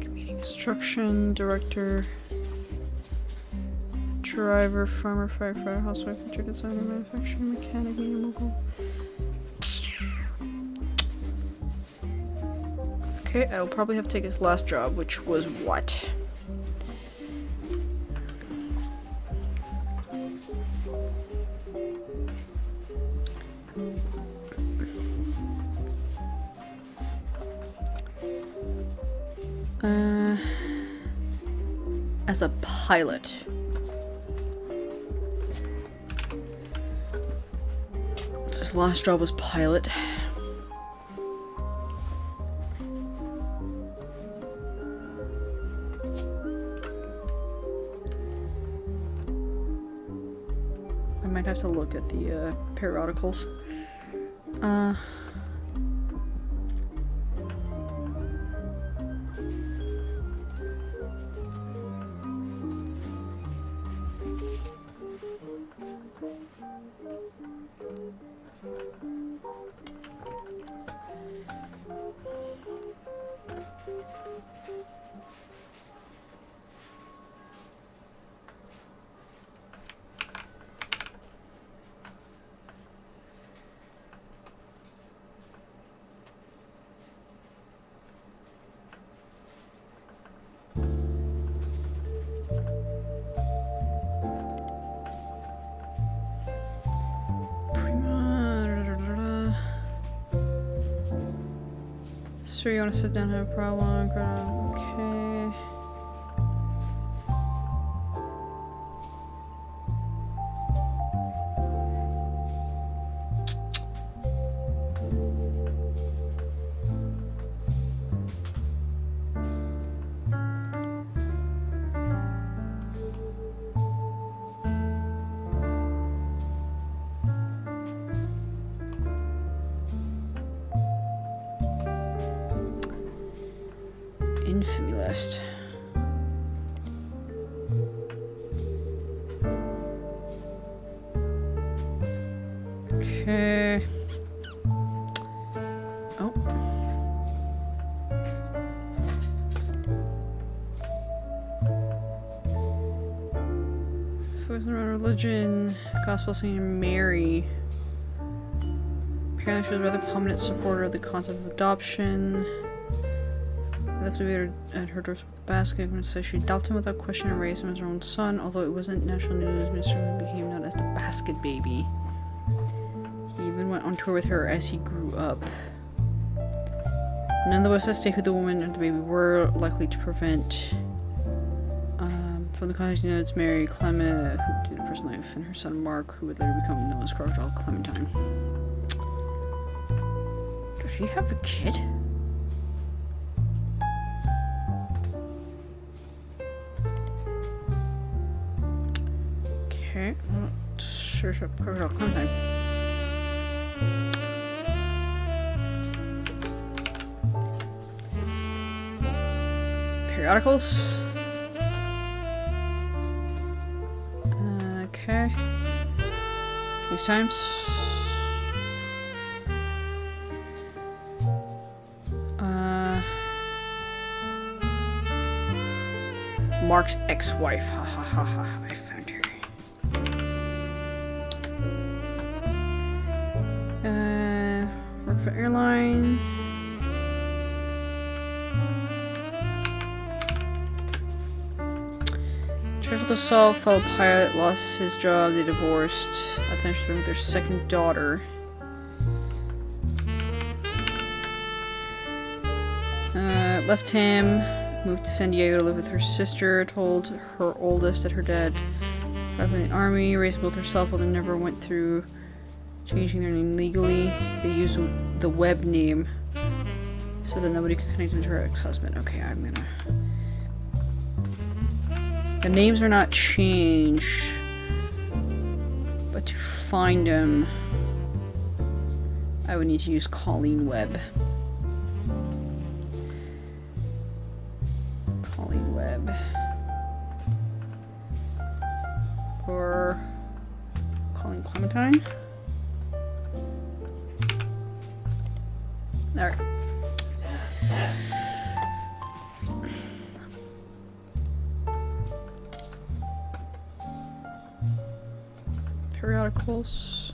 Community construction, director, driver, farmer, firefighter, housewife, interior designer, manufacturer, mechanic, media mogul. Okay, I'll probably have to take his last job, which was what? As a pilot. So his last job was pilot. I might have to look at the periodicals. Sure, you want to sit down and have a problem? Okay. Infamy list. Focusing on religion, gospel singing Mary. Apparently she was a rather prominent supporter of the concept of adoption. Left at her doorstep with a basket when it says she adopted him without question and raised him as her own son, although it wasn't national news, Mr. became known as the basket baby. He even went on tour with her as he grew up. None of the West state who the woman and the baby were likely to prevent from the context notes Mary Clement, who did her personal life, and her son Mark, who would later become known as Crocodile Clementine. Does she have a kid? Okay, well, let's search up Crocodile Clementine. Periodicals. Okay. News Times. Mark's ex-wife. Ha ha ha ha. I found her. Work for airline. Charged with assault, fellow pilot lost his job. They divorced. I think she's with their second daughter. Left him. Moved to San Diego to live with her sister. Told her oldest that her dad died in the army. Raised both herself while they never went through changing their name legally. They used the web name so that nobody could connect him to her ex-husband. Okay, I'm gonna... The names are not changed, but to find them, I would need to use Colleen Webb. Colleen Webb. Or Colleen Clementine. Alright. Periodicals.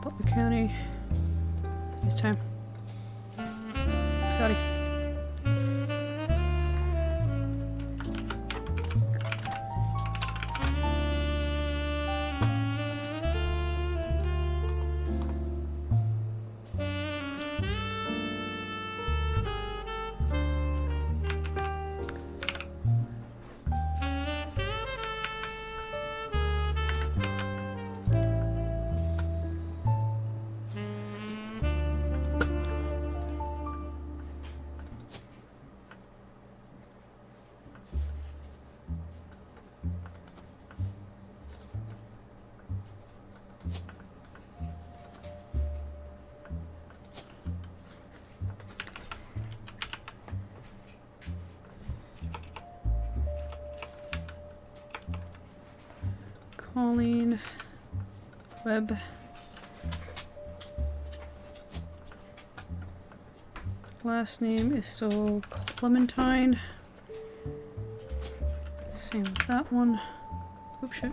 Butler County. It's time. Got it. Colleen Webb. Last name is still Clementine. Same with that one. Oops, shit.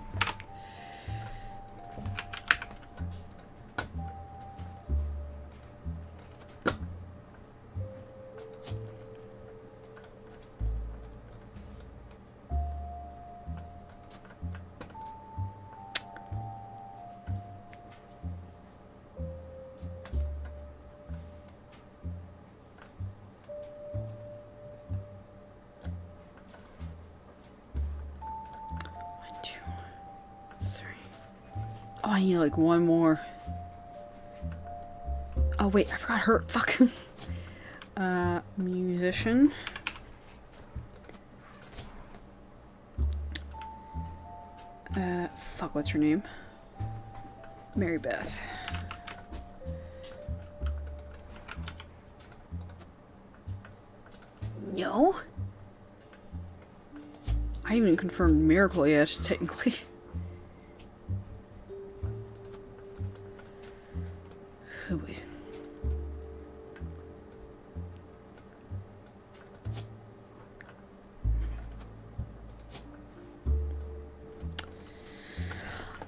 Oh, I need like one more. Oh wait, I forgot her. Fuck. Musician. Fuck, what's her name? Mary Beth. No? I haven't even confirmed Miracle yet, technically. Oh boys.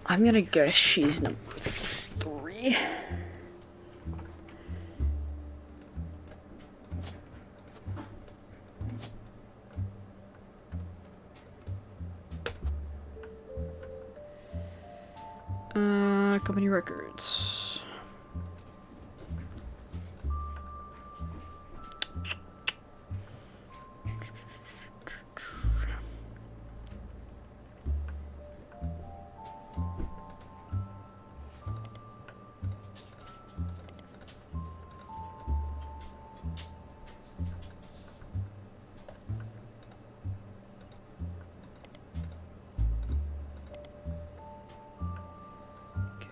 I'm gonna guess she's number 3. Company records.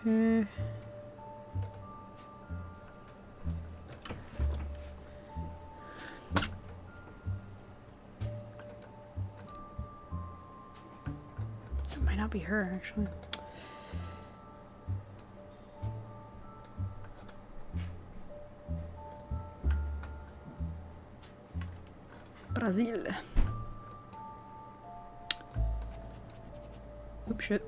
Okay. It might not be her, actually. Brazil. Oops, shit.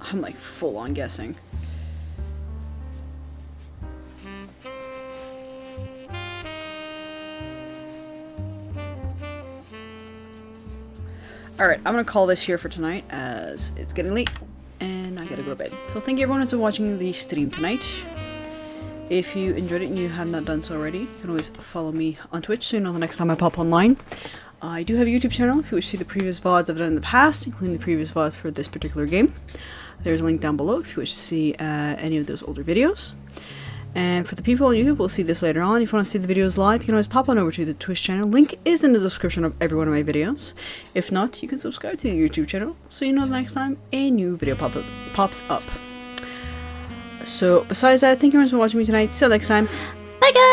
I'm like full on guessing. Alright, I'm gonna call this here for tonight as it's getting late and I gotta go to bed. So thank you everyone for watching the stream tonight. If you enjoyed it and you have not done so already, you can always follow me on Twitch so you know the next time I pop online. I do have a YouTube channel if you wish to see the previous VODs I've done in the past, including the previous VODs for this particular game. There's a link down below if you wish to see any of those older videos. And for the people on YouTube, we'll see this later on. If you want to see the videos live, you can always pop on over to the Twitch channel. Link is in the description of every one of my videos. If not, you can subscribe to the YouTube channel so you know the next time a new video pops up. So, besides that, thank you very much for watching me tonight. See you next time. Bye guys!